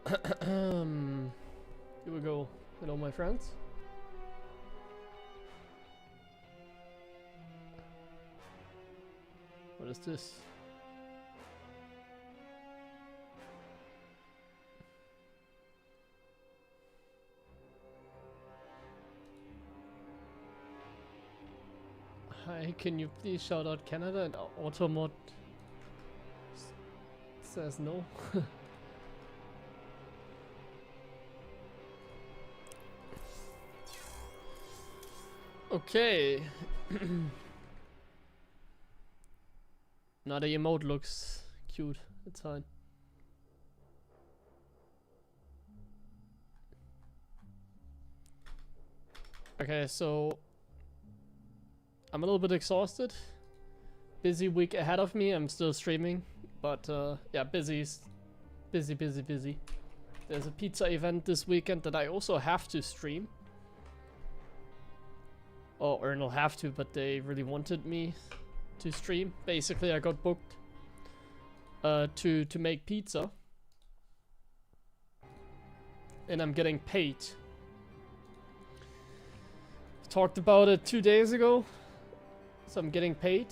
Here we go. Hello, my friends. What is this? Hi, can you please shout out Canada? And Automod says no. Okay. Now the emote looks cute. It's fine. Okay, so I'm a little bit exhausted. Busy week ahead of me. I'm still streaming, but yeah, busy. There's a pizza event this weekend that I also have to stream. Or not have to, but they really wanted me to stream. Basically, I got booked to make pizza, and I'm getting paid. Talked about it 2 days ago, so I'm getting paid.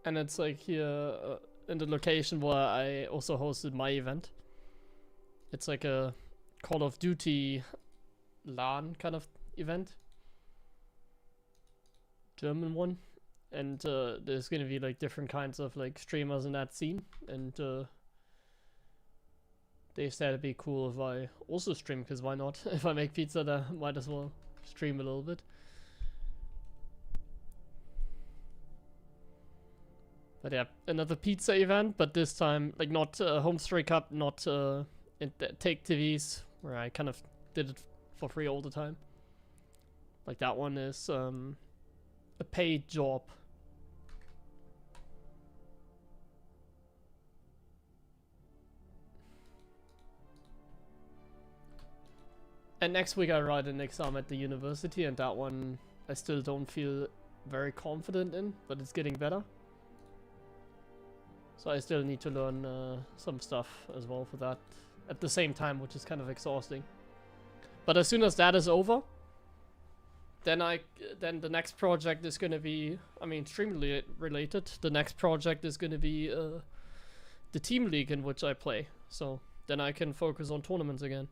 And it's like here in the location where I also hosted my event. It's like a Call of Duty LAN kind of event. German one. And there's gonna be like different kinds of like streamers in that scene. And they said it'd be cool if I also stream, because why not? If I make pizza, then I might as well stream a little bit. But yeah, another pizza event, but this time like not HomeStory Cup, not Take TVs, where I kind of did it for free all the time. Like that one is a paid job. And next week I write an exam at the university, and that one I still don't feel very confident in, but it's getting better. So I still need to learn some stuff as well for that at the same time, which is kind of exhausting. But as soon as that is over, then the next project is gonna be, I mean, stream related. The next project is gonna be the team league in which I play. So then I can focus on tournaments again.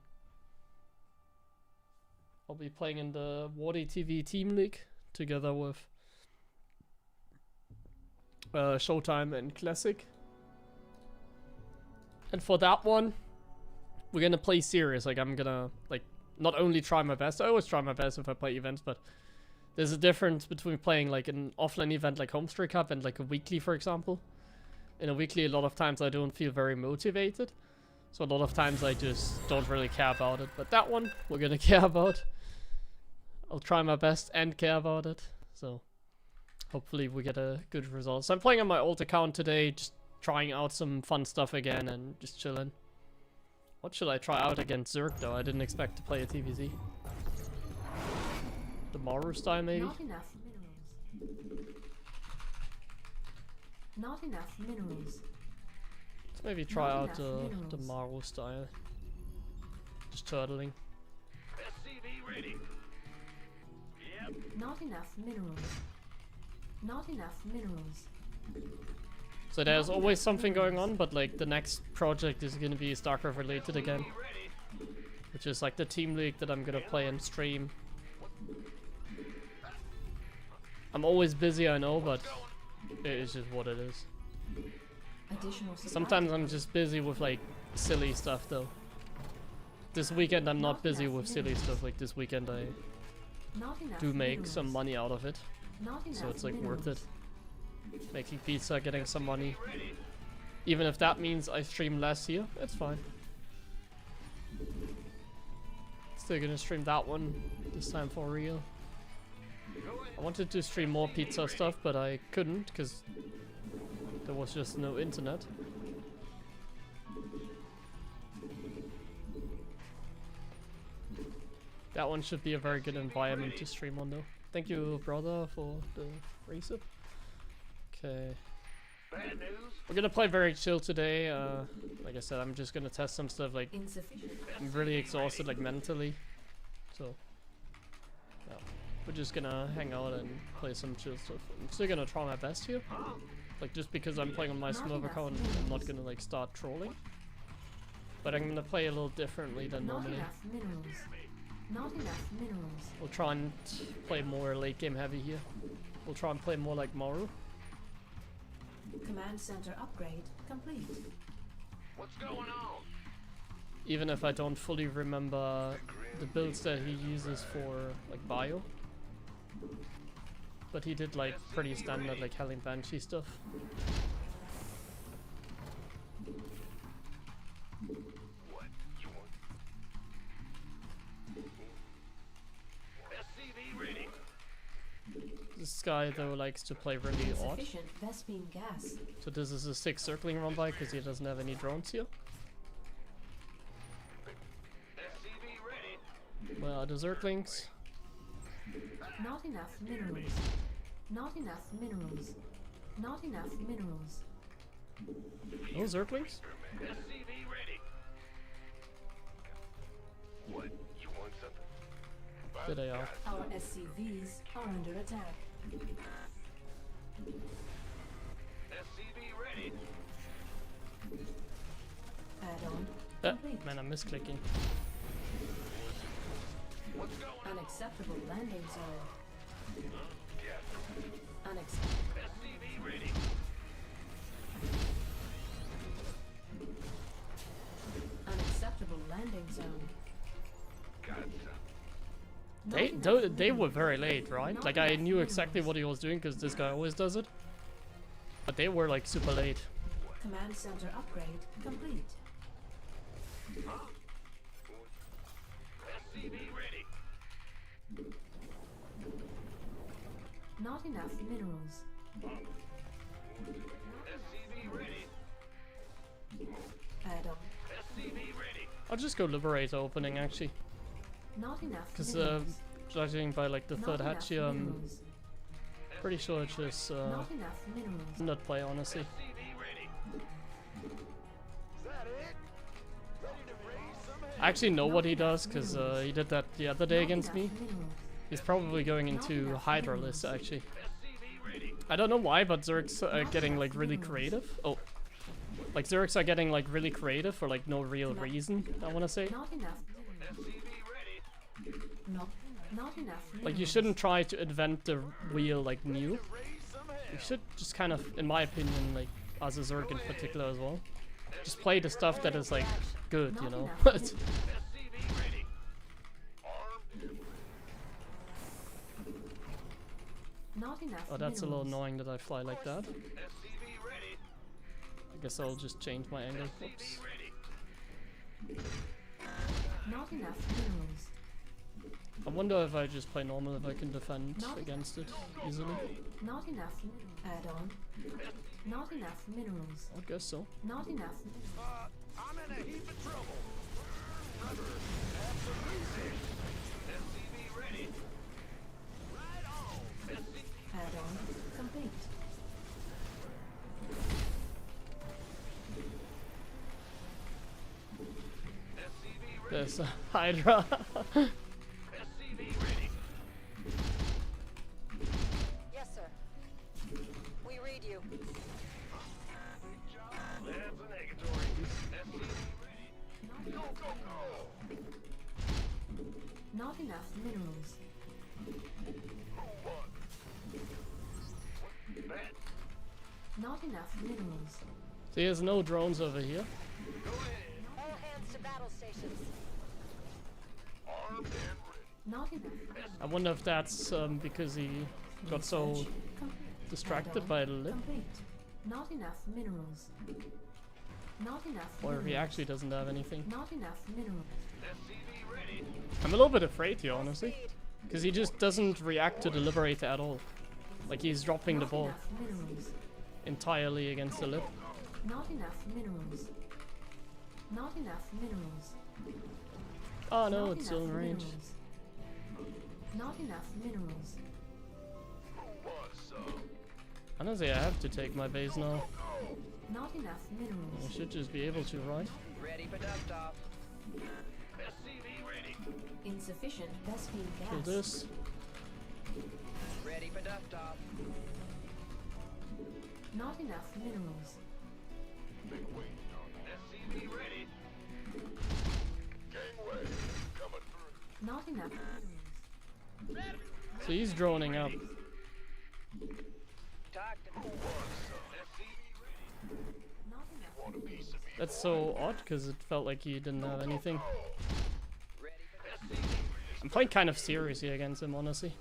I'll be playing in the Wardy TV team league together with Showtime and Classic. And for that one, we're gonna play serious. Like, I'm gonna like not only try my best. I always try my best if I play events, but there's a difference between playing like an offline event like HomeStory Cup and like a weekly, for example. In a weekly, a lot of times I don't feel very motivated, so a lot of times I just don't really care about it. But that one, we're gonna care about. I'll try my best and care about it. So hopefully we get a good result. So I'm playing on my old account today, just trying out some fun stuff again and just chilling. What should I try out against Zerg though? I didn't expect to play a TVZ. The Maru style maybe? Not enough minerals. Not enough minerals. Let's maybe try out the Maru style. Just turtling. SCV ready. Yep. Not enough minerals. Not enough minerals. So there's always something going on, but like the next project is gonna be StarCraft related again, which is like the team league that I'm gonna play and stream. I'm always busy, I know, but it is just what it is. Sometimes I'm just busy with like silly stuff though. This weekend I'm not busy with silly stuff. Like this weekend I do make some money out of it, so it's like worth it. Making pizza, getting some money. Even if that means I stream less here, it's fine. Still gonna stream that one, this time for real. I wanted to stream more pizza stuff, but I couldn't, because there was just no internet. That one should be a very good environment to stream on though. Thank you, brother, for the resub. Okay. Bad news. We're gonna play very chill today. Like I said, I'm just gonna test some stuff. Like, Insufficient. I'm really exhausted, like mentally. So, yeah, we're just gonna hang out and play some chill stuff. I'm still gonna try my best here. Like, just because I'm playing on my smurf account, I'm not gonna like start trolling. But I'm gonna play a little differently than Not normally. enough minerals. Not enough minerals. We'll try and play more late game heavy here. We'll try and play more like Maru. Command center upgrade complete. What's going on? Even if I don't fully remember the builds that he uses for like bio. But he did like pretty standard like Helling Banshee stuff. What you want? SCV ready. This guy though likes to play really odd. Insufficient Vespine gas. So this is a 6 circling run by because he doesn't have any drones here. SCV ready. Where are the Zerglings? Not enough minerals. Not enough minerals. Not enough minerals. No Zerglings? SCV ready. What you want something? Did I Our SCVs are under attack. SCV ready. Add-on Ah, complete. man, I'm misclicking. What's going on? Unacceptable landing zone. Yeah. Unacceptable. SCV ready. Unacceptable landing zone. Got some. Not They enough were very late, right? Not Like I enough knew exactly minerals. what he was doing because this guy always does it. But they were like super late. Command center upgrade complete. SCV ready. Not enough minerals. SCV ready. Add-on. SCV ready. I'll just go Liberator opening actually. Not enough Because minerals. judging by like the Not third enough hatch here, I'm minerals. pretty sure it's just Not enough minerals. not play honestly. SCV ready. Is that it? Ready to raise some hell? I actually know Not what he enough does because minerals. he did that the other day Not against enough me. minerals. He's probably going Not into enough Hydra minerals. list actually. SCV ready. I don't know why, but Zerg's Not getting enough like really minerals. creative. Oh, like Zergs are getting like really creative for like no real Not- reason. I want to say. Not enough minerals. SCV ready. Not enough minerals. Like you shouldn't try to invent the wheel like new. Raise some hell. You should just kind of, in my opinion, like as a Zerg in particular as well, just play the stuff that is like good, you Not know. enough minerals. SCV ready. Armed. Not enough Oh, that's a little minerals. annoying that I fly like that. SCV ready. I guess I'll just change my angle. Oops. SCV ready. Not enough minerals. I wonder if I just play normal, if I can defend Not- against it easily. Not enough add-on. Not enough minerals. I guess so. Not enough. I'm in a heap of trouble. SCV ready. Right on. SCV. Add-on complete. SCV ready. There's a Hydra. SCV ready. Yes, sir. We read you. That's a negatory. SCV ready. Go, go, go. Not enough minerals. What? Bet. Not enough minerals. So there's no drones over here. Go ahead. All hands to battle stations. Armed and ready. Not enough. I wonder if that's because he got so Research complete. distracted Add-on by the lip, complete. Not enough minerals. Not enough or if he minerals. actually doesn't have anything. Not enough minerals. SCV ready. I'm a little bit afraid here, honestly, Speed. because he just doesn't react to the Liberator at all. Like he's dropping the Not ball enough minerals. entirely against the lip. Not enough minerals. Not enough minerals. Oh no, Not it's still in enough range. minerals. Not enough minerals. What's up? Honestly, I have to take my base now. Go. Not enough I minerals. should just be able to, right? Ready for dust-off. SCV ready. Insufficient Vespine Kill gas. this. Ready for dust-off. Not enough minerals. SCV ready. Gangway coming through. Not enough minerals. So he's droning up. Talk to me. Not enough. That's so odd because it felt like he didn't have anything. Ready for SCV. I'm playing kind of serious here against him, honestly.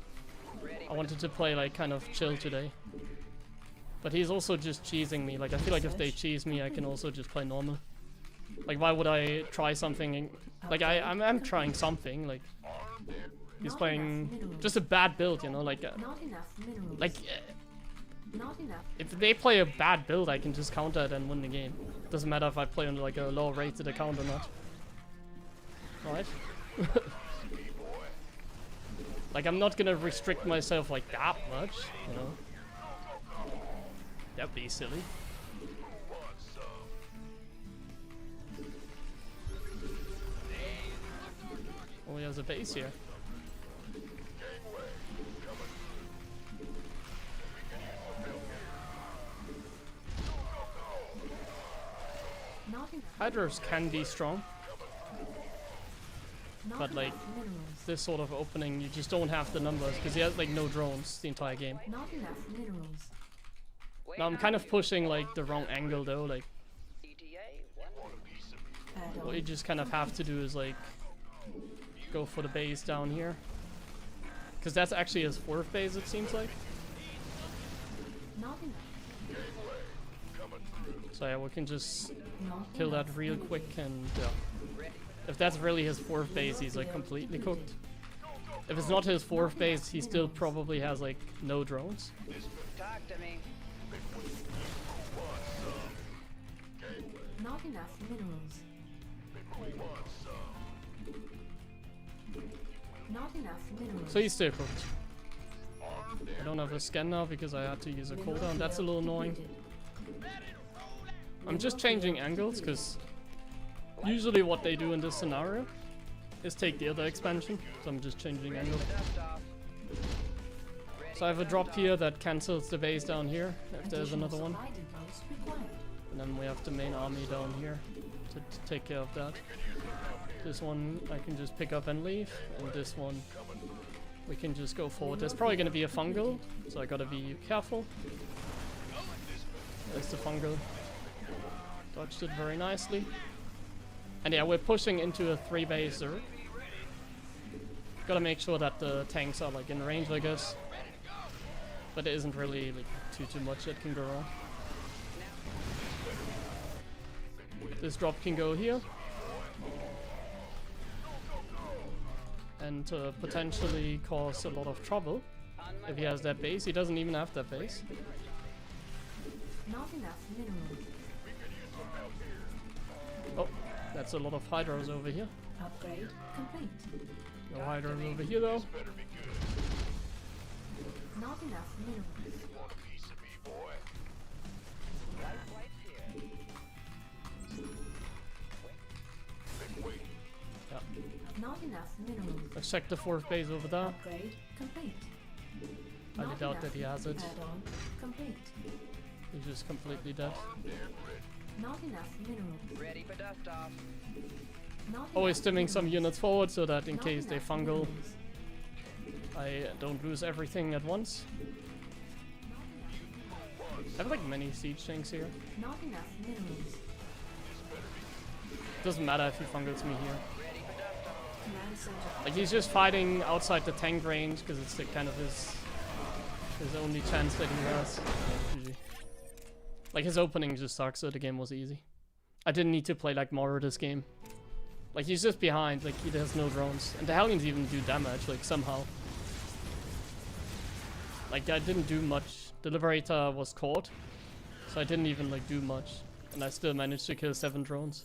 Ready I wanted to play like kind of chill today. But he's also just cheesing me. Like I feel like if they cheese me, I can also just play normal. Like why would I try something? Like I'm trying something. Like he's Not playing enough minerals. just a bad build, you know. Not enough minerals. Not enough. If they play a bad build, I can just counter it and win the game. Doesn't matter if I play on like a low rated account or not. Right? Like I'm not gonna restrict myself like that much, you know. That'd be silly. Oh, he has a base here. Not enough. Hydras can be strong, Not but like enough minerals. this sort of opening, you just don't have the numbers because he has like no drones the entire game. Not enough minerals. Now I'm kind of pushing like the wrong angle though. Like ETA, one. Add what you on. just kind of have to do is like go for the base down here, because that's actually his fourth base. It seems like. Not enough. So yeah, we can just Not kill that enough real minerals. quick and yeah. If that's really his fourth base, he's like completely cooked. If it's not his fourth base, he still probably has like no drones. Talk to me. Not enough minerals. Not enough minerals. So he's still cooked. I don't have a scan now because I had to use a cooldown. That's a little annoying. I'm just changing angles because usually what they do in this scenario is take the other expansion. So I'm just changing angles. Dust-off. So I have a drop here that cancels the base down here if there's Additional another one. supply depots required. And then we have the main army down here to take care of that. This one I can just pick up and leave, and this one we can just go forward. There's probably going to be a fungal, so I gotta be careful. There's the fungal. Dodged it very nicely. And yeah, we're pushing into a 3-base Zerg. Gotta make sure that the tanks are like in range, I guess. But there isn't really like too much that can go wrong. This drop can go here. And potentially cause a lot of trouble if he has that base. He doesn't even have that base. Not enough minerals. Oh, that's a lot of hydras over here. Upgrade complete. No hydras over here though. Not enough minerals. Yeah. Not enough minerals. Let's check the 4th base over there. Upgrade complete. Highly Not doubt enough that he has it. Add-on complete. He's just completely dead. Not enough minerals. Ready for dust-off. Not Always enough stimming some minerals. units forward so that in Not case they enough fungal, minerals. I don't lose everything at once. I have like many siege tanks here. Not enough minerals. Doesn't matter if he fungals me here. Command center. Like he's just fighting outside the tank range because it's like kind of his only chance that he has. Yeah, GG. Like his opening just sucks, so the game was easy. I didn't need to play like Moro this game. Like he's just behind, like he has no drones. And the Hellions even do damage, like somehow. Like I didn't do much. The Liberator was caught, so I didn't even like do much. And I still managed to kill 7 drones.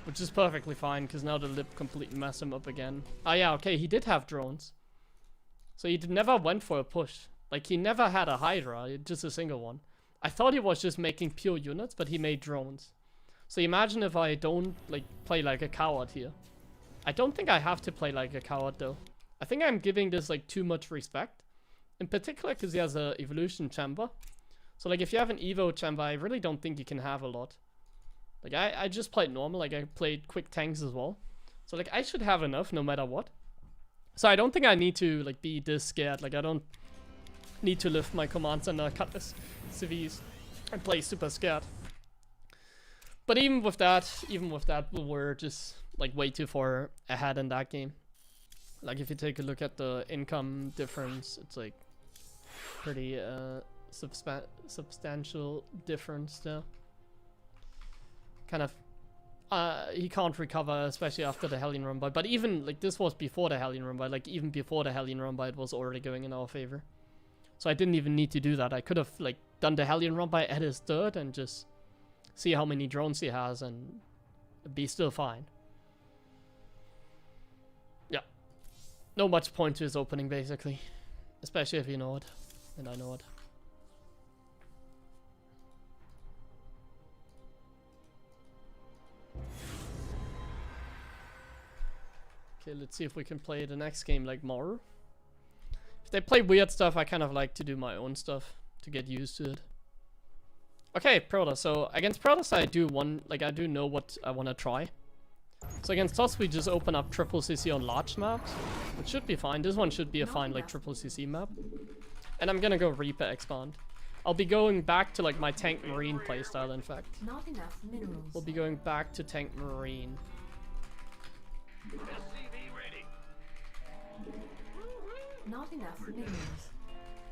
Which is perfectly fine, because now the Lib completely messed him up again. Ah yeah, okay, he did have drones. So he never went for a push. Like he never had a Hydra, just a single one. I thought he was just making pure units, but he made drones. So imagine if I don't like play like a coward here. I don't think I have to play like a coward though. I think I'm giving this like too much respect. In particular because he has a evolution chamber. So like if you have an evo chamber, I really don't think you can have a lot. Like I just played normal, like I played quick tanks as well. So like I should have enough no matter what. So I don't think I need to like be this scared. Like I don't need to lift my commands and cut this CVs and play super scared. But even with that, we're just like way too far ahead in that game. Like if you take a look at the income difference, it's like pretty substantial difference there. Kind of he can't recover, especially after the Hellion Run by. But even like this was before the Hellion Run by. Like even before the Hellion Run by, it was already going in our favor. So I didn't even need to do that. I could have like done the Hellion Run by at his third and just see how many drones he has and be still fine. Yeah. No much point to his opening basically. Especially if you know it. And I know it. Okay, let's see if we can play the next game like more. If they play weird stuff, I kind of like to do my own stuff to get used to it. Okay, Protoss. So against Protoss, I do know what I want to try. So against us, we just open up triple CC on large maps, which should be fine. This one should be a fine like triple CC map. And I'm gonna go Reaper expand. I'll be going back to like my tank marine playstyle. In fact, Not enough minerals. we'll be going back to tank marine. Not enough minerals.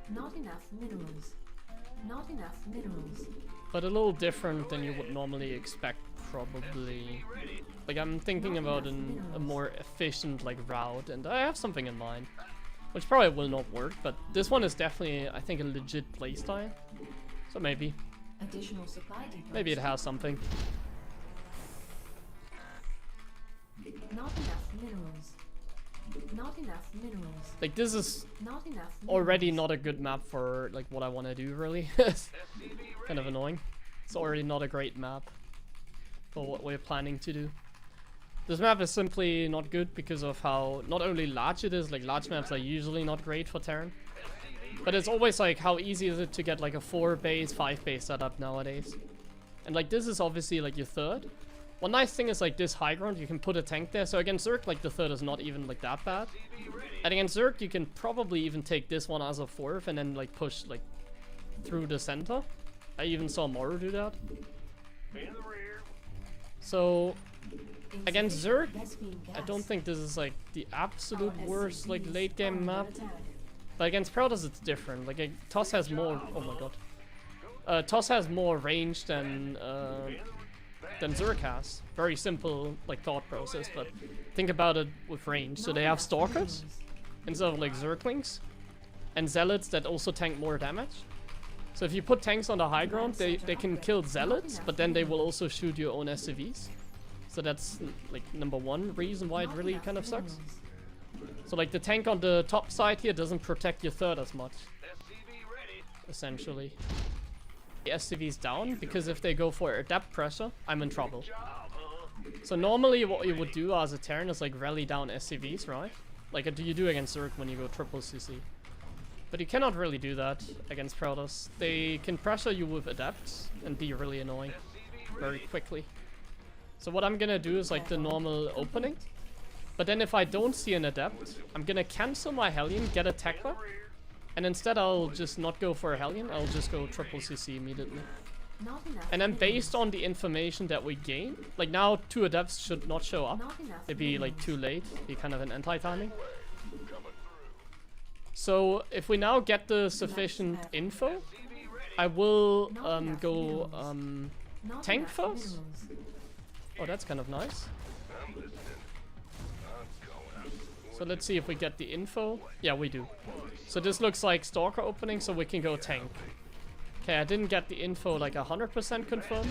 Not enough minerals. Not enough minerals. But a little different than you would normally expect, probably. Like I'm thinking about a more efficient like route, and I have something in mind, which probably will not work. But this one is definitely, I think, a legit playstyle. So maybe Additional supply depots. it has something. Not enough minerals. Not enough minerals. Like this is Not enough minerals. already not a good map for like what I want to do. Really, kind of annoying. It's already not a great map for what we're planning to do. This map is simply not good because of how not only large it is. Like large maps are usually not great for Terran, but it's always like how easy is it to get like a 4 base, 5 base setup nowadays. And like this is obviously like your third. One nice thing is like this high ground, you can put a tank there. So against Zerg, like the third is not even like that bad. And against Zerg, you can probably even take this one as a fourth and then like push like through the center. I even saw Moro do that. So against Zerg, I don't think this is like the absolute worst like late game map. But against Protoss, it's different. Like Toss has more. Oh my god. Toss has more range than Zerg has. Very simple like thought process, but think about it with range. So they have Stalkers instead of like Zerglings, and Zealots that also tank more damage. So if you put tanks on the high ground, they can kill Zealots, but then they will also shoot your own SCVs. So that's like number one reason why it really kind of sucks. So like the tank on the top side here doesn't protect your third as much, essentially. The SCV's down, because if they go for adapt pressure, I'm in trouble. So normally what you would do as a Terran is like rally down SCVs, right? Like you do against Zerg when you go triple CC. But you cannot really do that against Protoss. They can pressure you with adapts and be really annoying very quickly. So what I'm gonna do is like the normal opening. But then if I don't see an adapt, I'm gonna cancel my Hellion, get a tackler. And instead I'll just not go for a Hellion, I'll just go triple CC immediately. And then based on the information that we gain, like now 2 adapts should not show up. It'd be like too late, be kind of an anti-timing. So if we now get the sufficient info, I will go tank first. Oh, that's kind of nice. So let's see if we get the info. Yeah, we do. So this looks like Stalker opening, so we can go tank. Okay, I didn't get the info like 100% confirmed,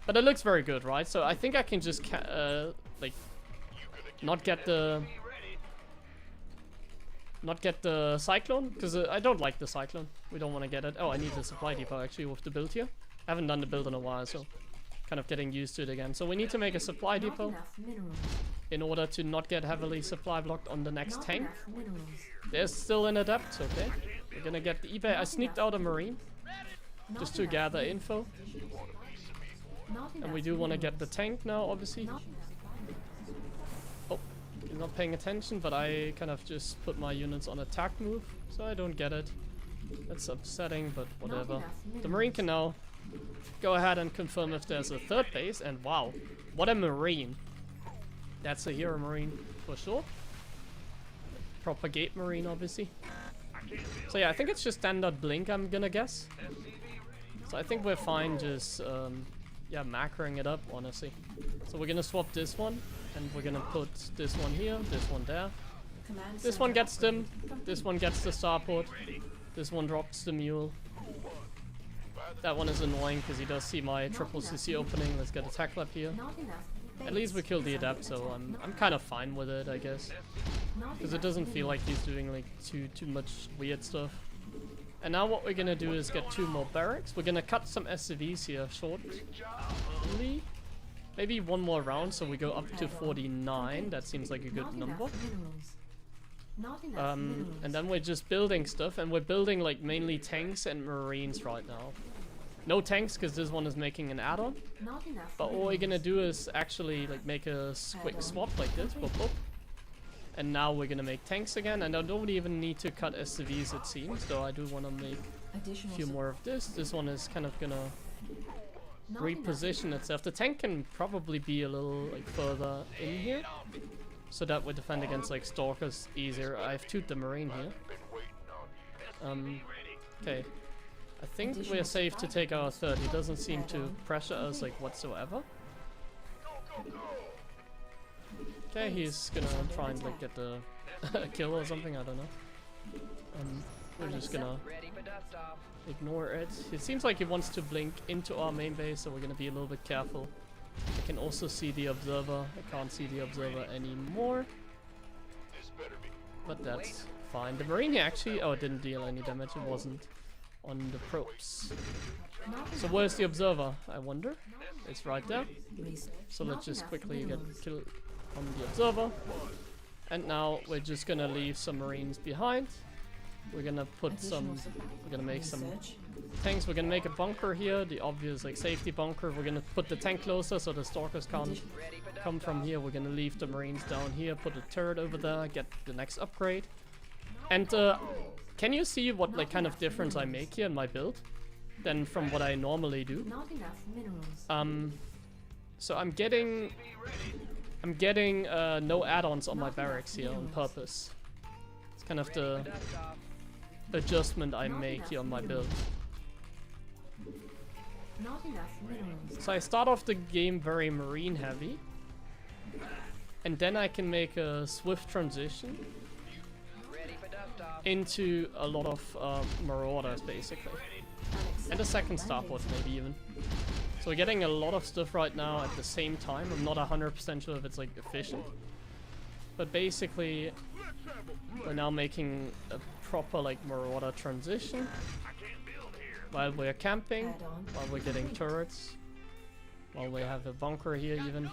but it looks very good, right? So I think I can just like not get the not get the Cyclone, because I don't like the Cyclone. We don't want to get it. Oh, I need the supply depot actually with the build here. I haven't done the build in a while, so kind of getting used to it again. So we need to make a supply Not depot enough minerals. in order to not get heavily supply blocked on the next Not tank. enough minerals. There's still an adept, okay. We're gonna get the eBay. I sneaked out a Marine Not just to enough gather minerals. info. Not And enough we do want to get minerals. the tank now, obviously. Not enough Oh, he's not paying attention, but I kind of just put my units on attack move, so I don't get it. That's upsetting, but whatever. enough The Marine can now go ahead and confirm if there's a third base, and wow, what a Marine. That's a HeroMarine for sure. Propagate Marine, obviously. So yeah, I think it's just standard blink, I'm gonna guess. So I think we're fine just, yeah, macroing it up, honestly. So we're gonna swap this one, and we're gonna put this one here, this one there. Command This center one gets them, upgrade this complete. one gets the starport, this one drops the mule. That one is annoying because he does see my triple CC opening. Let's get a tech lab here. Not enough At least we base killed the is under adept, so attack. I'm kind of fine with it, I guess. Not Because it enough doesn't feel like minerals. he's doing like too much weird stuff. And now what we're gonna do is get 2 more barracks. We're gonna cut some SCVs here shortly. Maybe 1 more round, so we go up to 49. That seems like a good Not number. enough minerals. Not enough minerals. And then we're just building stuff, and we're building like mainly tanks and marines right now. No tanks, because this one is making an add-on. Not enough But what we're gonna minerals. do is actually like make a quick swap like this, boop, boop. And now we're gonna make tanks again, and I don't even need to cut SCVs it seems, though I do want to make a Additional few sup- more of this. This one is kind of gonna not reposition enough itself. The tank can probably be a little like further in here, so that we defend against like stalkers easier. I've toot the marine here. Okay. I think we're Additional safe to supply take our third. He doesn't seem to add-on pressure us like whatsoever. Okay, he's gonna try and like get the a kill or something, I don't know. We're just gonna ignore it. It seems like he wants to blink into our main base, so we're gonna be a little bit careful. I can also see the observer. I can't see the observer anymore. But that's fine. The marine here actually, oh, it didn't deal any damage. It wasn't on the probes. Not So where's the observer? I wonder. It's right there. research. So Not let's just enough quickly get minerals. kill on the observer. And now we're just gonna leave some marines behind. We're gonna put some, Additional supply. we're gonna make some Research. tanks. We're gonna make a bunker here, the obvious like safety bunker. We're gonna put the tank closer so the stalkers can't Addition- come from here. We're gonna leave the marines down here, put a turret over there, get the next upgrade. And can you see what like kind of difference I make here in my build than from what I normally do? Not enough minerals. So I'm getting no add-ons on my barracks here on purpose. It's kind of the adjustment I make here on my build. Not enough minerals. So I start off the game very marine heavy, and then I can make a swift transition into a lot of marauders basically, and a second starport maybe even. So we're getting a lot of stuff right now at the same time. I'm not 100% sure if it's like efficient, but basically we're now making a proper like marauder transition while we're camping, Add-on. while we're getting turrets, while we have a bunker here even.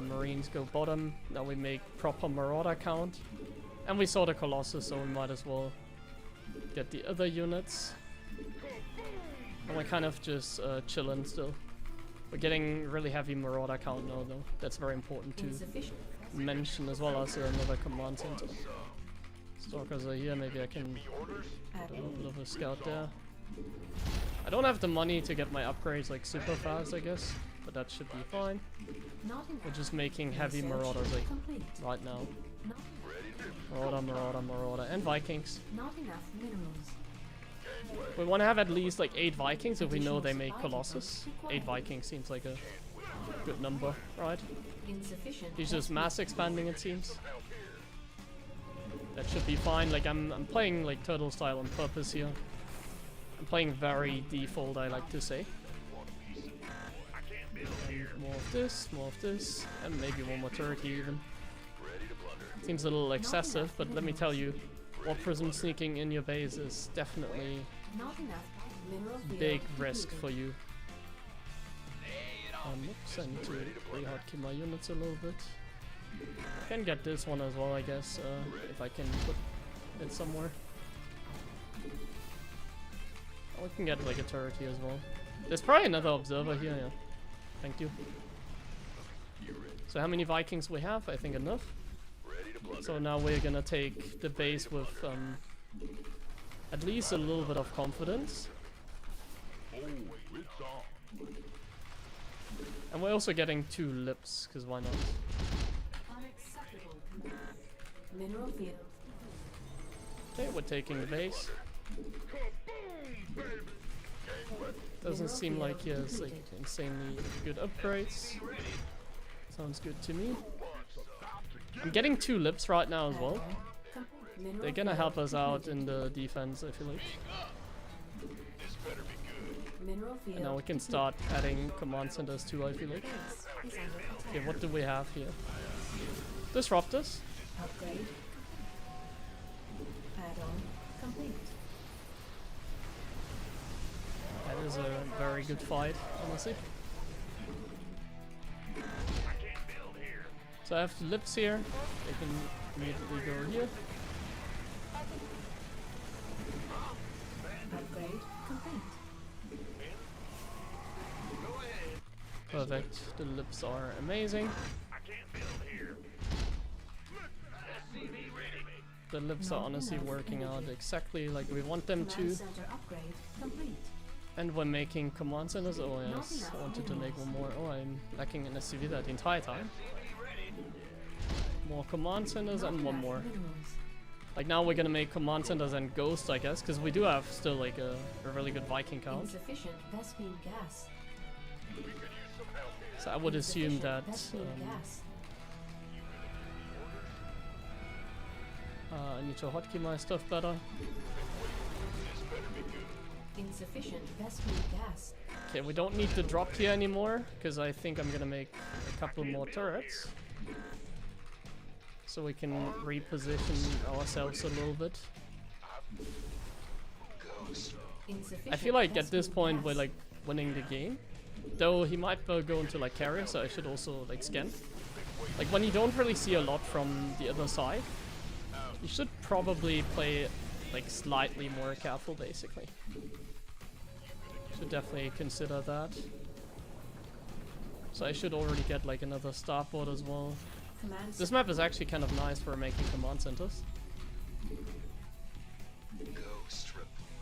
Marines go bottom. Now we make proper marauder count, and we saw the Colossus, so we might as well get the other units. And we're kind of just chilling still. We're getting really heavy marauder count now though. That's very important to Insufficient. mention, as well as another command center. Stalkers are here, maybe I can put a little bit of a scout there. I don't have the money to get my upgrades like super fast, I guess, but that should be fine. Not enough. We're just making heavy Research marauders like complete. right now. Not, Marauder, and Vikings. not enough minerals. We want to have at least like 8 Vikings if we know they make Colossus. 8 Vikings seems like a good number, right? Insufficient. He's just mass expanding, it seems. That should be fine. Like I'm playing like turtle style on purpose here. I'm playing very default, I like to say. And more of this, and maybe one more turret here even. Seems a little excessive, but let me tell you, warp prism sneaking in your base is definitely Not enough mineral field big risk depleted. for you. Oops, I need to re-hotkey my units a little bit. I can get this one as well, I guess, if I can put it somewhere. Oh, we can get like a turret here as well. There's probably another observer here, yeah. Thank you. So how many Vikings we have? I think enough. So now we're gonna take the base with at least a little bit of confidence. And we're also getting 2 lips, because why not? Unacceptable command. Mineral field. Okay, we're taking the base. Doesn't seem like he has like insanely good upgrades. Sounds good to me. I'm getting 2 lips right now as well. Mineral They're gonna field help us out depleted. in the defense, I feel like. Mineral field And now we can depleted. start adding command centers too, I feel like. Base is under attack. Okay, what do we have here? Disruptors. Upgrade. Add-on complete. That is a very good fight, honestly. So I have the lips here. They can immediately go here. Upgrade complete. Perfect. The lips are amazing. The lips are honestly working out exactly like we want them Command to. center upgrade complete. And we're making command centers. Oh yes, I wanted to make one more. Oh, I'm lacking an SCV that the entire time. More command centers and one more. Minerals. Like now we're gonna make command centers and ghosts, I guess, because we do have still like a really good Viking count. Insufficient Vespene gas. So I would assume that Vespene gas. I need to hotkey my stuff better. Insufficient Vespene gas. Okay, we don't need the drop here anymore, because I think I'm gonna make a couple more turrets. So we can reposition ourselves a little bit. Insufficient I feel like at this Vespene point gas. we're like winning the game. Though he might go into like carrier, so I should also like scan. Like when you don't really see a lot from the other side, you should probably play like slightly more careful basically. Should definitely consider that. So I should already get like another starboard as well. Command This map is actually kind of nice for making command centers.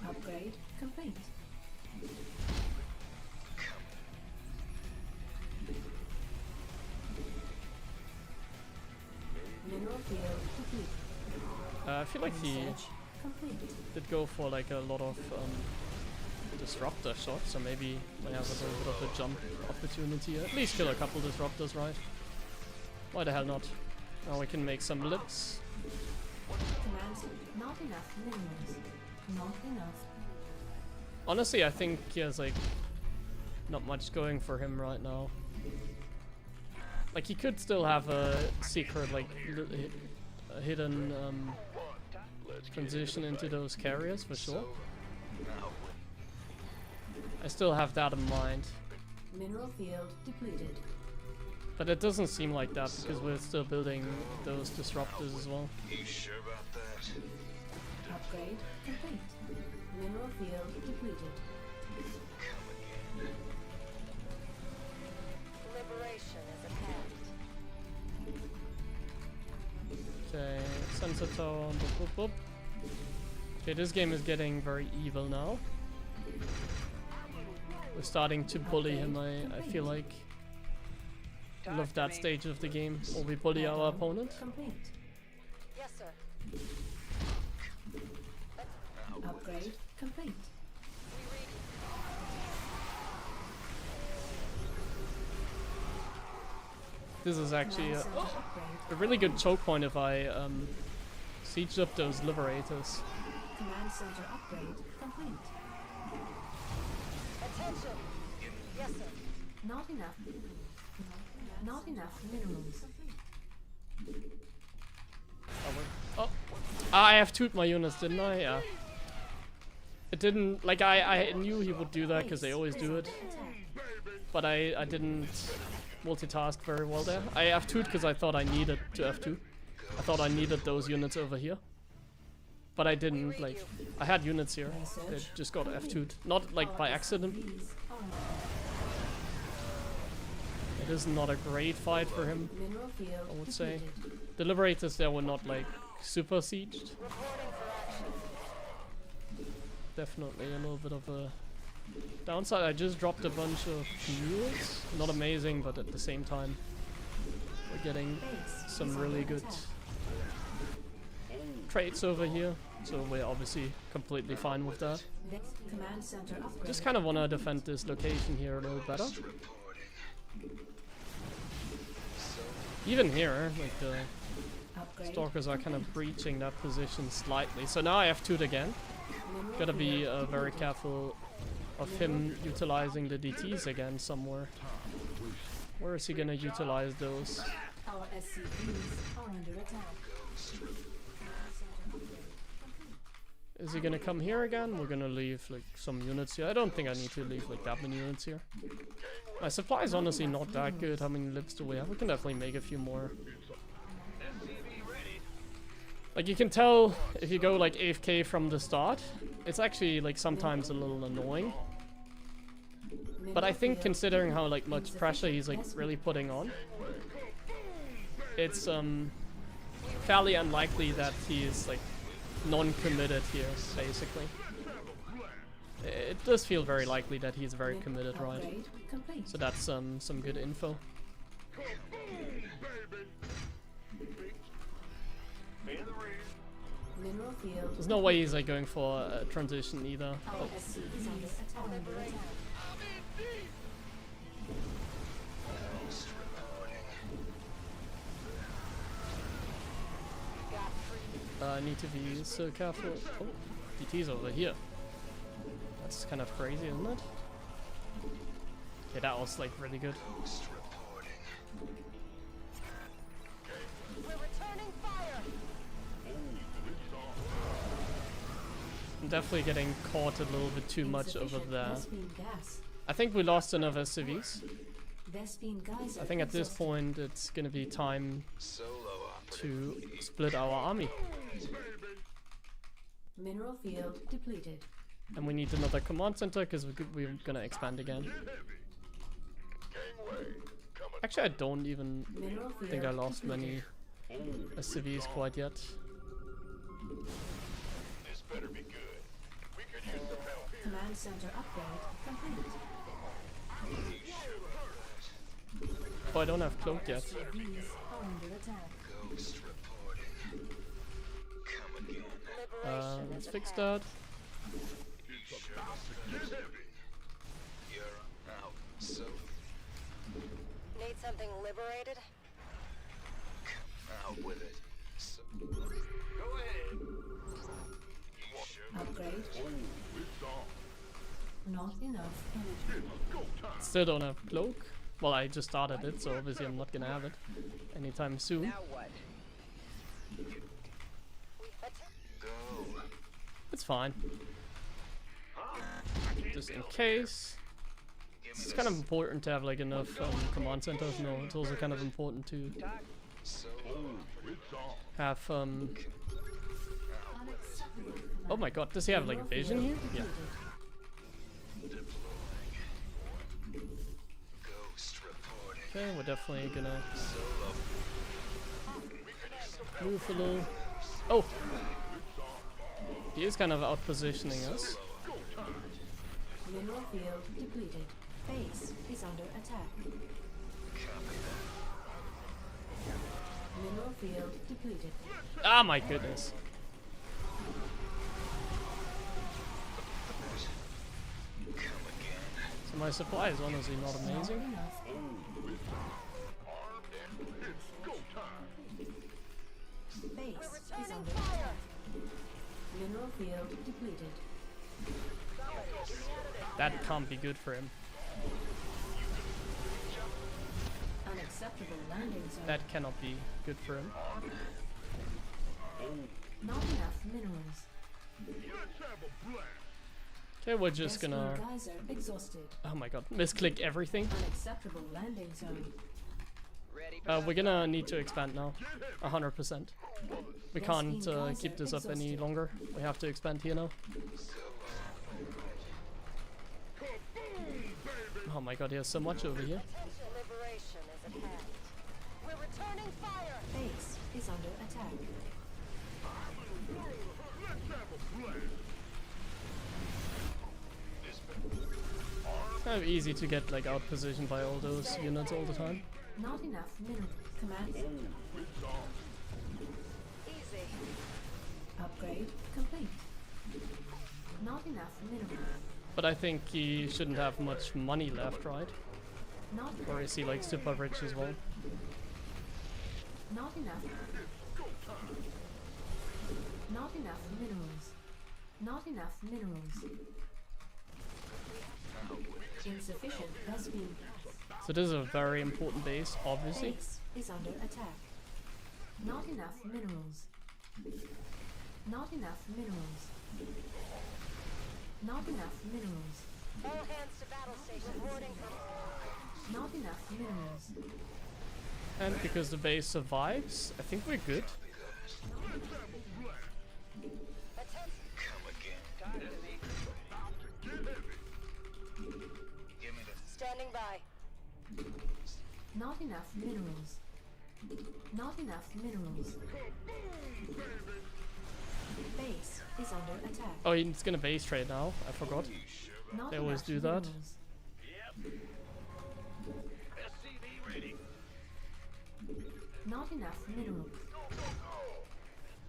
upgrade complete. Mineral field complete. I feel like he Research complete. did go for like a lot of disruptor shots, so maybe we have a little bit of a jump opportunity. At least kill a couple disruptors, right? Why the hell not? Now we can make some lips. Command center. Not enough minerals. Not enough. Honestly, I think he has like not much going for him right now. Like he could still have a secret like a hidden transition into those carriers for sure. I still have that in mind, Mineral field depleted. but it doesn't seem like that because we're still building those disruptors as well. You sure about that? Upgrade complete. Mineral field depleted. Liberation is at hand. Okay, sensor tower, boop, boop, boop. Okay, this game is getting very evil now. We're starting to bully him, I feel like. I love that stage of the game where we bully our opponent. Complete. Yes, sir. Upgrade complete. This is actually Command a center upgrade. really good choke point if I siege up those liberators. Command center upgrade complete. Attention. Yes, sir. Not enough. Not enough minerals. Oh, I have toot my units, didn't I? Yeah. It didn't, like, I knew he would do that because they always do it. But I didn't multitask very well there. I F2'd because I thought I needed to F2. I thought I needed those units over here. But I didn't, like, I had units here. They just got F2'd. Not, like, by accident. It is not a great fight for him, I would say. The Liberators there were not, like, super sieged. Definitely a little bit of a downside. I just dropped a bunch of mules. Not amazing, but at the same time, we're getting some really good traits over here. So we're obviously completely fine with that. Just kind of want to defend this location here a little better. Even here, like the Stalkers are kind of breaching that position slightly. So now I have 2'd again. Gotta be very careful of him utilizing the DTs again somewhere. Where is he gonna utilize those? Our SCVs are under attack. Is he gonna come here again? We're gonna leave like some units here. I don't think I need to leave like that many units here. My supply is honestly not that good. How many lives do we have? We can definitely make a few more. Like you can tell if you go like AFK from the start, it's actually like sometimes a little annoying. But I think considering how like much pressure he's like really putting on, it's fairly unlikely that he's like non-committed here, basically. It does feel very likely that he's very committed, right? So that's some good info. There's no way he's like going for a transition either. But I need to be so careful. Oh, DT's over here. That's kind of crazy, isn't it? Okay, that was like really good. I'm definitely getting caught a little bit too much over there. I think we lost enough SCVs. I think at this point it's gonna be time to split our army. Mineral field depleted. And we need another command center because we're gonna expand again. Actually, I don't even think I lost many SCVs quite yet. This better be good. We could use some help here. Command center upgrade complete. Oh, I don't have cloak yet. SCVs are under attack. Let's fix that. Need something liberated? Out with it. Go ahead. Upgrade. Not enough energy. Still don't have cloak. Well, I just started it, so obviously I'm not gonna have it anytime soon. Now what? It's fine. Just in case. It's kind of important to have like enough command centers. No, it's also kind of important to have oh my god, does he have like vision here? Yeah. Okay, we're definitely gonna move a little. Oh! He is kind of out positioning us. Mineral field depleted. Base is under attack. Mineral field depleted. Ah, my goodness. So my supply is honestly not amazing. Base is under attack. Mineral field depleted. That can't be good for him. Unacceptable landing zone. That cannot be good for him. Not enough minerals. Okay, we're just Rescue gonna... geyser exhausted. Oh my god, misclick everything. Unacceptable landing zone. We're gonna need to expand now. 100%. We can't keep this up any longer. We have to expand here now. Oh my god, he has so much over here. Potential liberation is at hand. We're returning fire. Base is under attack. It's kind of easy to get like out positioned by all those units all the time. Not enough minerals. Command center. Easy. Upgrade complete. Not enough minerals. But I think he shouldn't have much money left, right? Not Or is he like super rich as well? Not enough. Not enough minerals. Not enough minerals. Insufficient Vespene gas. So this is a very important base, obviously. Base is under attack. Not enough minerals. Not enough minerals. Not enough minerals. All hands to battle station. Warning. Not enough minerals. And because the base survives, I think we're good. Attention. Standing by. Not enough minerals. Not enough minerals. Base is under attack. Oh, he's gonna base trade now. I forgot. Not They always enough do that. minerals. SCV ready. Not enough minerals.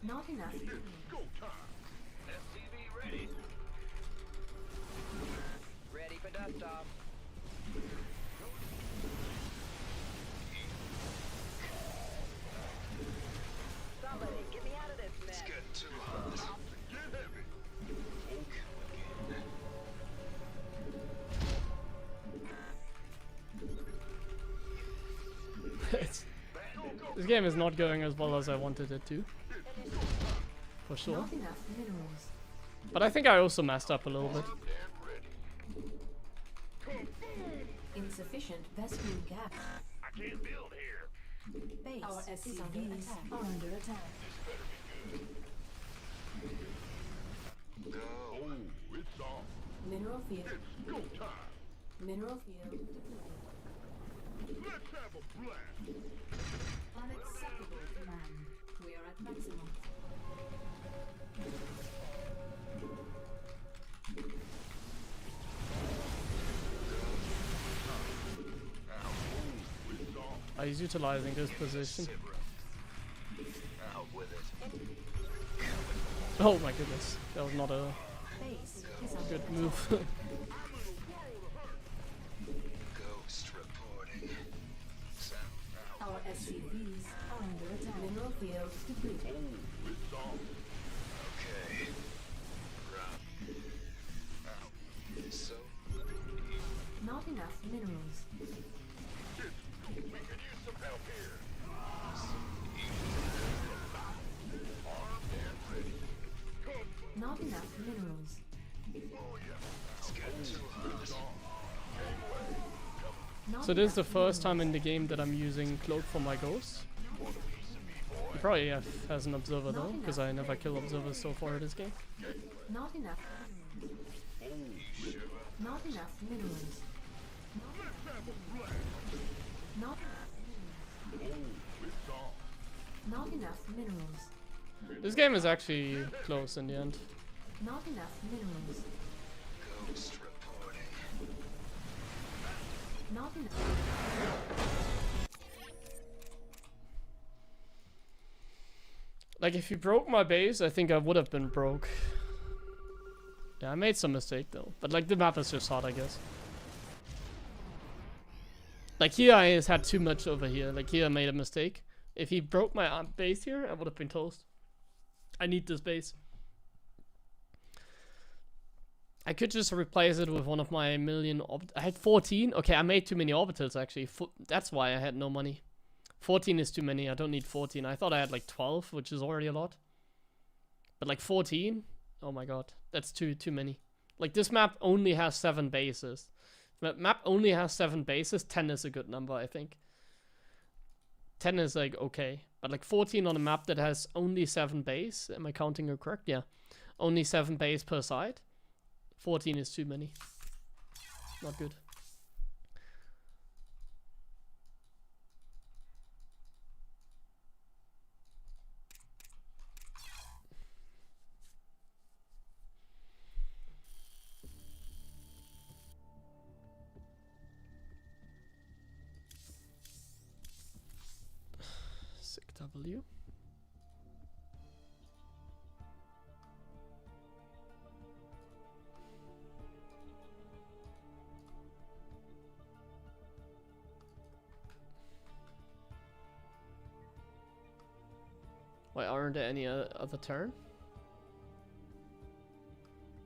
Not enough. Go time. SCV ready. Ready for dust off. Somebody get me out of this mess. It's getting too hot. Get heavy. This game is not going as well as I wanted it to. For sure. Not enough minerals. But I think I also messed up a little bit. Insufficient Vespene gas. I can't build here. Base is under attack. Are under attack. Go. Oh, it's on. Mineral field. Go time. Mineral field deployed. Let's have a blast. Unacceptable demand. We are at maximum. He's utilizing this position. Out with it. Oh my goodness. That was not a Base is under good attack. move. Ghost reporting. Sound Our SCVs are under attack. Mineral field depleted. it's on. Okay. Right. Out. So, Not enough minerals. we could use some help here. Armed and ready. Not enough minerals. Oh yeah. It's getting too hot. Not So this is the enough first time minerals. in the game that I'm using Cloak for my ghost. He probably has an observer though, because I never kill observers so far in this game. Not enough minerals. Not enough minerals. Not Not enough minerals. This game is actually close in the end. Not enough minerals. Ghost reporting. Not enough. Like if you broke my base, I think I would have been broke. Yeah, I made some mistake though. But like the map is just hard, I guess. Like here I just had too much over here. Like here I made a mistake. If he broke my base here, I would have been toast. I need this base. I could just replace it with one of my million I had 14. Okay, I made too many orbitals actually. That's why I had no money. 14 is too many. I don't need 14. I thought I had like 12, which is already a lot. But like 14, oh my god, that's too many. Like this map only has 7 bases. Map only has 7 bases. 10 is a good number, I think. 10 is like okay, but like 14 on a map that has only 7 base. Am I counting it correct? Yeah, only 7 base per side. 14 is too many. Not good. Sick W. Why aren't there any other turn?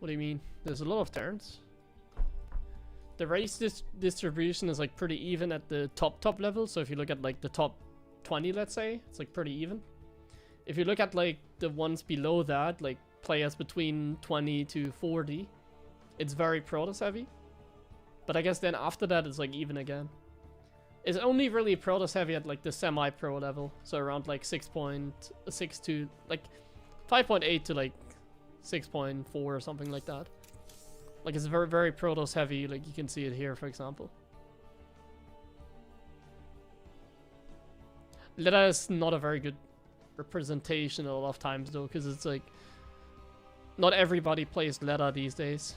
What do you mean? There's a lot of turns. The race distribution is like pretty even at the top level. So if you look at like the top 20, let's say, it's like pretty even. If you look at like the ones below that, like players between 20 to 40, it's very Protoss heavy. But I guess then after that, it's like even again. It's only really Protoss heavy at like the semi-pro level, so around like 6.6 to like 5.8 to like 6.4 or something like that. Like it's very, very Protoss heavy, like you can see it here, for example. Leda is not a very good representation a lot of times though, because it's like not everybody plays Leda these days.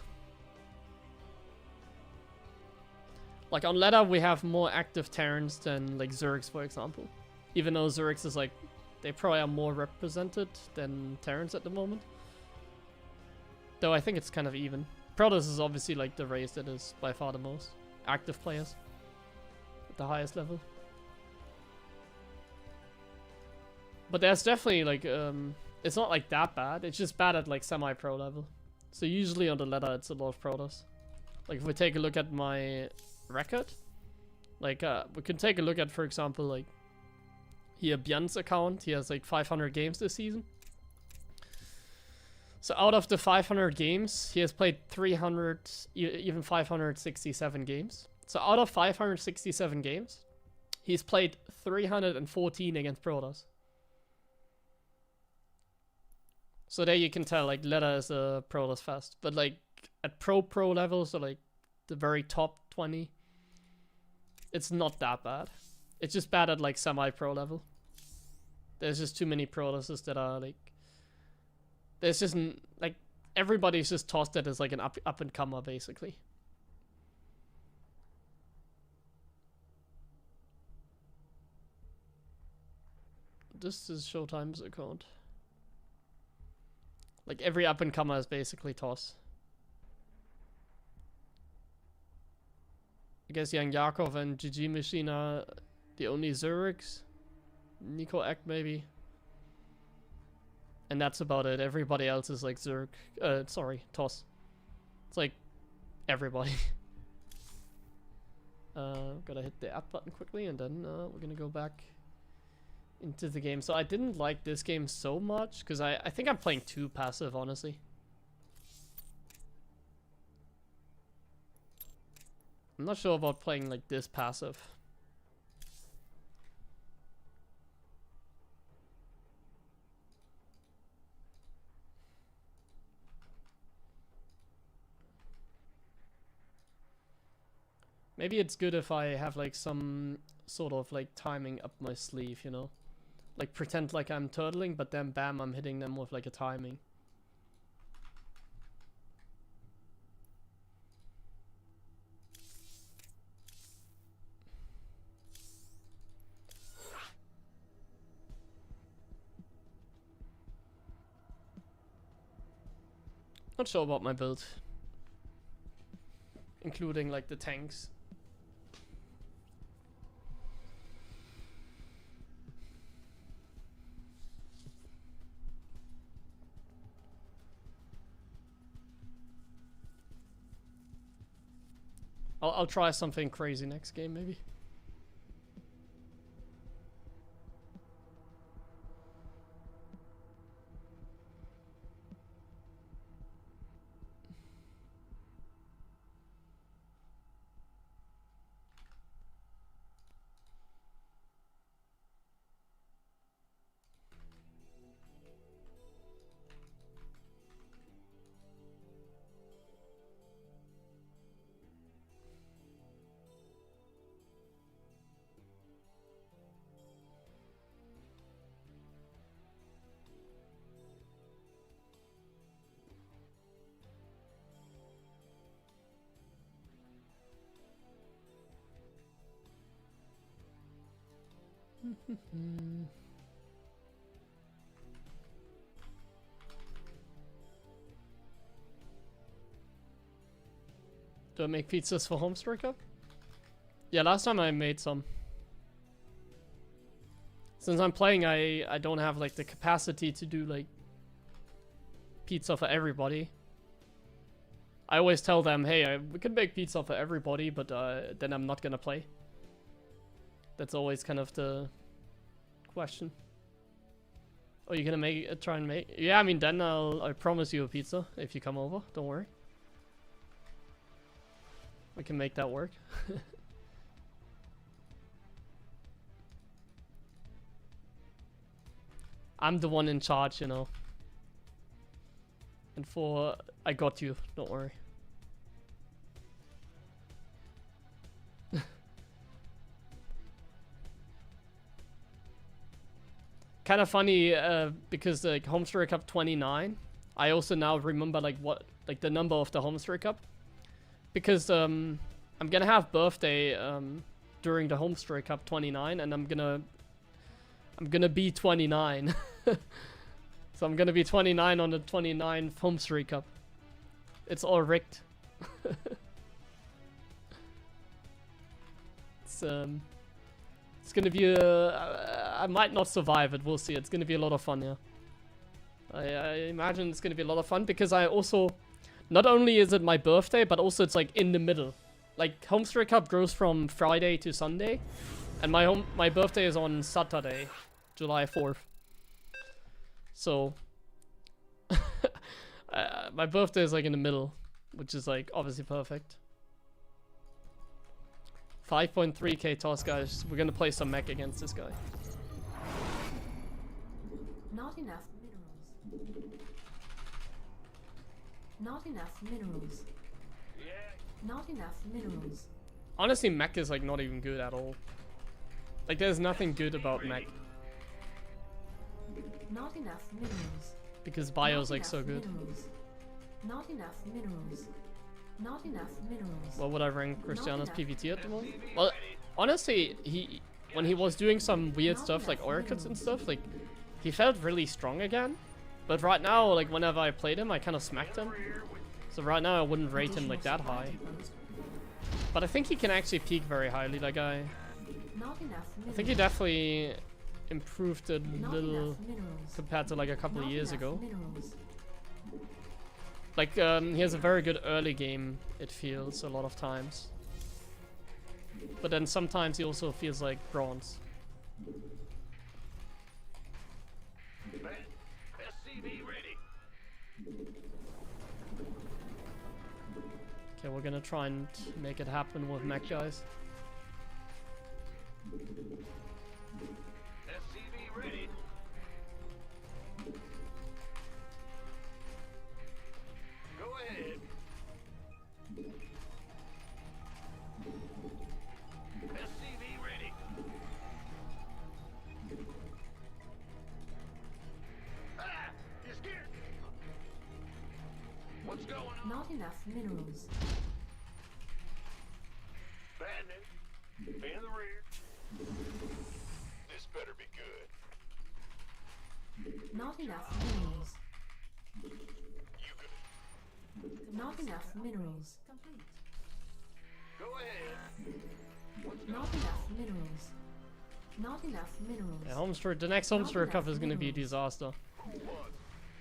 Like on Leda we have more active Terrans than like Zergs, for example. Even though Zergs is like, they probably are more represented than Terrans at the moment. Though I think it's kind of even. Protoss is obviously like the race that is by far the most active players at the highest level. But there's definitely like, it's not like that bad. It's just bad at like semi-pro level. So usually on the Leda it's a lot of Protoss. Like if we take a look at my record, like we can take a look at, for example, like here Björn's account. He has like 500 games this season. So out of the 500 games, he has played 300, even 567 games. So out of 567 games, he's played 314 against Protoss. So there you can tell, like, Leda is a Protoss fest. But like at pro level, so like the very top 20, it's not that bad. It's just bad at like semi-pro level. There's just too many Protosses that are like, there's just like, everybody's just tossed it as like an up and comer basically. This is Showtime's account. Like every up and comer is basically toss. I guess Young Yakov and GG Machine are the only Zergs. Nico Eck maybe. And that's about it. Everybody else is like Zerg. Sorry, toss. It's like everybody. Gotta hit the app button quickly and then we're gonna go back into the game. So I didn't like this game so much because I think I'm playing too passive, honestly. I'm not sure about playing like this passive. Maybe it's good if I have like some sort of like timing up my sleeve, you know? Like pretend like I'm turtling, but then bam, I'm hitting them with like a timing. Not sure about my build. Including like the tanks. I'll try something crazy next game, maybe. Do I make pizzas for HomeStory Cup? Yeah, last time I made some. Since I'm playing, I don't have like the capacity to do like pizza for everybody. I always tell them, hey, we can make pizza for everybody, but then I'm not gonna play. That's always kind of the question. Oh, you're gonna try and make? Yeah, I mean, then I promise you a pizza if you come over. Don't worry. We can make that work. I'm the one in charge, you know. And I got you. Don't worry. Kind of funny because like HomeStory Cup 29, I also now remember like the number of the HomeStory Cup, because I'm gonna have birthday during the HomeStory Cup 29, and I'm gonna be 29. So I'm gonna be 29 on the 29th HomeStory Cup. It's all rigged. It's gonna be I might not survive it, we'll see. It's gonna be a lot of fun, yeah. I imagine it's gonna be a lot of fun, because I also, not only is it my birthday, but also it's like in the middle. Like HomeStory Cup goes from Friday to Sunday, and my birthday is on Saturday, July 4th. So my birthday is like in the middle, which is like obviously perfect. 5.3k toss, guys. We're gonna play some Mech against this guy. Not enough minerals. Not enough minerals. Not enough minerals. Honestly, Mech is like not even good at all. Like there's nothing good about Mech. Not enough minerals. Because Bio's like so good. Minerals. Not enough minerals. Not enough minerals. What would I rank Cristiano's PvT at the moment? Well, honestly, when he was doing some weird stuff like oracles and stuff, like he felt really strong again. But right now, like whenever I played him, I kind of smacked him. So right now I wouldn't rate him like that high. But I think he can actually peak very highly, that guy. I think he definitely improved a little compared to like a couple of years ago. Like, he has a very good early game, it feels, a lot of times. But then sometimes he also feels like bronze. Okay, we're gonna try and make it happen with Mech, guys. SCV ready. Go ahead. SCV ready. Ah! You scared? What's going on? Not enough minerals. Bandit. In the rear. This better be good. Not enough minerals. You good? Not enough minerals. Complete. Go ahead. Not enough minerals. Not enough minerals. Yeah, HomeStory, the next HomeStory Cup is gonna be a disaster. SCV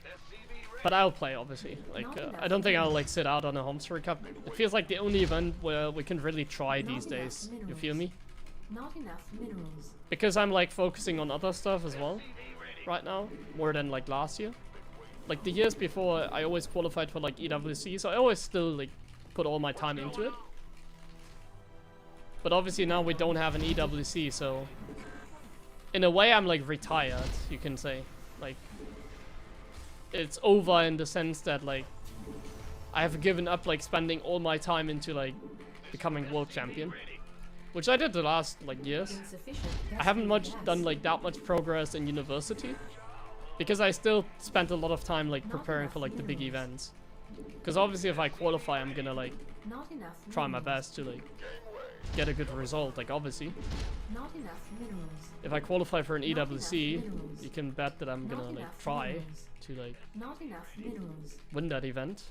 ready. But I'll play, obviously. Like, I don't think I'll like sit out on a HomeStory Cup. It feels like the only event where we can really try these days. You feel me? Not enough minerals. Because I'm like focusing on other stuff as well right now, more than like last year. Like the years before, I always qualified for like EWC, so I always still like put all my time into it. But obviously now we don't have an EWC, so in a way I'm like retired, you can say. Like, it's over in the sense that like I have given up like spending all my time into like becoming world champion, which I did the last like years. Insufficient. I haven't done like that much progress in university because I still spent a lot of time like preparing for like the big events. Because obviously if I qualify, I'm gonna like Not enough try my best to like get a good result. Like obviously, Not enough minerals. if I qualify for an Not enough EWC, minerals. you can bet that I'm Not gonna like enough try minerals. to like Not enough minerals. win that event.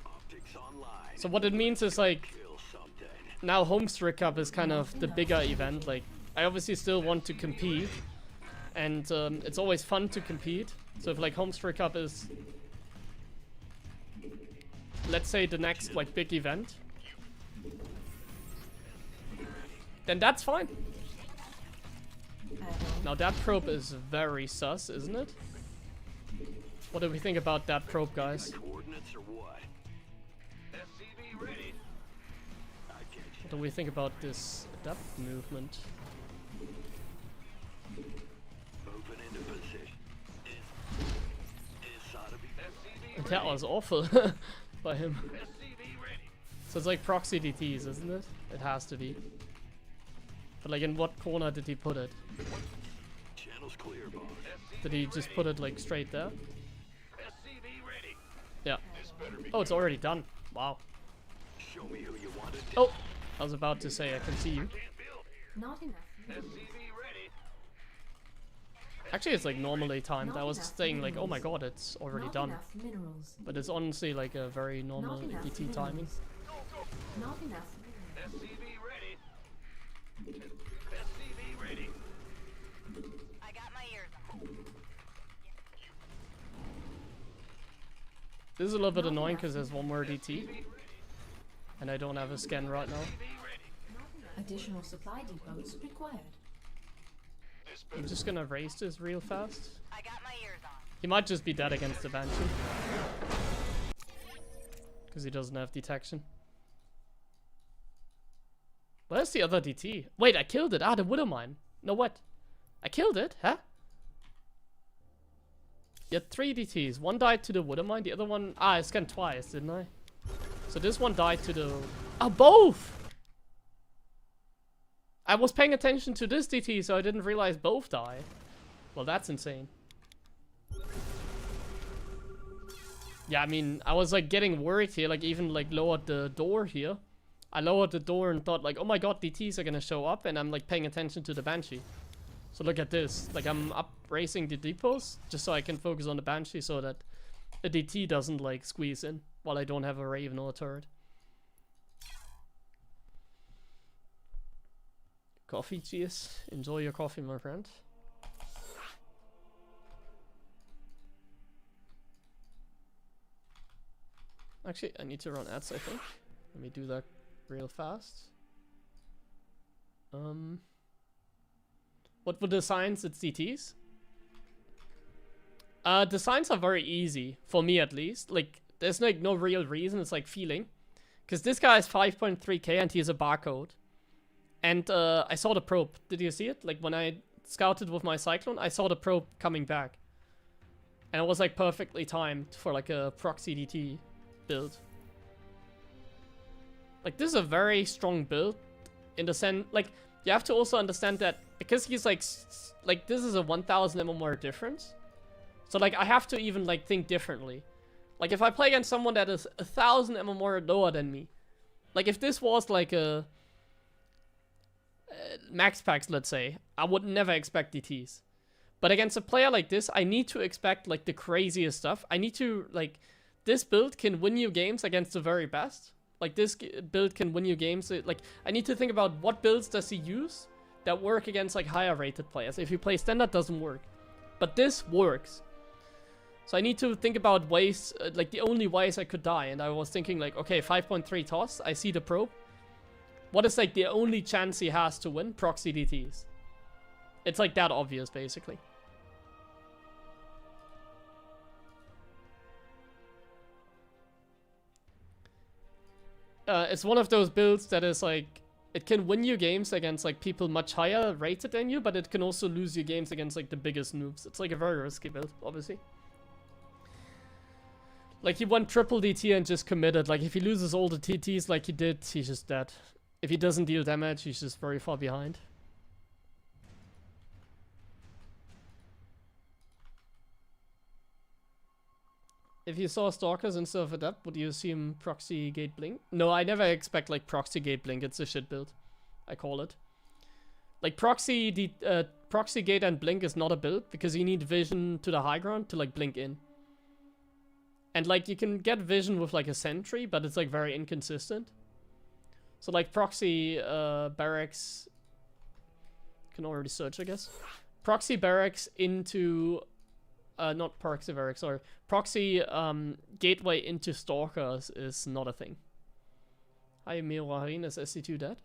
Optics online. So what it means is like Kill something. now HomeStory Cup is kind of the bigger event. Like I obviously still want to compete, and it's always fun to compete. So if like HomeStory Cup is, let's say, the next like big event, then that's fine. Now that probe is very sus, isn't it? What do we think about that probe, guys? Coordinates or what? SCV ready. I get you. What do we think about this depth movement? Open into position. Inside of SCV That was awful by him. SCV ready. So it's like proxy DTs, isn't it? It has to be. But like in what corner did he put it? Channel's clear, boss. Did he just put it like straight there? SCV ready. Yeah. This better be. Oh, it's already done. Wow. Show me who you want to Oh, I was about to say I can see you. Can't build here. Not enough minerals. SCV ready. Actually, it's like normally timed. I was Not enough saying like, oh my minerals. god, it's already Not done. enough minerals. But it's honestly like a very normal Not enough DT timing. minerals. Not enough minerals. SCV ready. SCV ready. I got my ears on. This is a little bit Not annoying enough because there's one more DT. And I don't have a scan right now. Additional supply depots required. I'm just gonna raise this real fast. I got my ears on. He might just be dead against the Banshee. Because he doesn't have detection. Where's the other DT? Wait, I killed it. Ah, the HeroMarine. No, what? I killed it? Huh? You had 3 DTs. One died to the HeroMarine. The other one... Ah, I scanned twice, didn't I? So this one died to the... Ah, both! I was paying attention to this DT, so I didn't realize both died. Well, that's insane. Yeah, I mean, I was like getting worried here, like even like lowered the door here. I lowered the door and thought like, oh my god, DTs are gonna show up, and I'm like paying attention to the Banshee. So look at this, like I'm up racing the depots just so I can focus on the Banshee so that a DT doesn't like squeeze in while I don't have a Raven or a turret. Coffee, cheers. Enjoy your coffee, my friend. Actually, I need to run ads, I think. Let me do that real fast. What were the signs? It's DTs? The signs are very easy, for me at least. Like, there's like no real reason, it's like feeling. Because this guy is 5.3k and he has a barcode. And I saw the probe. Did you see it? Like when I scouted with my Cyclone, I saw the probe coming back. And it was like perfectly timed for like a proxy DT build. Like this is a very strong build in the sense, like you have to also understand that because he's like this is a 1000 MMR difference. So like I have to even like think differently. Like if I play against someone that is 1000 MMR lower than me, like if this was like a max packs, let's say, I would never expect DTs. But against a player like this, I need to expect like the craziest stuff. I need to like, this build can win you games against the very best. Like this build can win you games. Like I need to think about what builds does he use that work against like higher rated players. If you play standard, doesn't work, but this works. So I need to think about ways, like the only ways I could die. And I was thinking like, okay, 5.3 toss. I see the probe. What is like the only chance he has to win? Proxy DTs. It's like that obvious, basically. It's one of those builds that is like, it can win you games against like people much higher rated than you, but it can also lose you games against like the biggest noobs. It's like a very risky build, obviously. Like he won triple DT and just committed. Like if he loses all the TTs like he did, he's just dead. If he doesn't deal damage, he's just very far behind. If you saw Stalkers instead of Adept, would you assume Proxy Gate Blink? No, I never expect like Proxy Gate Blink. It's a shit build, I call it. Like Proxy Gate and Blink is not a build because you need vision to the high ground to like blink in. And like you can get vision with like a sentry, but it's like very inconsistent. So like Proxy Barracks, can already search I guess. Proxy Barracks into, not Proxy Barracks, sorry. Proxy Gateway into Stalkers is not a thing. Hi HeroMarine, is SC2 dead?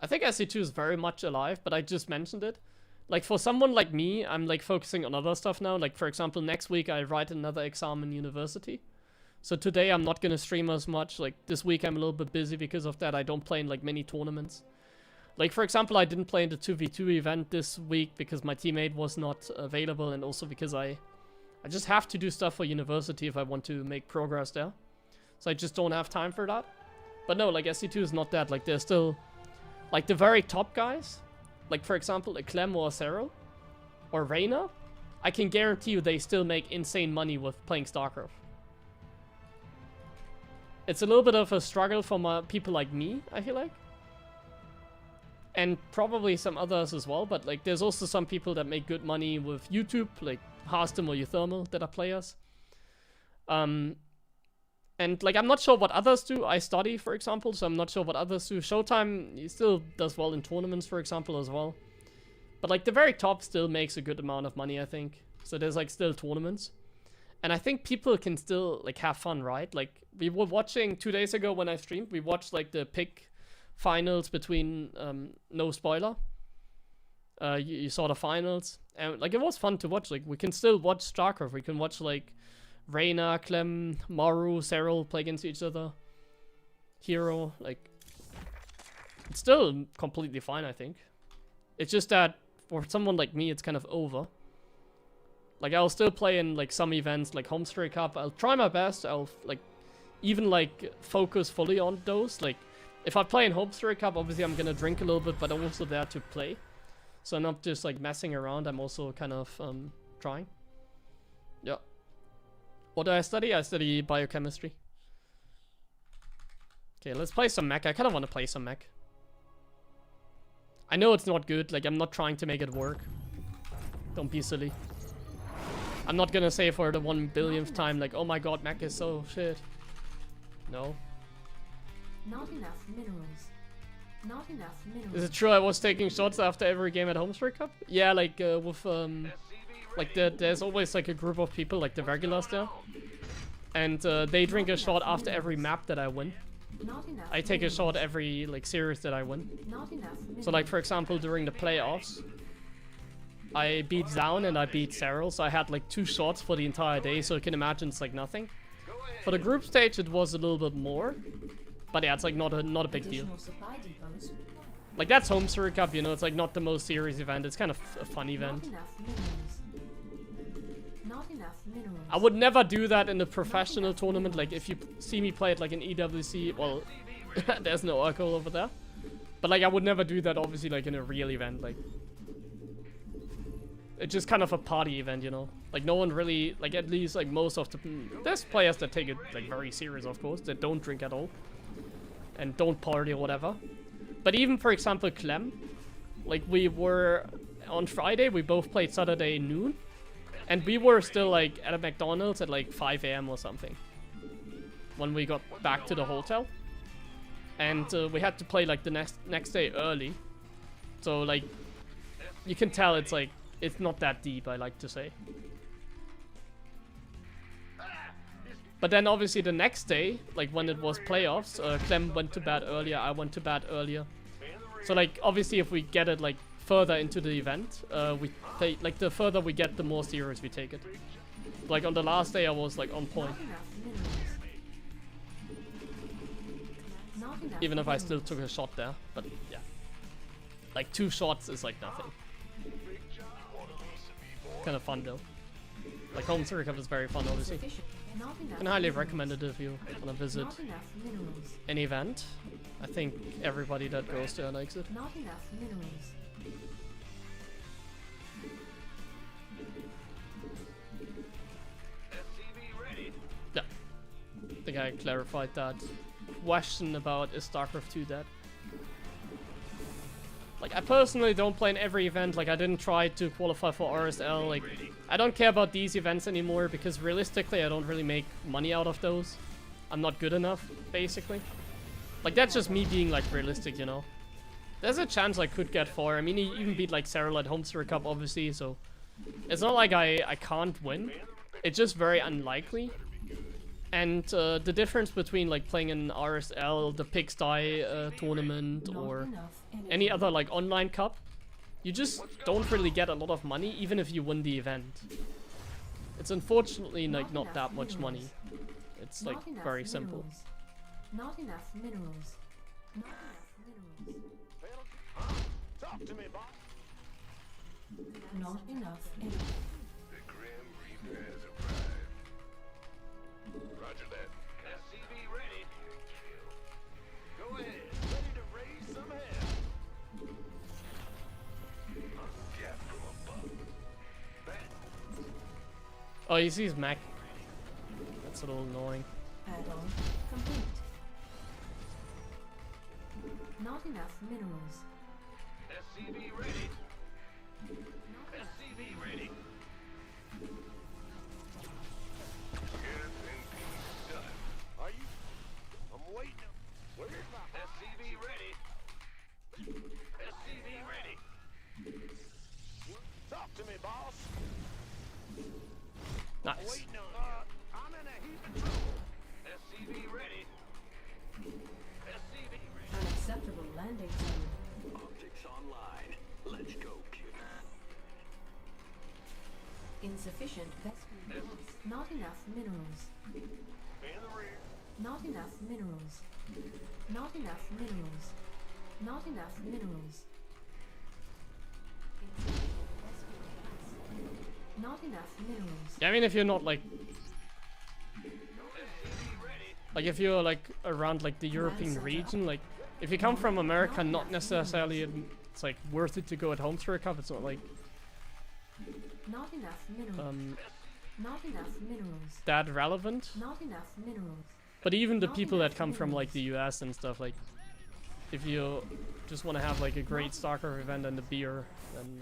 I think SC2 is very much alive, but I just mentioned it. Like for someone like me, I'm like focusing on other stuff now. Like for example, next week I write another exam in university. So today I'm not gonna stream as much. Like this week I'm a little bit busy because of that. I don't play in like many tournaments. Like for example, I didn't play in the 2v2 event this week because my teammate was not available, and also because I just have to do stuff for university if I want to make progress there. So I just don't have time for that. But no, like SC2 is not that. Like there's still like the very top guys. Like for example, a Clem or a Cyril or Reyna. I can guarantee you they still make insane money with playing StarCraft. It's a little bit of a struggle for people like me, I feel like. And probably some others as well, but like there's also some people that make good money with YouTube, like Harstem or Euthermal, that are players. And like I'm not sure what others do. I study, for example, so I'm not sure what others do. Showtime, he still does well in tournaments, for example, as well. But like the very top still makes a good amount of money, I think. So there's like still tournaments. And I think people can still like have fun, right? Like we were watching 2 days ago when I streamed, we watched like the pick finals between no spoiler. You saw the finals, and like it was fun to watch. Like we can still watch StarCraft. We can watch like Reyna, Clem, Maru, Cyril play against each other. Hero, like it's still completely fine, I think. It's just that for someone like me, it's kind of over. Like I'll still play in like some events like HomeStory Cup. I'll try my best. I'll like even like focus fully on those. Like if I play in HomeStory Cup, obviously I'm gonna drink a little bit, but I'm also there to play. So I'm not just like messing around. I'm also kind of trying. Yeah. What do I study? I study biochemistry. Okay, let's play some Mech. I kind of want to play some Mech. I know it's not good. Like I'm not trying to make it work. Don't be silly. I'm not gonna say for the 1 billionth time like, oh my god, Mech is so shit. No. Not enough minerals. Not enough minerals. Is it true I was taking shots after every game at HomeStory Cup? Yeah, like with like there's always like a group of people, like the regulars there, and they drink a shot after every map that I win. I take a shot every like series that I win. So like for example during the playoffs, I beat Zaun and I beat Cyril, so I had like 2 shots for the entire day. So you can imagine it's like nothing. For the group stage it was a little bit more. But yeah, it's like not a big deal. Like that's HomeStory Cup, you know, it's like not the most serious event. It's kind of a fun event. I would never do that in a professional tournament. Like if you see me play it like an EWC, well, there's no Oracle over there. But like I would never do that obviously like in a real event. Like it's just kind of a party event, you know. Like no one really, like at least like most of the, there's players that take it like very serious, of course, that don't drink at all. And don't party or whatever. But even for example Clem, like we were on Friday, we both played Saturday noon, and we were still like at a McDonald's at like 5 AM or something when we got back to the hotel, and we had to play like the next day early. So like you can tell it's like it's not that deep, I like to say. But then obviously the next day, like when it was playoffs, Clem went to bed earlier, I went to bed earlier. So like obviously if we get it like further into the event, we take like the further we get, the more serious we take it. Like on the last day I was like on point. Even if I still took a shot there, but yeah. Like 2 shots is like nothing. Kind of fun though. Like HomeStory Cup is very fun obviously. I can highly recommend it if you want to visit an event. I think everybody that goes there likes it. Not enough minerals. SCV ready. I clarified that question about is StarCraft 2 dead. Like, I personally don't play in every event. Like, I didn't try to qualify for RSL. Like, I don't care about these events anymore because realistically, I don't really make money out of those. I'm not good enough, basically. Like, that's just me being, like, realistic, you know? There's a chance I could get far. I mean, he even beat, like, Cyril at HomeStory Cup, obviously, so... It's not like I can't win. It's just very unlikely. And the difference between, like, playing in RSL, the Pigsty tournament, or any other, like, online cup, you just don't really get a lot of money, even if you win the event. It's unfortunately, like, not that much money. It's, like, very simple. Not enough minerals. Not enough minerals. Talk to me, boss. Not enough energy. The Grim Reaper has arrived. Roger that. SCV ready. Go ahead. Ready to raise some hell. Uncapped from above. Bang. Oh, you see his Mech. That's a little annoying. Add-on complete. Not enough minerals. SCV ready. SCV ready. Get things done. Are you? I'm waiting. Where's my SCV ready? SCV ready. Talk to me, boss. Nice. Waiting on. I'm in a heap of trouble. SCV ready. SCV ready. Unacceptable landing zone. Optics online. Let's go, kid. Insufficient vessel. Not enough minerals. In the rear. Not enough minerals. Not enough minerals. Not enough minerals. Not enough minerals. Yeah, I mean, if you're not, like... Like, if you're, like, around, like, the European region, like... If you come from America, not necessarily it's, like, worth it to go at HomeStory Cup. It's not, like... Not enough minerals. Not enough minerals. that relevant. Not enough minerals. But even the people that come from, like, the US and stuff, like... If you just want to have, like, a great StarCraft event and a beer, then...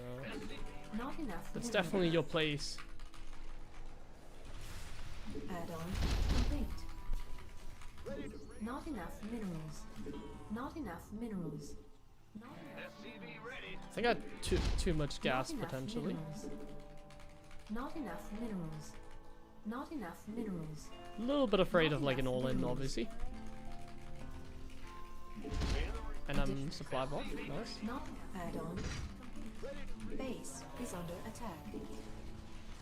Not enough That's minerals. definitely your place. Add-on complete. Not enough minerals. Not enough minerals. Not enough, SCV ready. I think I had too much gas, not enough potentially. minerals. Not enough minerals. Not enough minerals. A little bit afraid of, like, an all-in, obviously. And I'm supply bot. Nice. Not add-on. Base is under attack.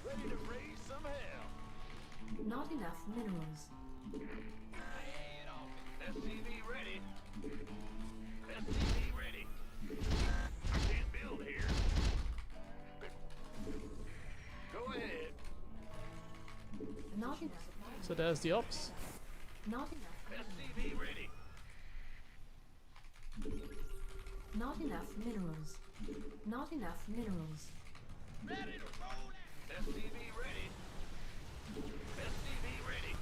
Ready to raise some hell. Not enough minerals. SCV ready. SCV ready. I can't build here. Go ahead. Not enough. So there's the ops. Not enough. SCV ready. Not enough minerals. Not enough minerals. Ready to roll out. SCV ready. SCV ready.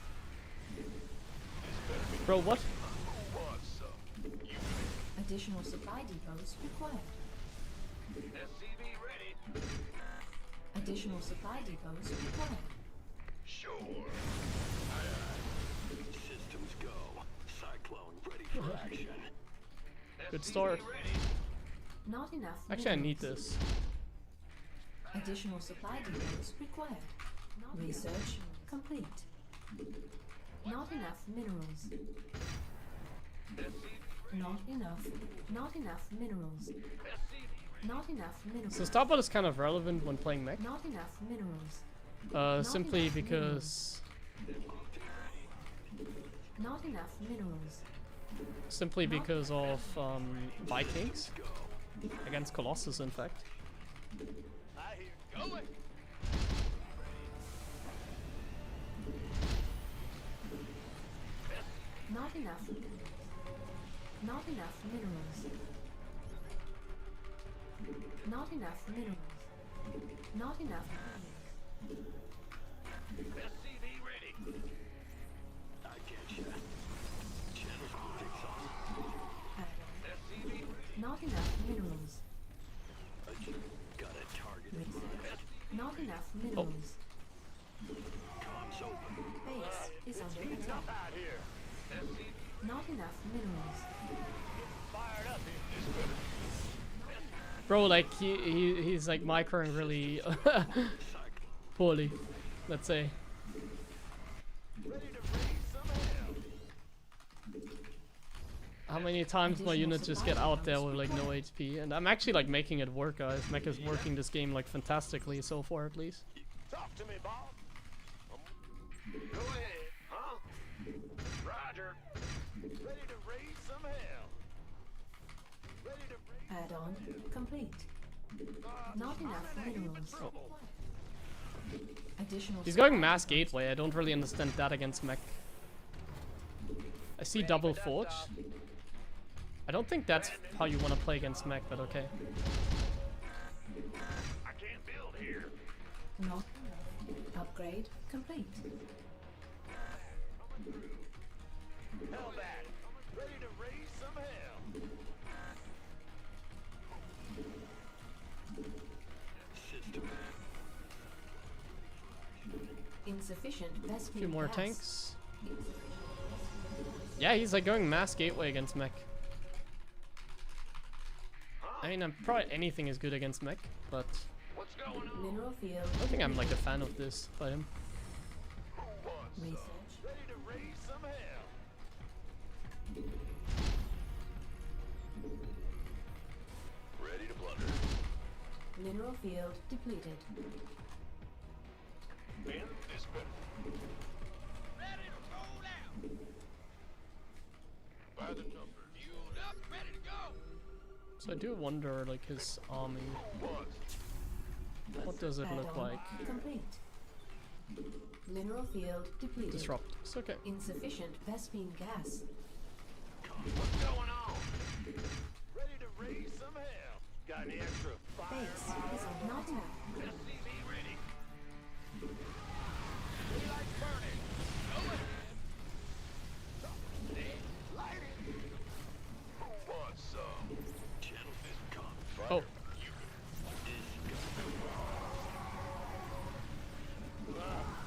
Bro, what? Who wants some? You Additional supply depots required. SCV ready. Additional supply depots required. Sure. Systems go. Cyclone ready for action. Good start. Ready. Not enough Actually, I need minerals. this. Additional supply depots required. Research complete. Not enough minerals. Not enough. Not enough minerals. Not enough minerals. So Starbot is kind of relevant when playing Mech. Not enough minerals. Simply enough because... Not enough minerals. Simply because of Vikings. Against Colossus, in fact. I hear going. Not enough. Not enough minerals. Not enough minerals. Not enough minerals. SCV ready. I get you. is under Heating attack. up out here. Not enough minerals. Fired up here. Bro, like he's like microing really poorly, let's say. Ready to raise some hell. How many times my units just get out there with like no HP, and I'm actually like making it work, guys. Mech is working this game like fantastically so far, at least. Talk to me, boss. Go ahead, huh? Roger. Ready to raise some hell. Ready to raise. Add-on complete. Not enough minerals. Additional. He's going mass gateway. I don't really understand that against Mech. I see double forge. I don't think that's how you want to play against Mech, but okay. I can't build here. Not upgrade complete. Hell back. Ready to raise some hell. System. Insufficient Vespene A few more gas. tanks. Yeah, he's like going mass gateway against Mech. I mean, probably anything is good against Mech, but What's going on? Mineral field. I don't think I'm like a fan of this by him. Who wants some? Research. Ready to raise some hell. Ready to blunder. Mineral field depleted. Ben, this better. Ready to roll out. By the number. Fueled up, ready to go. So I do wonder, like, his army. Who wants? What does it look Add-on like? complete. Mineral field depleted. Disrupt. It's okay. Insufficient Vespene gas. What's going on? Ready to raise some hell. Got any extra fire? Base is under SCV attack. ready. Daylight burning. Go ahead. Light it. Who wants some? Channel is gone. Oh,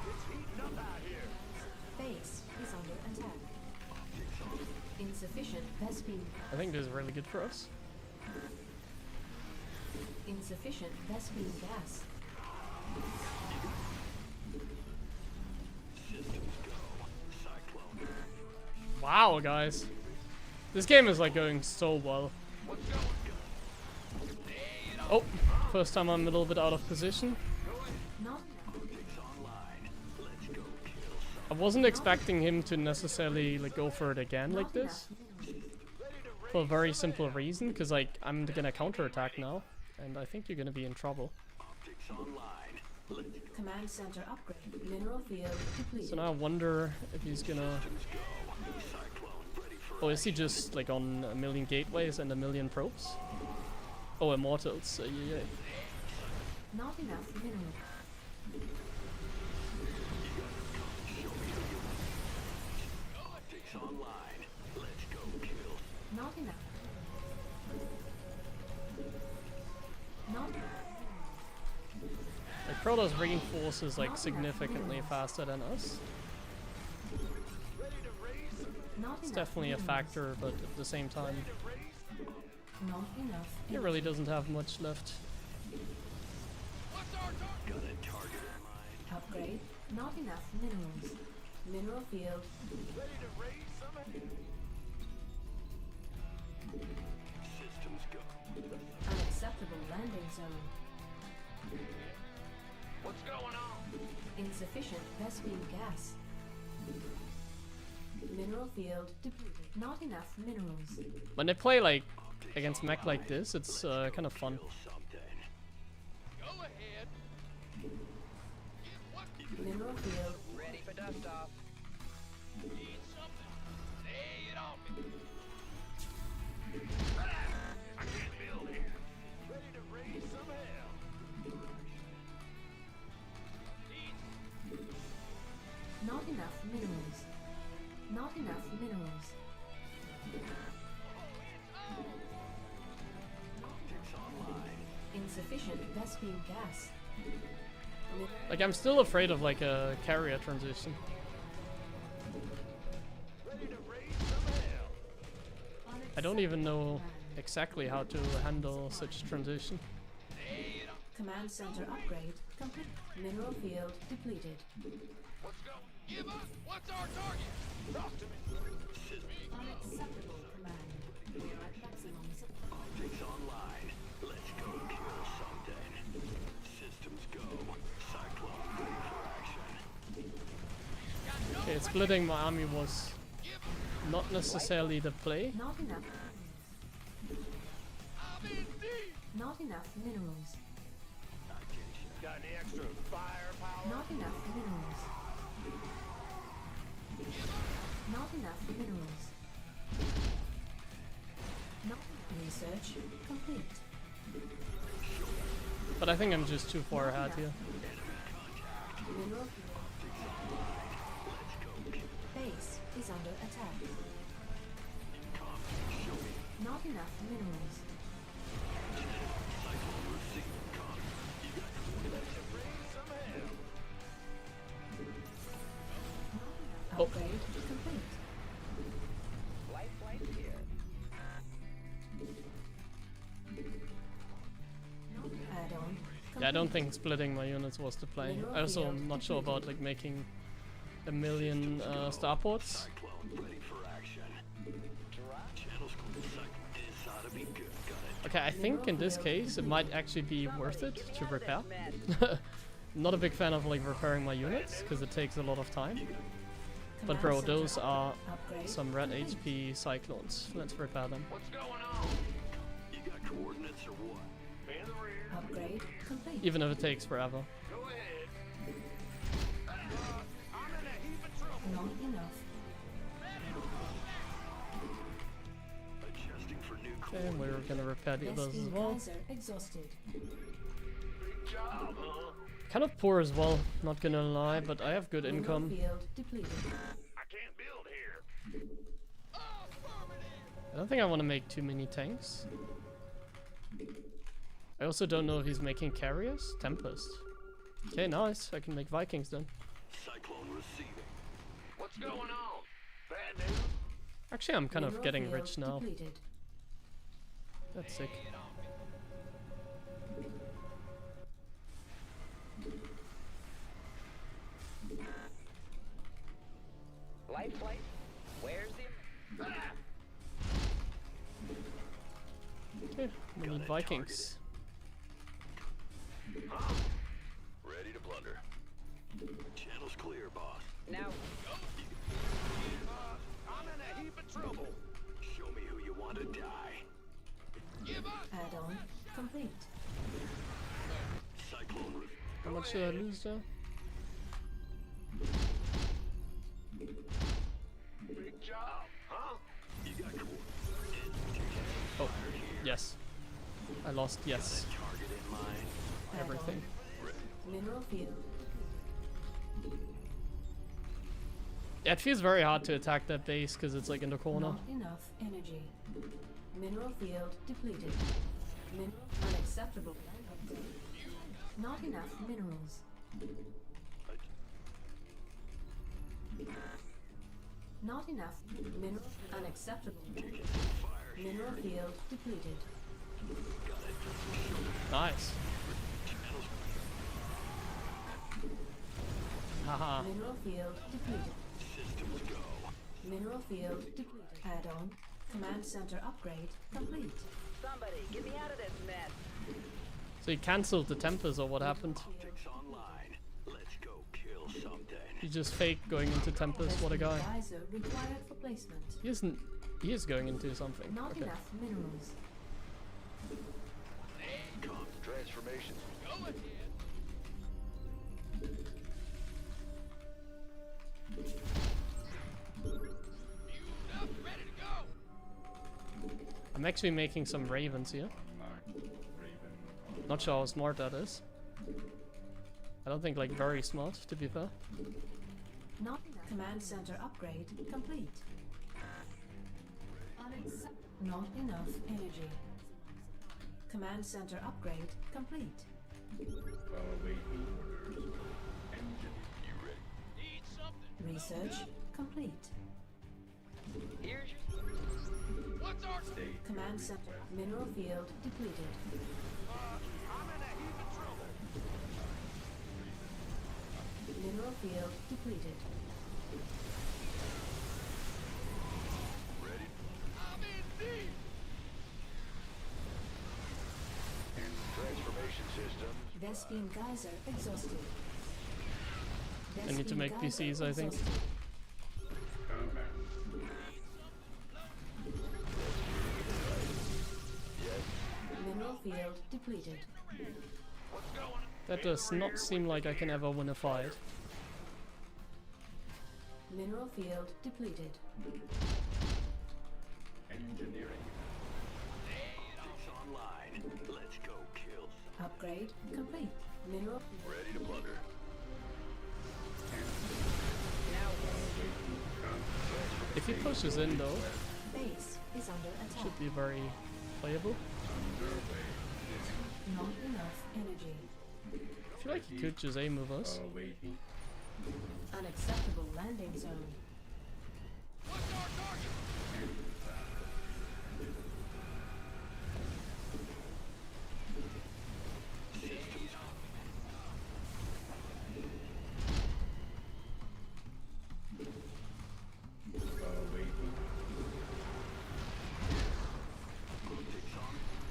It's heating up out here. Base is under attack. Insufficient Vespene. I think this is really good for us. Insufficient Vespene gas. Systems go. Cyclone. Wow, guys. This game is like going so well. What's going on? Oh, first time I'm a little bit out of position. Not Optics online. Let's go kill I wasn't expecting him to necessarily like go for it again like not this. enough minerals. For a very simple reason, because like I'm gonna counterattack now, and I think you're gonna be in trouble. Optics online. Let's go. Command center upgrade. Mineral field depleted. So now I wonder if he's gonna. Cyclone ready for Oh, is he just like on a million gateways and a million probes? Oh, immortals. Yeah. Not enough minerals. optics online. Let's go kill. Not enough. Not enough. Like Protoss reinforce is like significantly faster than us. Not It's enough definitely a minerals. factor, but at the same time, Not enough. he really doesn't have much left. Got a target in mind. Upgrade. Not enough minerals. Mineral field. Systems go. Unacceptable landing zone. What's going on? Insufficient Vespene gas. Mineral field depleted. Not enough minerals. When they play like against Mech like this, it's kind of fun. Something. Go ahead. Mineral field. Ready for dust off. Need something? Lay it on me. I can't build here. Ready to raise some hell. Not enough minerals. Not enough minerals. Insufficient Vespene gas. Like I'm still afraid of like a carrier transition. I don't even know exactly how to handle such transition. Command center upgrade complete. Mineral field depleted. Let's go. Give up. What's our target? Talk to me. Unacceptable command. We are at maximum supply. Optics online. Let's go kill something. Systems go. Cyclone ready for action. Okay, splitting my army was not necessarily the play. Not enough. I'm in deep. Not enough minerals. Got any extra firepower? Not enough minerals. Not enough minerals. Not research complete. But I think I'm just too far ahead here. Mineral base is under attack. Not enough minerals. Oh. Upgrade complete. Add-on. Yeah, I don't think splitting my units was the play. I also am not sure about like making a million starports. Cyclone ready for action. Channels this ought to be good. Got it. Okay, I think in this case it might actually be worth it to repair. Not a big fan of like repairing my units because it takes a lot of time. But bro, those are some red HP cyclones. Let's repair them. What's going on? You got coordinates or what? In the rear. Upgrade complete. Even if it takes forever. Go ahead. I'm in a heap of trouble. Not enough. Adjusting for new Okay, and we're gonna repair the others as SD well. Kaiser exhausted. Big job, huh? Kind of poor as well, not gonna lie, but I have good Mineral income. field depleted. I can't build here. I don't think I want to make too many tanks. I also don't know if he's making carriers. Tempest. Okay, nice. I can make Vikings then. cyclone receiving. What's going on? Bad news? Actually, I'm kind of Mineral getting field rich now. depleted. That's sick. Life flight? Where's the... Okay, we need Vikings. Huh? Ready to plunder. Channels clear, boss. Now, I'm in a heap of trouble. Show me who you want to die. Give up. Add-on complete. Cyclone roof. How much did I lose there? Big job, huh? You got coordinates. Oh, yes. I lost, yes. Target in mind. Everything. Mineral field. Yeah, it feels very hard to attack that base because it's like in the corner. Not enough energy. Mineral field depleted. Unacceptable. Not enough minerals. Not enough mineral. Unacceptable. Mineral field depleted. Nice. Haha. Mineral field depleted. Systems go. Mineral field depleted. Add-on. Command center upgrade complete. somebody, get me out of this mess. So he cancelled the Tempest or what happened? Optics online. Let's go kill something. He just faked going into Tempest, what a guy. Advisor required for placement. He isn't, he is going into something. Not Okay. enough minerals. Transformation. Go ahead. Up, ready to go. I'm actually making some Ravens here. Not sure how smart that is. I don't think like very smart, to be fair. Not enough. Command center upgrade complete. Not enough energy. Command center upgrade complete. Need something. Research complete. Here's your... What's Command center. Mineral field depleted. I'm in a heap of trouble. Mineral field depleted. I'm in deep. Transformation systems. Vespene geyser exhausted. I need to Vespene make geyser PCs, I think. exhausted. Mineral field depleted. What's going on? That does not seem like I can ever win a fight. Mineral field depleted. Engineering. Optics online. Let's go kill some. Upgrade complete. Mineral Ready to plunder. If he pushes in though, base is under attack. should be very playable. Not enough energy. I feel like he could just aim with us. Unacceptable landing zone. What's our target? Systems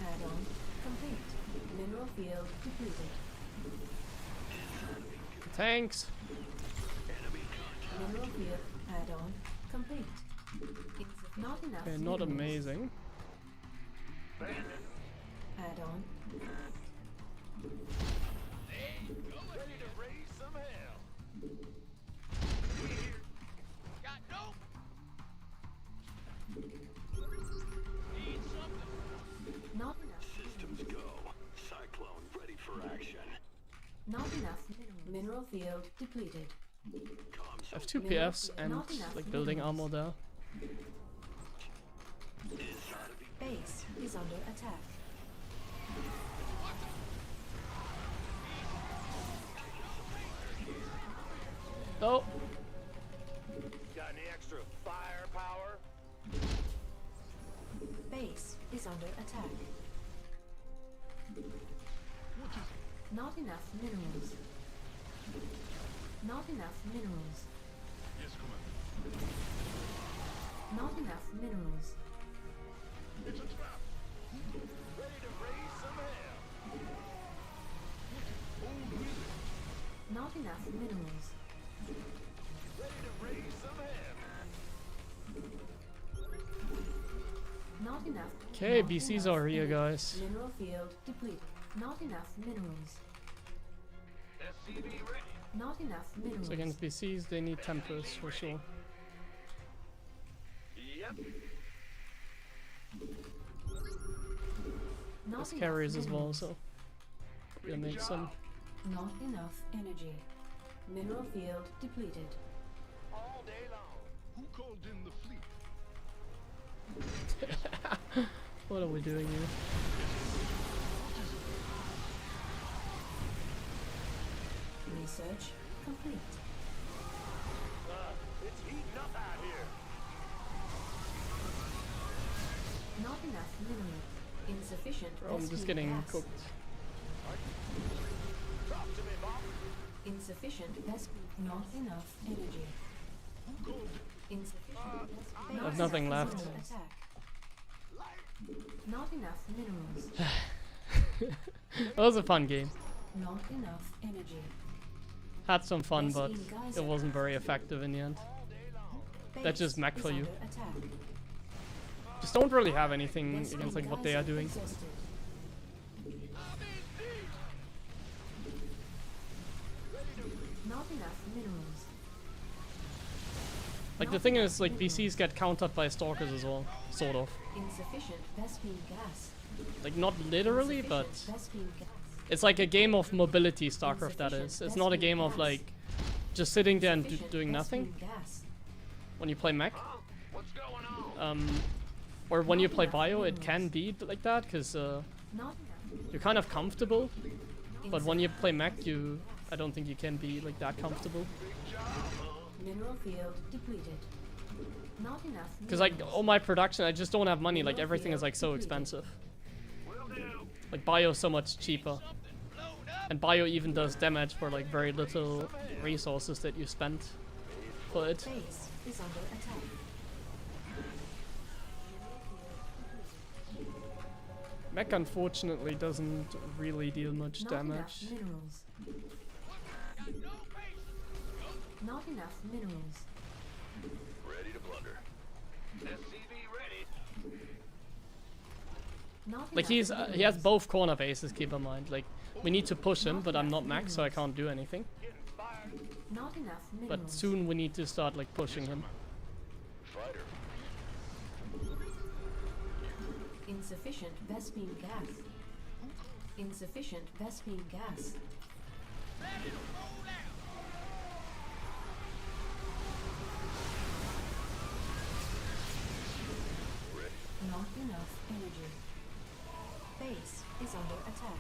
Add-on complete. Mineral field depleted. Tanks! Mineral field add-on complete. Not enough. Okay, not minerals. amazing. Add-on. Ready to raise some hell. We here. Got dope. Need something. Not enough. Systems go. Cyclone ready for action. Not enough minerals. Mineral field depleted. Comms I have 2 PFs and like building armor there. Base is under attack. Oh! Got any extra firepower? Base is under attack. Not enough minerals. Not enough minerals. Yes, Commander. Not enough minerals. It's a trap. Ready to raise some hell. Not enough minerals. Ready to raise some hell. Not enough. Okay, not BCs enough are here, energy. guys. Mineral field depleted. Not enough minerals. SCV ready. Not enough minerals. So against BCs, they need Templars for sure. Yep. Not There's enough carriers as well, minerals. so we'll make some. Not enough energy. Mineral field depleted. All day long. Who called in the fleet? What are we doing here? Research complete. It's heating up out here. Not enough mineral. Insufficient. Bro, I'm just Vespene getting gas. cooked. Talk to me, Bob. Insufficient Vespene. Not enough energy. Who called Insufficient Vespene. I have nothing left. Attack. Not enough minerals. That was a fun game. Not enough energy. Had some fun, but it wasn't very effective in the end. That's just Base Mech is for you. under attack. Just don't really have anything Vespene against like what they are geyser doing. exhausted. Not enough minerals. Like the thing is, like BCs get countered by stalkers as well, sort of. Insufficient Vespene gas. Like not literally, but Insufficient Vespene gas. it's like a game of mobility StarCraft. That is. It's not a game of like just sitting there and Insufficient doing nothing. Vespene gas. When you play Mech, What's going on? or when you play Bio, it can be like that because Not enough. you're kind of comfortable. But when you play Mech, I don't think you can be like that comfortable. Mineral field depleted. Not enough Because like minerals. all my production, I just don't have money. Like everything is like so expensive. Like bio's so much cheaper, and bio even does damage for like very little resources that you spend for it. Base is under attack. Mech unfortunately doesn't really deal much Not damage. enough minerals. Not enough minerals. Ready to plunder. SCV ready. Not Like enough he has minerals. both corner bases. Keep in mind, like we need to push him, but I'm not max, so I can't do anything. Not enough minerals. But soon we need to start like pushing him. Fighter. Insufficient Vespine gas. Insufficient Vespine gas. Not enough energy. Base is under attack.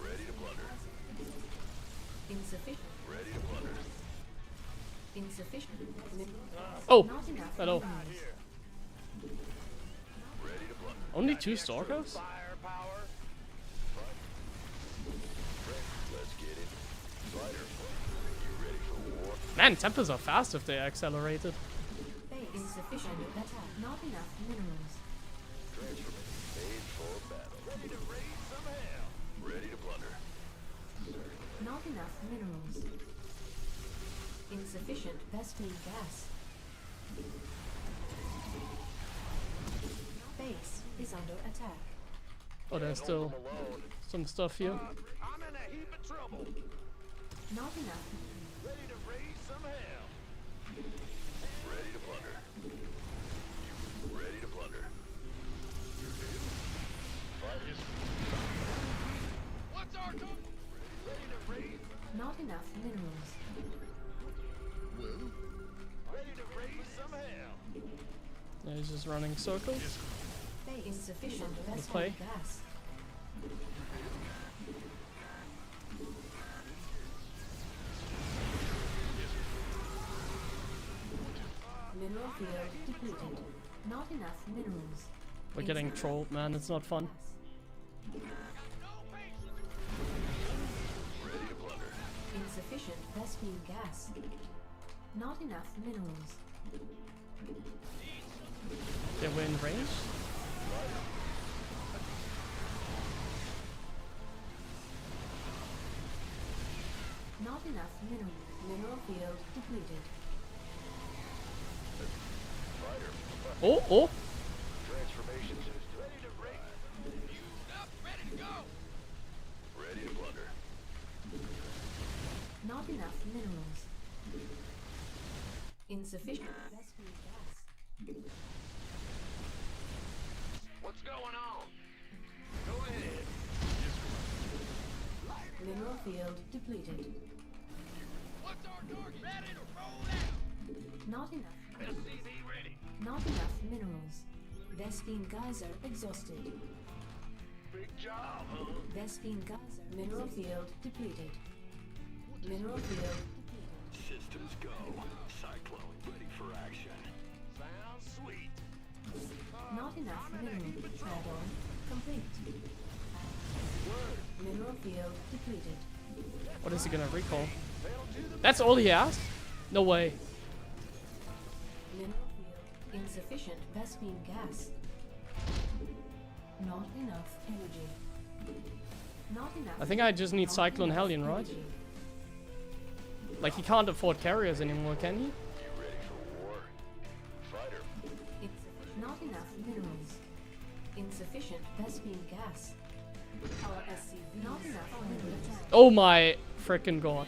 Ready to plunder. Insufficient. Ready to plunder. Insufficient. Oh, Not enough hello. minerals. Ready to plunder. Only 2 stalkers? Firepower. Let's get it. Fighter. You ready for war? Man, tempers are fast if they accelerated. Base insufficient attack. Not enough minerals. Made for battle. Ready to raise some hell. Ready to plunder. Not enough minerals. Insufficient Vespine gas. Base is under attack. Oh, there's still Alone. some stuff here. I'm in a heap of trouble. Not enough. Ready to raise some hell. Ready to plunder. Ready to plunder. What's our goal? Ready to raise. Not enough minerals. Well, Ready to raise some hell. Yeah, he's just running circles. Base insufficient play. Vespine gas. Mineral field depleted. Not enough minerals. We're getting trolled, man. It's not fun. Ready to plunder. Insufficient Vespine gas. Not enough minerals. Yeah, we're in range. Not enough mineral. Mineral field depleted. Fighter. Oh, oh. Transformation system. Ready to raise. up, ready to go. Ready to plunder. Not enough minerals. Insufficient Vespine gas. What's going on? Go ahead. Mineral field depleted. What's our target? Ready to roll out. Not enough. SCV ready. Not enough minerals. Vespine geyser exhausted. Big job, huh? Vespine geyser. Mineral field depleted. Mineral field depleted. Systems go. Cyclone ready for action. Sounds sweet. Not enough mineral. Add-on complete. Mineral field depleted. What is he gonna recall? That's all he has? No way. Mineral field insufficient Vespine gas. Not enough energy. Not enough. I think I just need Not Cyclone enough Hellion, right? energy. Like he can't afford carriers anymore, can he? You ready for war? Fighter. Not enough minerals. Insufficient Vespine gas. Our SCV. Not enough minerals. Oh my frickin' god.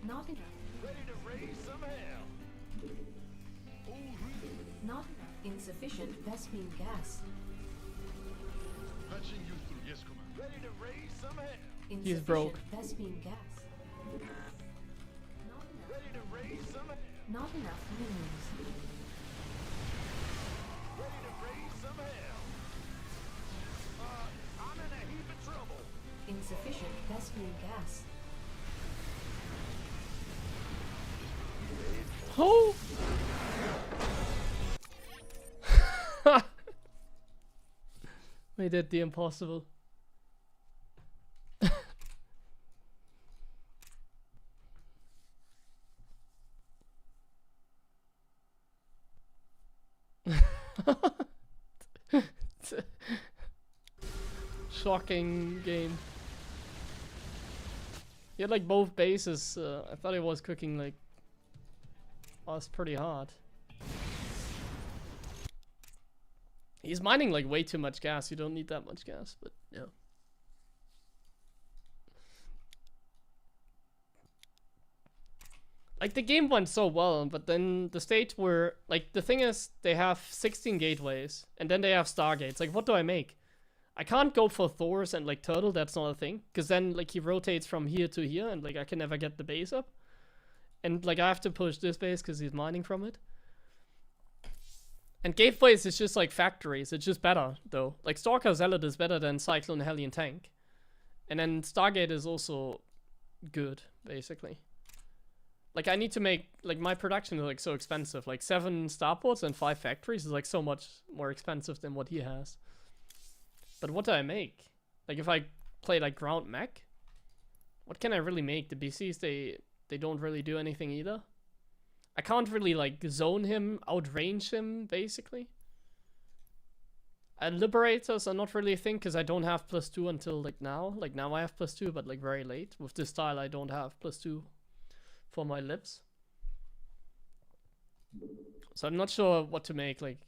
Not enough. Ready to raise some hell. Not enough. Insufficient Vespine gas. Patching you through. Yes, command. Ready to raise some hell. Insufficient broke. Vespine gas. Not enough. Ready to raise some hell. Not enough minerals. Ready to raise some hell. I'm in a heap of trouble. Insufficient Vespine gas. Oh! We did the impossible. Shocking game. He had like both bases. I thought he was cooking like us pretty hard. He's mining like way too much gas. You don't need that much gas, but yeah. Like the game went so well, but then the stage where like the thing is they have 16 gateways and then they have stargates. Like what do I make? I can't go for Thor's and like Turtle, that's not a thing. Cause then like he rotates from here to here and like I can never get the base up. And like I have to push this base because he's mining from it. And gateways is just like factories, it's just better though. Like Stalker Zealot is better than Cyclone Hellion Tank. And then Stargate is also good, basically. Like I need to make, like my production is like so expensive. Like 7 starports and 5 factories is like so much more expensive than what he has. But what do I make? Like if I play like ground mech, what can I really make? The BCs, they don't really do anything either. I can't really like zone him, outrange him, basically. And Liberators are not really a thing because I don't have +2 until like now. Like now I have +2, but like very late. With this style I don't have +2 for my lips. So I'm not sure what to make. Like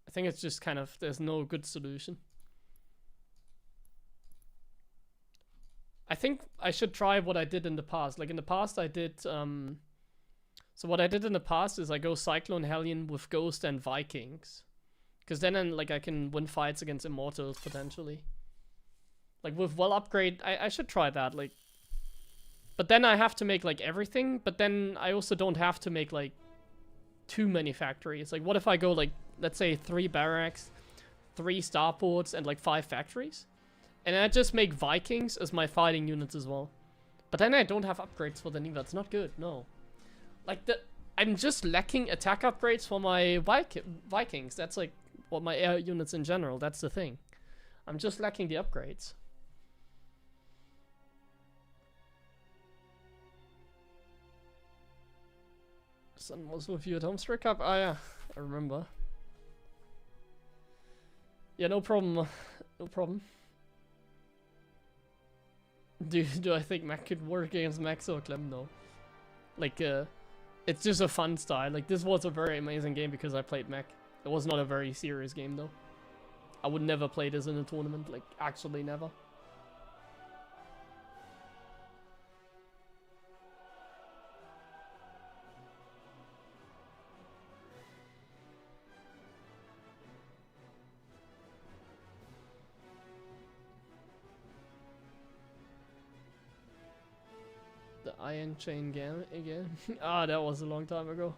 I think it's just kind of, there's no good solution. I think I should try what I did in the past. Like in the past I did so what I did in the past is I go Cyclone Hellion with Ghost and Vikings. Because then like I can win fights against Immortals potentially. Like with well upgrade, I should try that. Like, but then I have to make like everything, but then I also don't have to make like too many factories. Like what if I go like, let's say 3 barracks, 3 starports and like 5 factories? And I just make Vikings as my fighting units as well. But then I don't have upgrades for them either. It's not good, no. Like I'm just lacking attack upgrades for my Vikings. That's like what my air units in general. That's the thing. I'm just lacking the upgrades. Son was with you at HomeStory Cup. Oh yeah, I remember. Yeah, no problem. No problem. Do I think Mech could work against Max or Clem? No. Like, it's just a fun style. Like, this was a very amazing game because I played Mech. It was not a very serious game, though. I would never play this in a tournament. Like, actually never. The Iron Chain game again? Ah, that was a long time ago.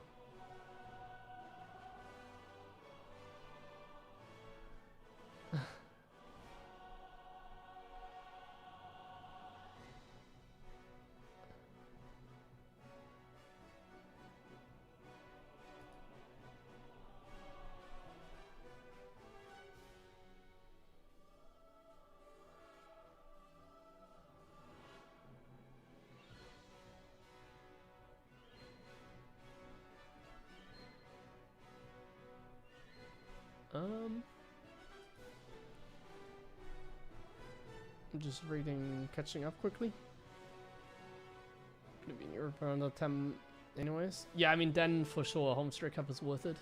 I'm just reading, catching up quickly. Gonna be in Europe around the 10 anyways. Yeah, I mean then for sure HomeStory Cup is worth it.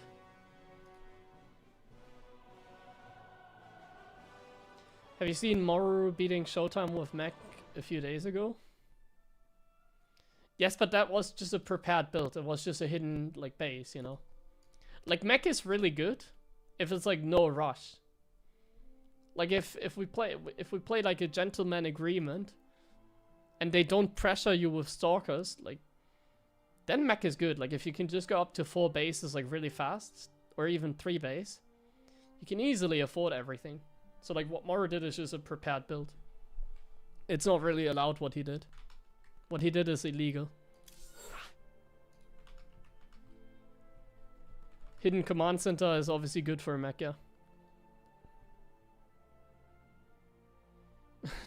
Have you seen Moru beating Showtime with Mech a few days ago? Yes, but that was just a prepared build. It was just a hidden like base, you know. Like Mech is really good if it's like no rush. Like if we play like a gentleman agreement and they don't pressure you with stalkers, like then Mech is good. Like if you can just go up to 4 bases like really fast or even 3 base, you can easily afford everything. So like what Moro did is just a prepared build. It's not really allowed what he did. What he did is illegal. Hidden command center is obviously good for a mech, yeah.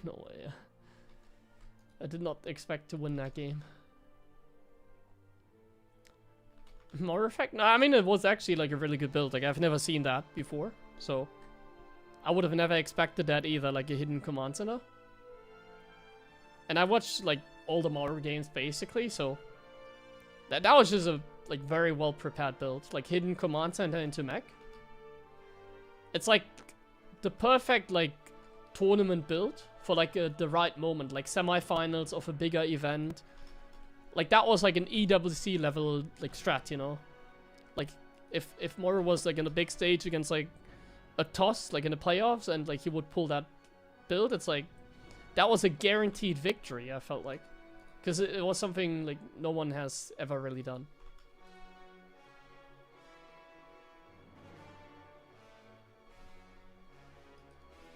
No way, yeah. I did not expect to win that game. More effect? No, I mean, it was actually like a really good build. Like, I've never seen that before, so I would have never expected that either, like a hidden command center. And I watched like all the Mario games basically, so that was just a like very well prepared build. Like hidden command center into mech. It's like the perfect like tournament build for like the right moment, like semifinals of a bigger event. Like that was like an EWC level like strat, you know. Like if Moro was like in a big stage against like a toss, like in the playoffs, and like he would pull that build, it's like that was a guaranteed victory, I felt like. Because it was something like no one has ever really done.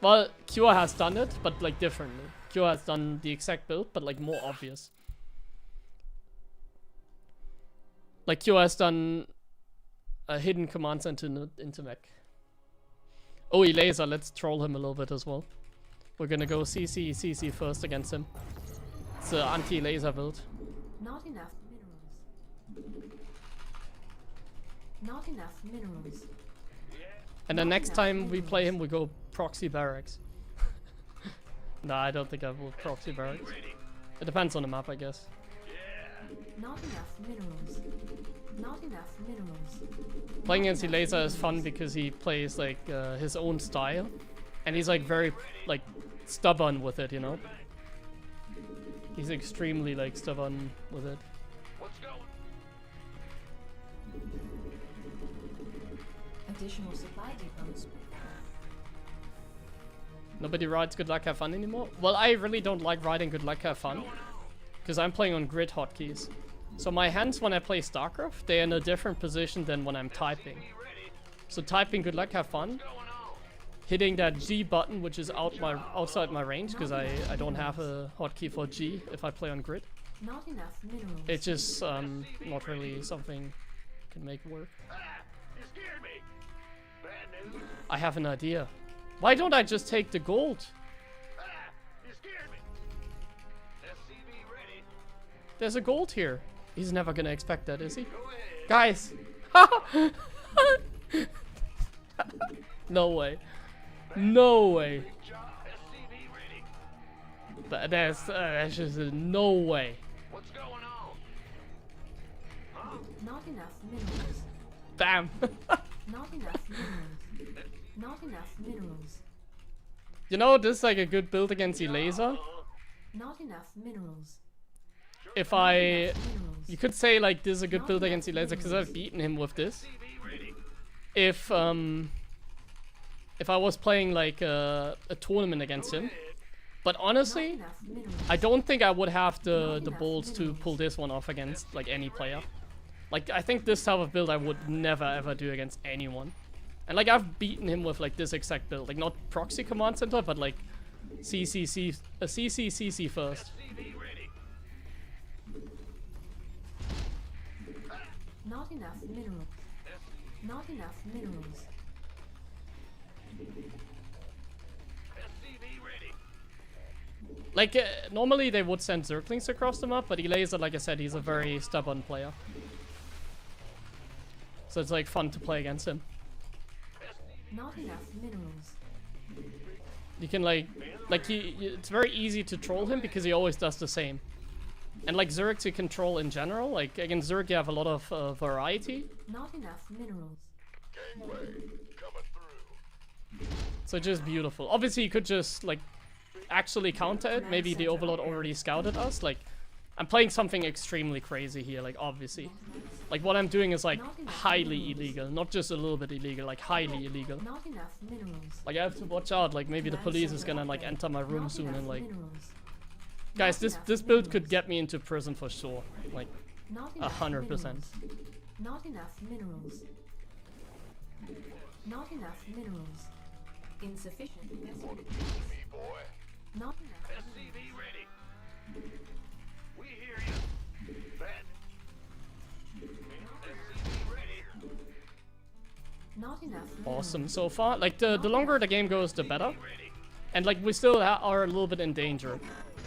Well, Cure has done it, but like differently. Cure has done the exact build, but like more obvious. Like Cure has done a hidden command center into mech. Oh, he laser, let's troll him a little bit as well. We're gonna go CC first against him. It's an anti-laser build. Not enough minerals. Not enough minerals. And then next time we play him, we go proxy barracks. Nah, I don't think I will proxy barracks. It depends on the map, I guess. Not enough minerals. Not enough minerals. Playing against the laser is fun because he plays like his own style, and he's like very like stubborn with it, you know. He's extremely like stubborn with it. What's going? Additional supply depots. Nobody rides Good Luck Have Fun anymore? Well, I really don't like riding Good Luck Have Fun because I'm playing on grid hotkeys. So my hands when I play StarCraft, they're in a different position than when I'm typing. So typing Good Luck Have Fun, hitting that G button, which is outside my range because I don't have a hotkey for G if I play on grid. Not enough minerals. It's just not really something I can make work. You scared me. Bad news. I have an idea. Why don't I just take the gold? You scared me. SCV ready. There's a gold here. He's never gonna expect that, is he? Go ahead. Guys! No way. No way. SCV ready. That's just no way. What's going on? Huh? Not enough minerals. Bam. Not enough minerals. Not enough minerals. You know, this is like a good build against the laser. Not enough minerals. If Not I... enough minerals. You could say like this is a good build against the laser because I've beaten him with this. If I was playing like a tournament against him. But honestly, Not enough minerals. I don't think I would have the balls to pull this one off against like any player. Like I think this type of build I would never ever do against anyone. And like I've beaten him with like this exact build, like not proxy command center, but like CC first. Not enough minerals. Not enough minerals. Like normally they would send Zerglings across the map, but Elaser, like I said, he's a very stubborn player. So it's like fun to play against him. Not enough minerals. You can it's very easy to troll him because he always does the same. And like Zerg to control in general, like against Zerg you have a lot of variety. Not enough minerals. Gangway coming through. So just beautiful. Obviously you could just like actually counter it. Maybe the Overlord already scouted us. Like I'm playing something extremely crazy here, like obviously. Like what I'm doing is like highly illegal, not just a little bit illegal, like highly illegal. Not enough minerals. Like I have to watch out, like maybe the police is gonna like enter my room Not soon enough and like minerals. guys, this build could get me into prison for sure. Like Not enough 100%. minerals. Not enough minerals. Not enough minerals. Insufficient vessel. Me, boy. Not enough. SCV ready. We hear you. Bad. SCV ready. Not enough awesome minerals. so far. Like the longer the game goes, the better. And like we still are a little bit in danger.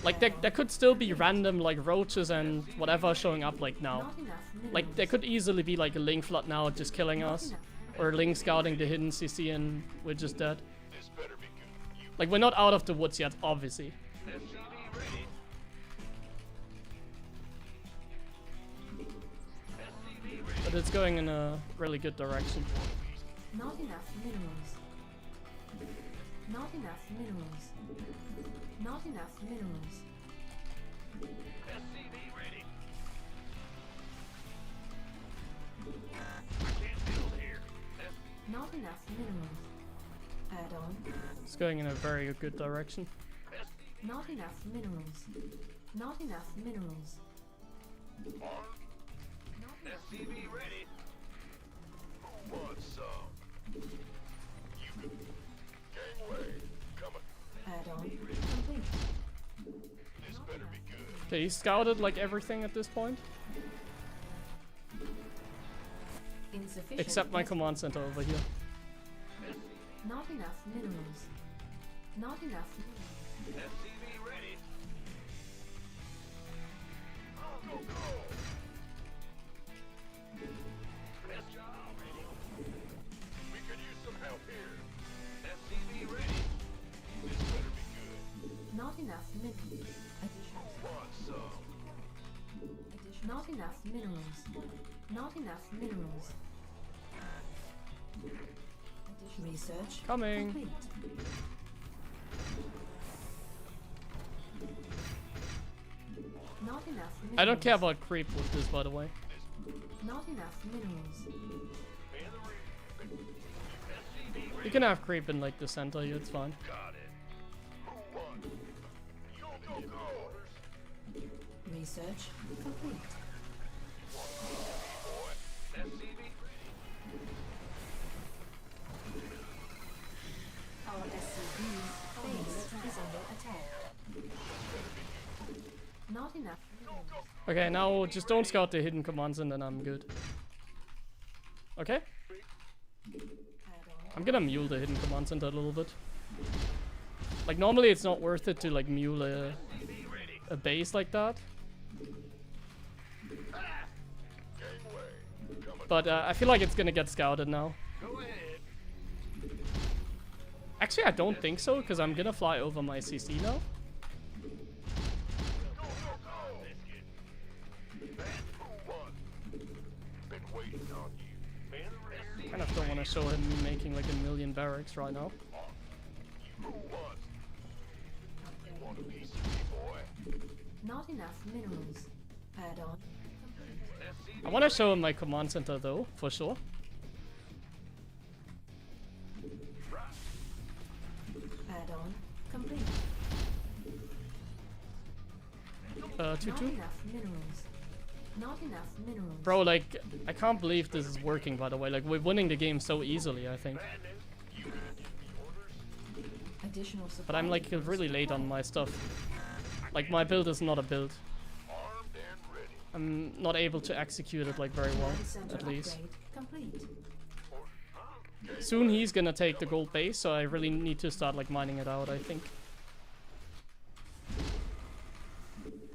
Like there could still be random like roaches and whatever showing up like now. Not enough minerals. Like there could easily be like a Ling flood now just killing us, or Ling scouting the hidden CC and we're just dead. This better be good. You Like we're not out of the woods yet, obviously. SCV ready. SCV ready. But it's going in a really good direction. Not enough minerals. Not enough minerals. Not enough minerals. SCV ready. I can't build here. Not enough minerals. Add on. It's going in a very good direction. Not enough minerals. Not enough minerals. Armed. Not enough. SCV ready. Who wants some? You good. Gangway. Coming. Add on. Complete. This better be good. Okay, he scouted like everything at this point, Insufficient. except my gas- command center over here. Not enough minerals. Not enough minerals. SCV ready. Go, go. Best job ready. We could use some help here. SCV ready. This better be good. Not enough minerals. Want some? Not enough minerals. Not enough minerals. Research Coming. complete. Not enough minerals. I don't care about creep with this, by the way. Not enough minerals. You can have creep in like the center here, it's fine. Got it. Who won? Go, go, go. Research complete. Boy. SCV Our SCV's base is under attack. Not enough minerals. Okay, now just don't scout the hidden commands and then I'm good. Okay? Add on. I'm gonna mule the hidden command center a little bit. Like normally it's not worth it to like mule a base like that. But I feel like it's gonna get scouted now. Go ahead. Actually, I don't think so, because I'm gonna fly over my CC now. Go, go, go. That's who won. Been waiting on you. Kind of don't want to show him me making like a million barracks right now. Who won? You want a piece of me, boy? Not enough minerals. Add on. I want to show him my command center though, for sure. Add on. Complete. 2-2. Not enough minerals. Not enough minerals. Bro, like, I can't believe this is working, by the way. Like, we're winning the game so easily, I think. Additional supply. But I'm like really late on my stuff. Like, my build is not a build. Armed and ready. I'm not able to execute it like very well, Command center at least. upgrade complete. Soon he's gonna take the gold base, so I really need to start like mining it out, I think.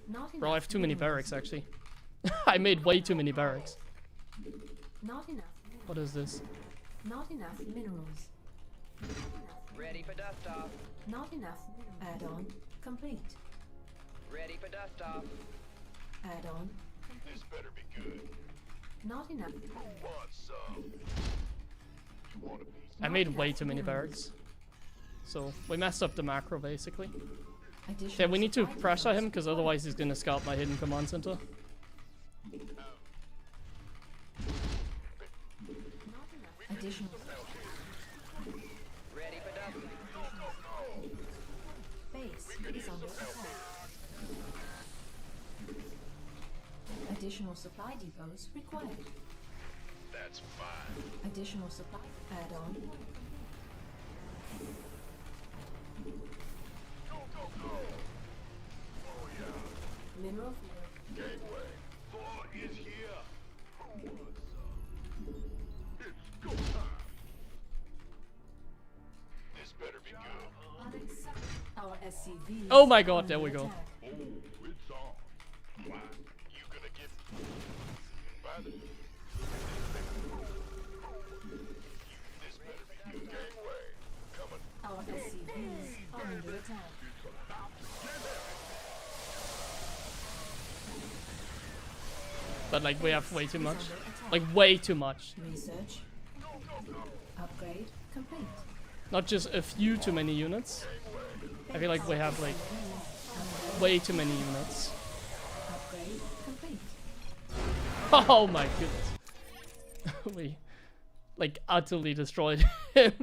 Not Bro, I enough have too many minerals. barracks actually. I made way too many barracks. Not enough. Minerals. What is this? Not enough minerals. Ready for dust off. Not enough. Add on complete. Ready for dust off. Add on. This better be good. Not enough. Who wants some? You want a piece? I made way too many barracks. So, we messed up the macro basically. Additional Okay, we need to supply pressure him, depots because required. otherwise he's gonna scout my hidden command center. Not enough. Additional. Ready for dust. Base is under attack. Additional supply depots required. That's fine. Additional supply. Add on. Go, go, go. Oh, yeah. Mineral field. Gateway. Thor is here. Who wants some? It's go time. SCVs Oh my god, under there we go. attack. Oh, it's on. Why, you gonna get by the... This better be your gangway. Coming. Our SCVs are under attack. But like we have way too much. Like way too much. Research. Upgrade complete. Not just a few too many units. I feel like we have like way too many units. Upgrade complete. Oh my goodness. We like utterly destroyed him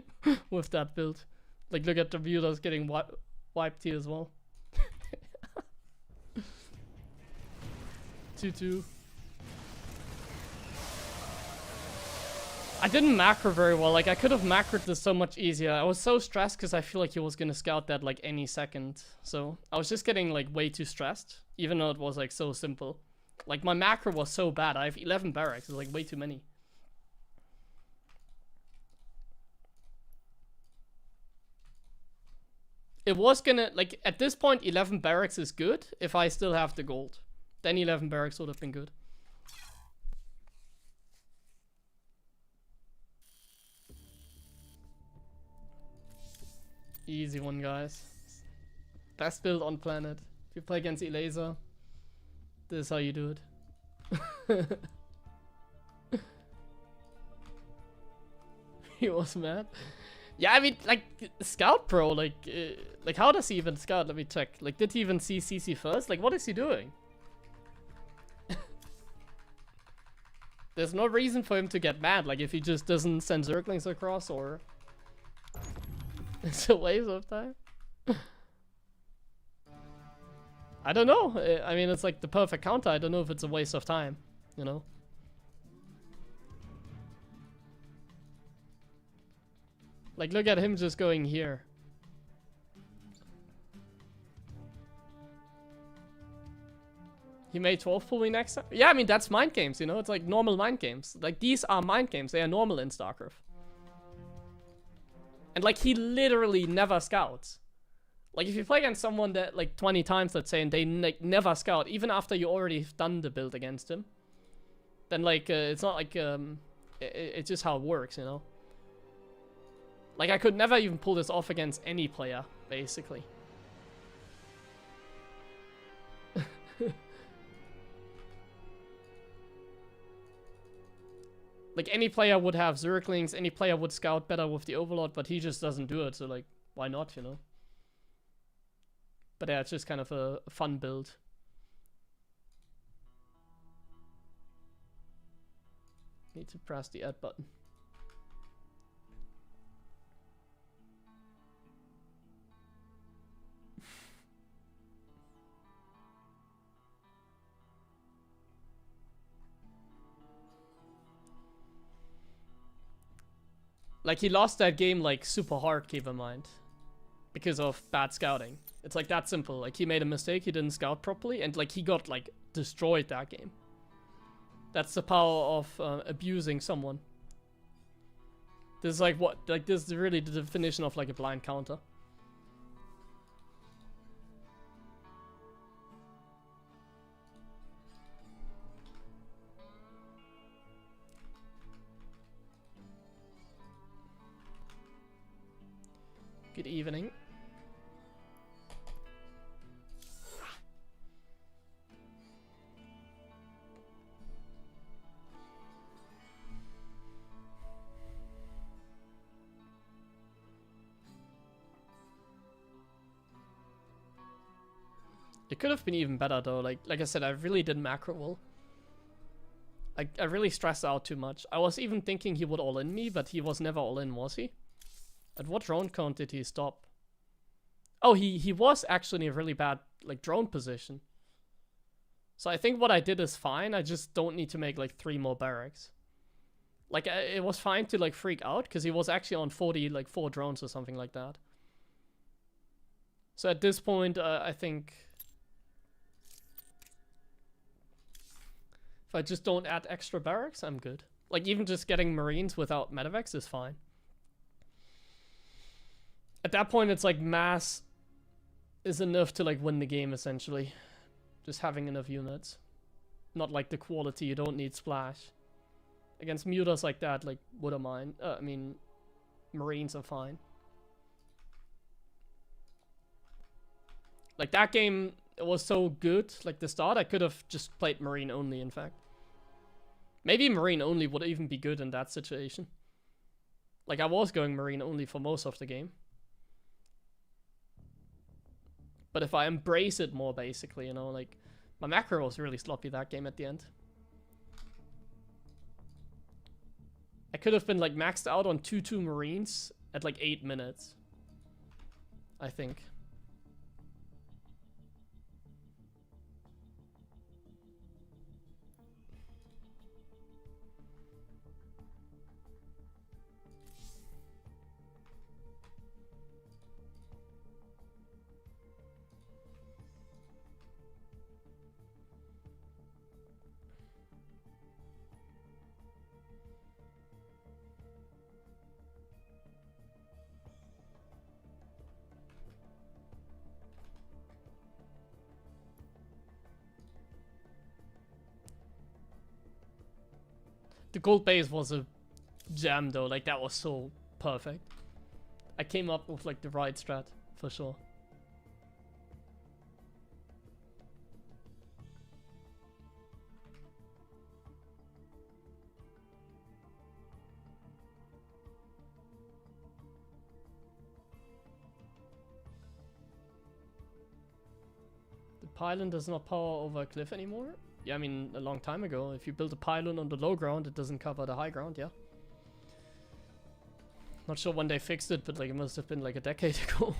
with that build. Like look at the viewers getting wiped here as well. 2-2. I didn't macro very well. Like I could have macroed this so much easier. I was so stressed because I feel like he was gonna scout that like any second. So I was just getting like way too stressed, even though it was like so simple. Like my macro was so bad. I have 11 barracks. It's like way too many. It was gonna like at this point 11 barracks is good if I still have the gold. Then 11 barracks would have been good. Easy one, guys. Best build on planet. If you play against Elaser, this is how you do it. He was mad. Yeah, I mean, like, Scout Pro, like how does he even scout? Let me check. Like, did he even see CC first? Like, what is he doing? There's no reason for him to get mad, like, if he just doesn't send Zerglings across, or... It's a waste of time. I don't know. I mean, it's like the perfect counter. I don't know if it's a waste of time, you know? Like, look at him just going here. He may 12 pull me next time? Yeah, I mean, that's mind games, you know? It's like normal mind games. Like, these are mind games. They are normal in StarCraft. And like he literally never scouts. Like if you play against someone that like 20 times, let's say, and they like never scout, even after you already done the build against him, then like it's not like it's just how it works, you know. Like I could never even pull this off against any player, basically. Like, any player would have Zerglings, any player would scout better with the Overlord, but he just doesn't do it, so, like, why not, you know? But yeah, it's just kind of a fun build. Need to press the add button. Like, he lost that game, like, super hard, keep in mind. Because of bad scouting. It's, like, that simple. Like, he made a mistake, he didn't scout properly, and, like, he got, like, destroyed that game. That's the power of abusing someone. This is, like, what... Like, this is really the definition of, like, a blind counter. Good evening. It could have been even better though. Like I said, I really did macro well. I really stressed out too much. I was even thinking he would all in me, but he was never all in, was he? At what drone count did he stop? Oh, he was actually in a really bad, like, drone position. So I think what I did is fine. I just don't need to make, like, 3 more barracks. Like, it was fine to, like, freak out, because he was actually on 40, like, 4 drones or something like that. So at this point, I think... If I just don't add extra barracks, I'm good. Like, even just getting Marines without medevacs is fine. At that point, it's like mass is enough to like win the game essentially. Just having enough units. Not like the quality, you don't need splash. Against mutas like that, like what am I? I mean, Marines are fine. Like that game was so good, like the start, I could have just played Marine only in fact. Maybe Marine only would even be good in that situation. Like I was going Marine only for most of the game. But if I embrace it more basically, you know, like my macro was really sloppy that game at the end. I could have been like maxed out on 2-2 Marines at like 8 minutes. I think. The gold base was a jam though, like that was so perfect. I came up with like the right strat, for sure. The pylon does not power over a cliff anymore? Yeah, I mean, a long time ago. If you build a pylon on the low ground, it doesn't cover the high ground, yeah. Not sure when they fixed it, but like it must have been like a decade ago.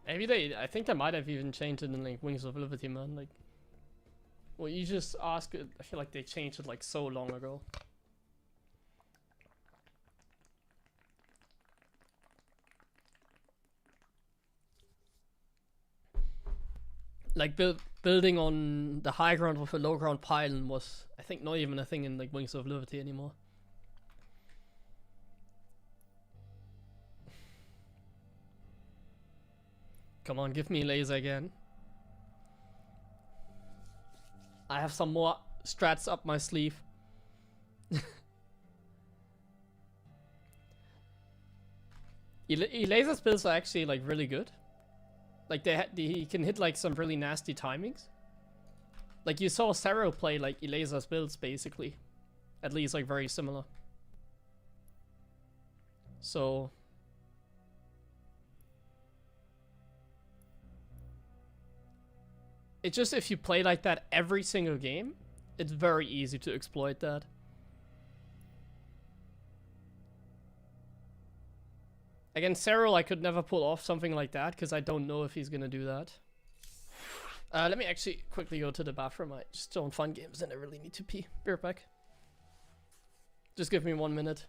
Maybe they, I think they might have even changed it in like Wings of Liberty, man. Like, well, you just ask it. I feel like they changed it like so long ago. Like building on the high ground with a low ground pylon was, I think, not even a thing in like Wings of Liberty anymore. Come on, give me laser again. I have some more strats up my sleeve. Laser spills are actually like really good. Like he can hit like some really nasty timings. Like you saw Sero play like Laser builds basically. At least like very similar. So it's just if you play like that every single game, it's very easy to exploit that. Against Cyril, I could never pull off something like that because I don't know if he's gonna do that. Let me actually quickly go to the bathroom. I just don't fun games and I really need to pee. Be right back. Just give me 1 minute.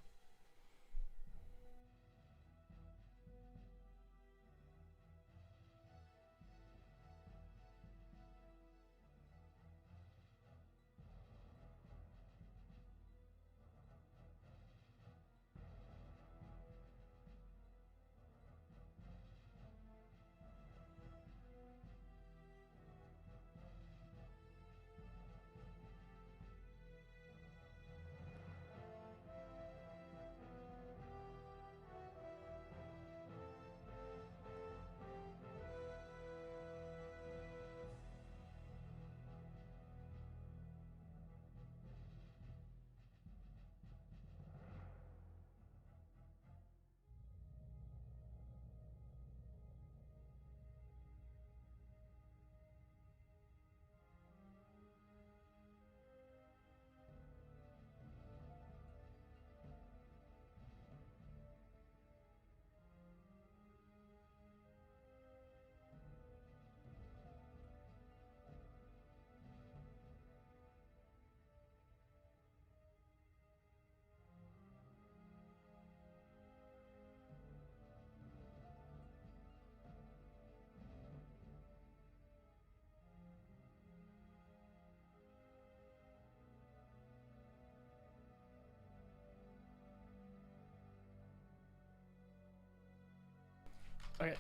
Okay.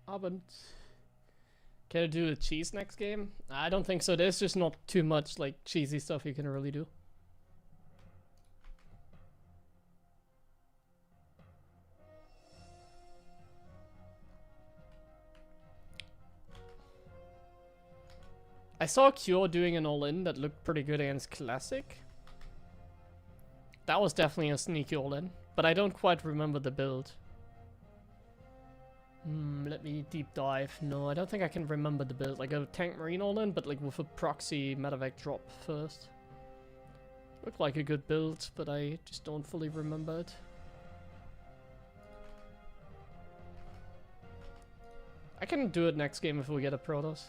Abend. Can I do the cheese next game? I don't think so. There's just not too much like cheesy stuff you can really do. I saw Cure doing an all-in that looked pretty good against Classic. That was definitely a sneaky all-in, but I don't quite remember the build. Let me deep dive. No, I don't think I can remember the build. Like a tank marine all-in, but like with a proxy medevac drop first. Looked like a good build, but I just don't fully remember it. I can do it next game if we get a Protoss.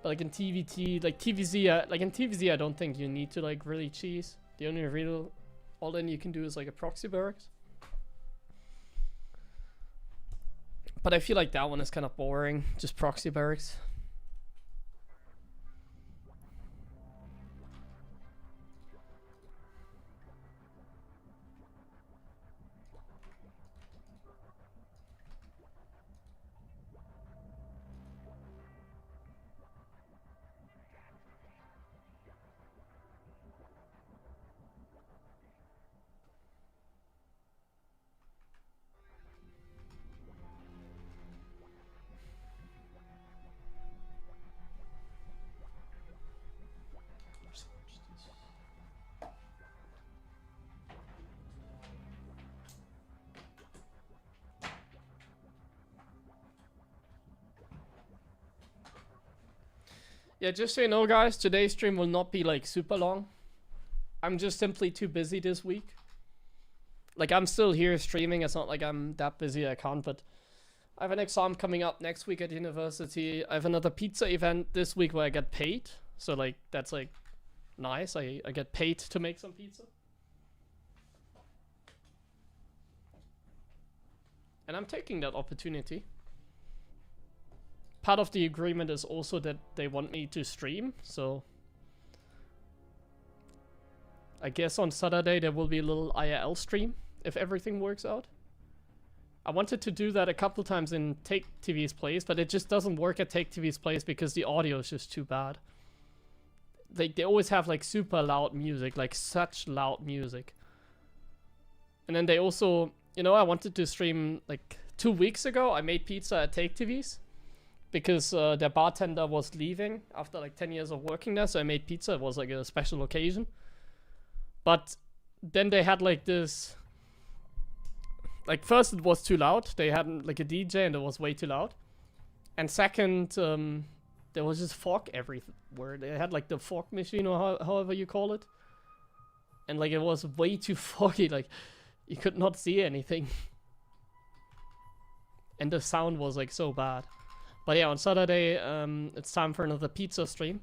But like in TVT, like TVZ, like in TVZ I don't think you need to like really cheese. The only real all-in you can do is like a proxy barracks. But I feel like that one is kind of boring, just proxy barracks. Yeah, just so you know, guys, today's stream will not be like super long. I'm just simply too busy this week. Like, I'm still here streaming. It's not like I'm that busy I can't, but I have an exam coming up next week at university. I have another pizza event this week where I get paid. So, like, that's, like, nice. I get paid to make some pizza. And I'm taking that opportunity. Part of the agreement is also that they want me to stream, so I guess on Saturday there will be a little IRL stream if everything works out. I wanted to do that a couple times in Take TV's place, but it just doesn't work at Take TV's place because the audio is just too bad. They always have like super loud music, like such loud music. And then they also, you know, I wanted to stream like 2 weeks ago. I made pizza at Take TV's. Because their bartender was leaving after like 10 years of working there, so I made pizza. It was like a special occasion. But then they had like this... Like first it was too loud. They had like a DJ and it was way too loud. And second, there was just fog everywhere. They had like the fog machine or however you call it. And like it was way too foggy. Like you could not see anything. And the sound was like so bad. But yeah, on Saturday, it's time for another pizza stream.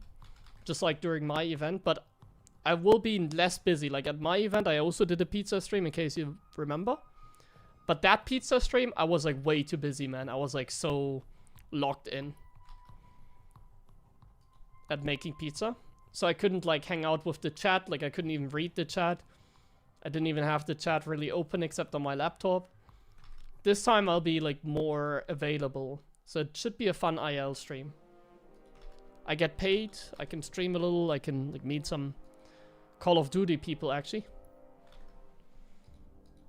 Just like during my event, but I will be less busy. Like at my event, I also did a pizza stream, in case you remember. But that pizza stream, I was like way too busy, man. I was like so locked in at making pizza. So I couldn't like hang out with the chat. Like I couldn't even read the chat. I didn't even have the chat really open except on my laptop. This time I'll be like more available. So it should be a fun IL stream. I get paid, I can stream a little, I can like meet some Call of Duty people actually.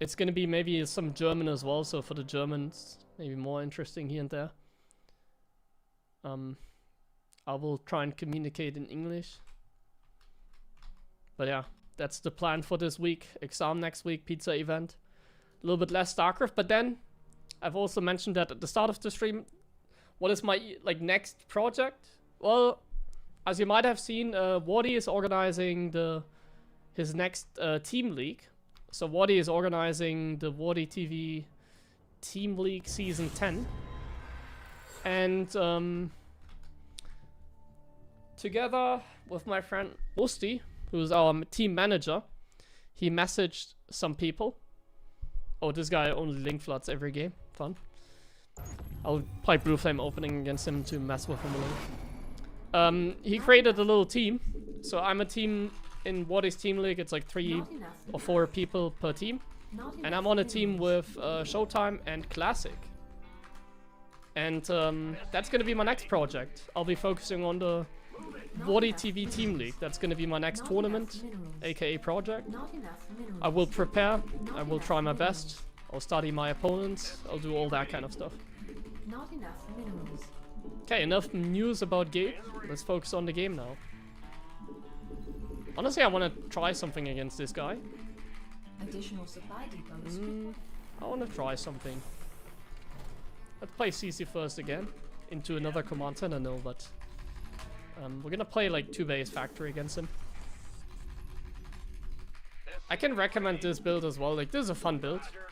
It's gonna be maybe some German as well, so for the Germans, maybe more interesting here and there. I will try and communicate in English. But yeah, that's the plan for this week. Exam next week, pizza event. A little bit less StarCraft, but then I've also mentioned that at the start of the stream. What is my like next project? Well, as you might have seen, Wardy is organizing his next team league. So Wardy is organizing the Wardy TV Team League Season 10. And together with my friend Usti, who's our team manager, he messaged some people. Oh, this guy only link floods every game. Fun. I'll play Blue Flame opening against him to mess with him He created a little team. So I'm a team in what is Team League. It's like 3 Not enough. or 4 people per team. Not And enough I'm on a team minerals. with Showtime and Classic. And that's gonna be my next project. I'll be focusing on the Wadi TV Team League. That's gonna be my next Not tournament, enough minerals. aka project. Not enough minerals. I will prepare, I will try my best. I'll study my opponents, I'll do all that kind of stuff. Not enough minerals. Okay, enough news about Gabe. Let's focus on the game now. Honestly, I want to try something against this guy. Additional supply depots. I want to try something. Let's play CC first again. Into another command center, no, but... we're gonna play like 2 base factory against him. I can recommend this build as well, like this is a fun build. Roger.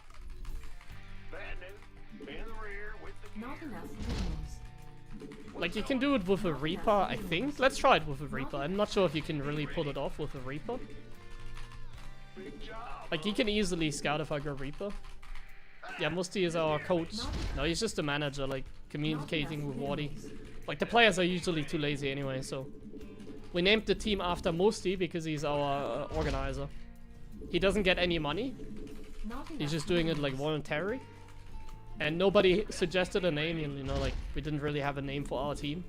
Bad news. In the rear with the Not enough minerals. Like you can do it with a Reaper, I think. Let's try it with a Reaper. I'm not sure if you can really pull it off with a Reaper. big job. Like he can easily scout if I go Reaper. Yeah, Musti is our coach. No, he's just a manager, like communicating with Wadi. Like the players are usually too lazy anyway, so we named the team after Musti because he's our organizer. He doesn't get any money. Not He's enough just doing it like voluntary. And nobody suggested a name, you know, like we didn't really have a name for our team.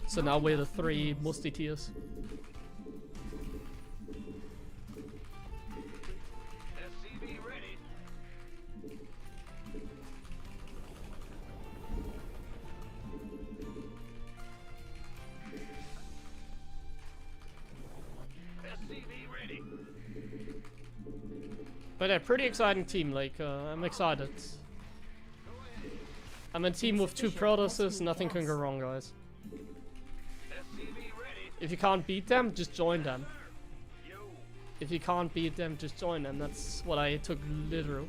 So now we're the 3 Musketeers. SCV ready. SCV ready. But a pretty exciting team, like I'm excited. I'm a team with 2 Protosses, nothing can go wrong, guys. SCV ready. If you can't beat them, just join them. Yo. If you can't beat them, just join them. That's what I took literal.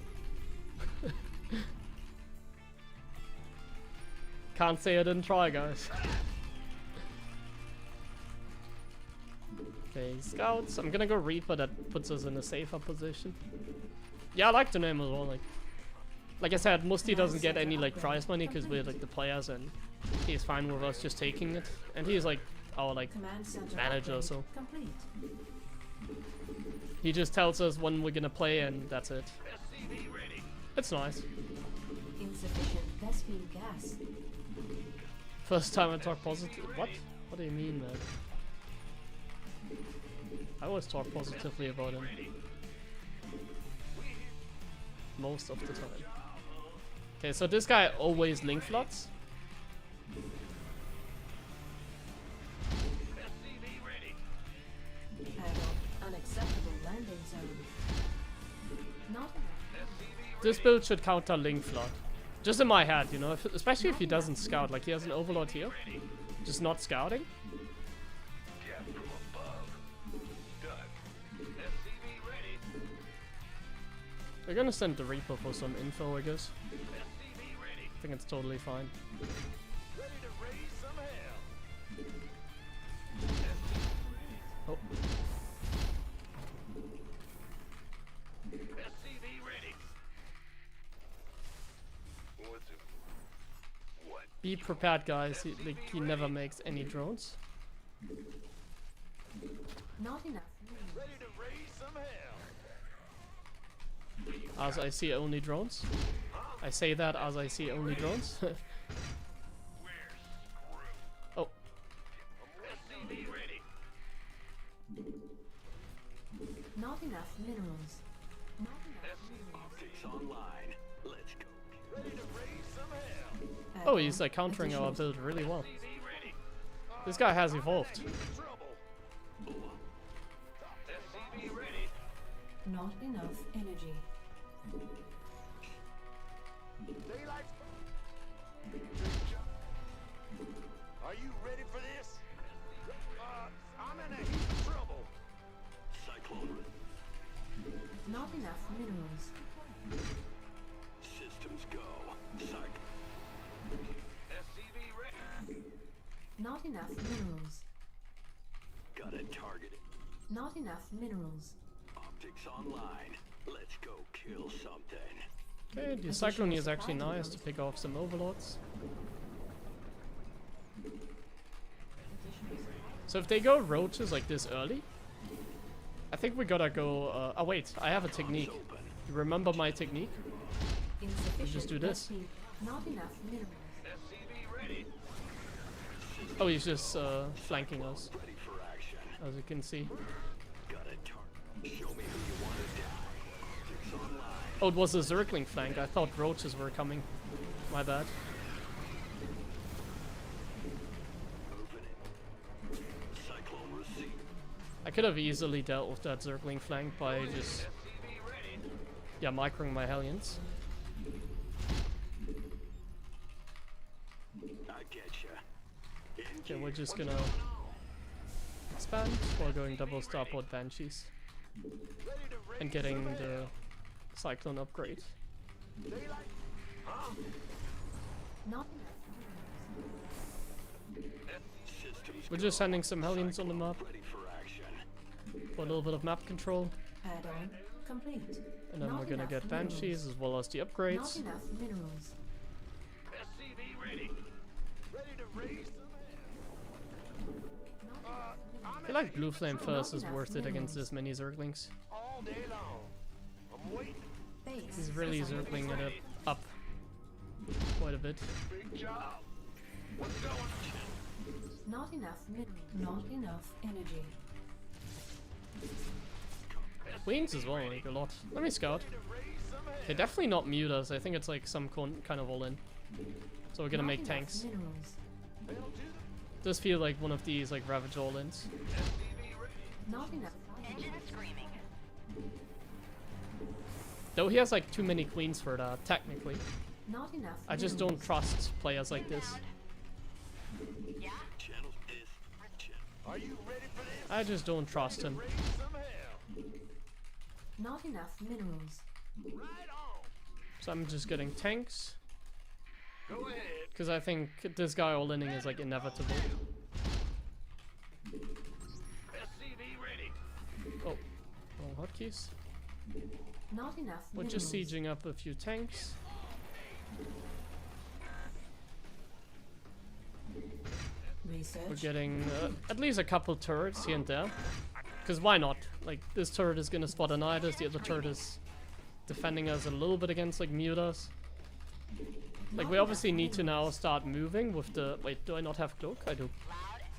Can't say I didn't try, guys. Okay, scouts. I'm gonna go Reaper. That puts us in a safer position. Yeah, I like the name as well. Like I said, Musti doesn't get any like prize money because we're like the players, and he's fine with us just taking it. And he's like our like Command center manager, upgrade so complete. he just tells us when we're gonna play, and that's it. SCV ready. Uh, It's nice. Insufficient Vespine gas. First time I talk positive. What? What do you mean, man? I always talk positively about him. Most of the time. Okay, so this guy always link floods. SCV ready. Add on unacceptable landing zone. Not enough. This build should counter link flood. Just in my head, you know, especially if he doesn't scout. Like he has an overlord here, just not scouting. Jet from above. Done. SCV ready. We're gonna send the Reaper for some info, I guess. SCV ready. I think it's totally fine. Ready to raise some hell. Oh, SCV ready. What's it? What? be prepared, guys. He never makes any drones. Not enough. Ready to raise some hell. As I see only drones. I say that as I see only drones. We're screwed. Oh, SCV ready. Not enough minerals. Not enough minerals. Optics online. Let's go. Ready to raise some hell. Add oh, he's on like countering our additional build really well. SCV ready. This guy has evolved. Trouble. SCV ready. Not enough energy. Daylight. Are you ready for this? I'm in a heap of trouble. Cyclone. Not enough minerals. Systems go. SCV ready. Not enough minerals. Got it targeted. Not enough minerals. Optics online. Let's go kill something. Okay, the Cyclone is actually nice to pick off some overlords. So if they go roaches like this early, I think we gotta go. Oh wait, I have a technique. You remember my technique? Insufficient. just do this. SP. Not enough minerals. SCV ready. Oh, he's just flanking us, Ready for action. as you can see. Got a target. Show me who you want to die. It's online. Oh, it was a Zergling flank. I thought roaches were coming. My bad. Moving it. Cyclone receipt. I could have easily dealt with that Zergling flank by just, SCV ready. yeah, microing my Hellions. I get ya. Okay, we're just gonna expand while going double starport Banshees Ready to raise and getting some the hell. Cyclone upgrade. Daylight. Huh? Not enough Systems We're just sending some Hellions on the map ready for action. for a little bit of map control, minerals. Add-on complete. and then Not we're gonna enough get minerals. Banshees as well as the Not upgrades. enough minerals. SCV ready. Ready to raise some hell. I feel like Blue Flame first is worth it against this many Zerglings. All day long. I'm waiting. Base. He's really is under Zergling it attack. up quite a bit. Big job. What's going on? Not enough minerals. Not enough energy. Queens as well, like a lot. Let me scout. Ready to raise some hell. They definitely not mute us. I think it's like some kind of all in. So we're gonna Not make enough tanks. Minerals. They'll do Does feel like one of these like Ravage all ins. the SCV ready. Not enough. Though he has like too many queens for that, technically. Not enough. I just minerals. don't trust players like this. Channel is channel. Are you ready for this? I just don't trust him. Raise some hell. Not enough minerals. Right on. So I'm just getting tanks. Go ahead. Because I think this guy all inning is like inevitable. SCV ready. Oh, wrong hotkeys. Not enough We're minerals. just sieging up a few tanks. Research. We're getting at least a couple turrets here and there. Because why not? Like, this turret is gonna spot Anidas, the other turret is defending us a little bit against, like, mutas. Like, we obviously need to now start moving with the... Wait, do I not have cloak? I do.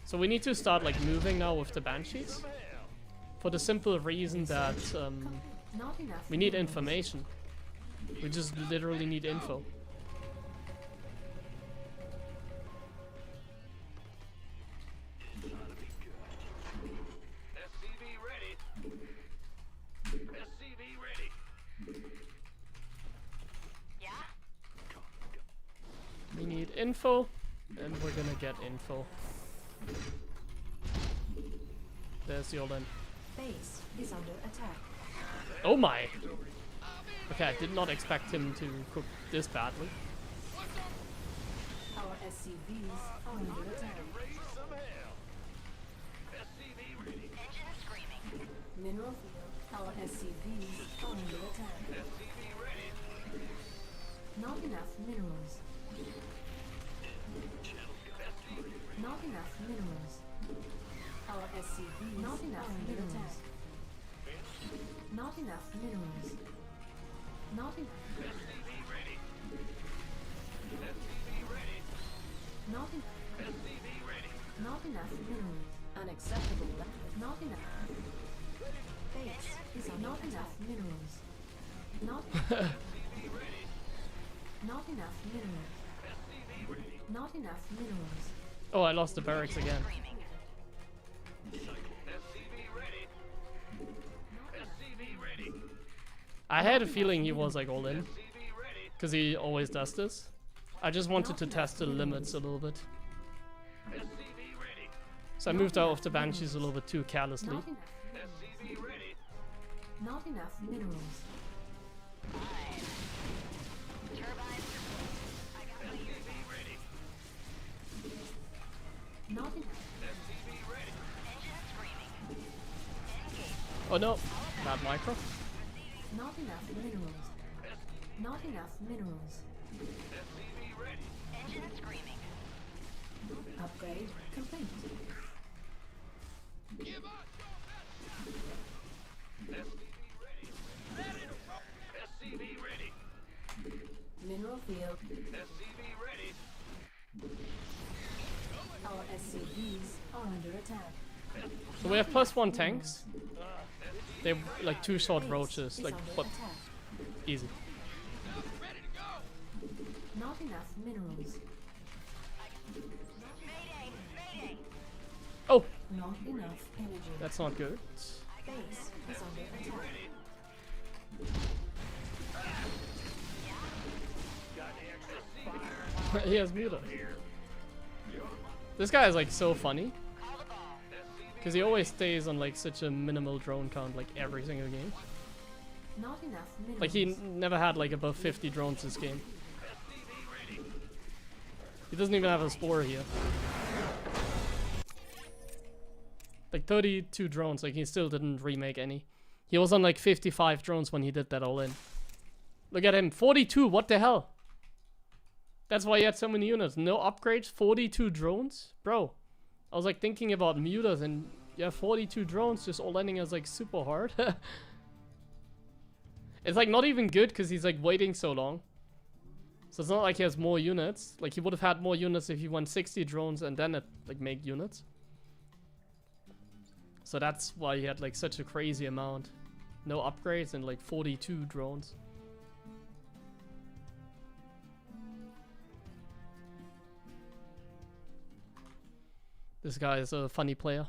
So we need to start, like, moving now with the Banshees. For the simple reason that Not enough. we need minerals. information. We just literally need info. SCV ready. SCV ready. We need info, and we're gonna get info. There's the old end. Base is under attack. Oh my! Okay, I did not expect him to cook this badly. Our SCVs are under attack. Raise some hell. SCV ready. Mineral field. Our SCVs are under attack. SCV ready. Not enough minerals. Not enough minerals. Our SCVs not enough minerals. Not enough minerals. Not enough. SCV ready. SCV ready. Not enough. SCV ready. Not enough minerals. Unacceptable level. Not enough. Base is not enough minerals. Not. Not enough minerals. SCV ready. Not enough minerals. Oh, I lost the barracks again. SCV ready. SCV ready. I had a feeling he was like all in, SCV ready. because he always does this. I just wanted to test the limits a little bit. SCV ready. So I moved out of the Banshees a little bit too carelessly. Not enough. SCV ready. Not enough minerals. SCV ready. Not enough. SCV ready. Oh no, bad micro. Not enough minerals. Not enough minerals. SCV ready. Upgrade complete. Give us your best shot. SCV ready. Ready to roll. SCV ready. Mineral field. SCV ready. Our SCVs are under attack. So we have +1 tanks. They're like 2 short roaches, Is like under what? attack. Easy. Ready to go. Not enough minerals. Oh, Not enough energy. that's not good. Base is under attack. Got the extra fire. He has muta. This guy is like so funny. Because he always stays on like such a minimal drone count like every single game. Not enough minerals. Like he never had like above 50 drones this game. He doesn't even have a spore here. Like 32 drones, like he still didn't remake any. He was on like 55 drones when he did that all in. Look at him, 42, what the hell? That's why he had so many units. No upgrades, 42 drones? Bro, I was like thinking about mutas and yeah, 42 drones just all landing as like super hard. It's like not even good because he's like waiting so long. So it's not like he has more units. Like he would have had more units if he won 60 drones and then it like make units. So that's why he had like such a crazy amount. No upgrades and like 42 drones. This guy is a funny player.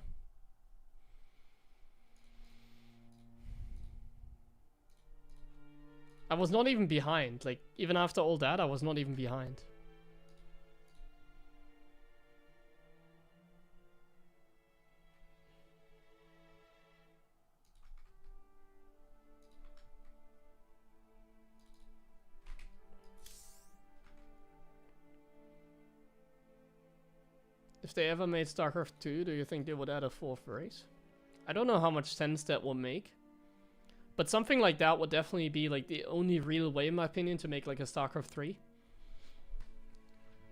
I was not even behind. Like, even after all that, I was not even behind. If they ever made StarCraft 2, do you think they would add a 4th race? I don't know how much sense that will make. But something like that would definitely be like the only real way, in my opinion, to make like a StarCraft 3.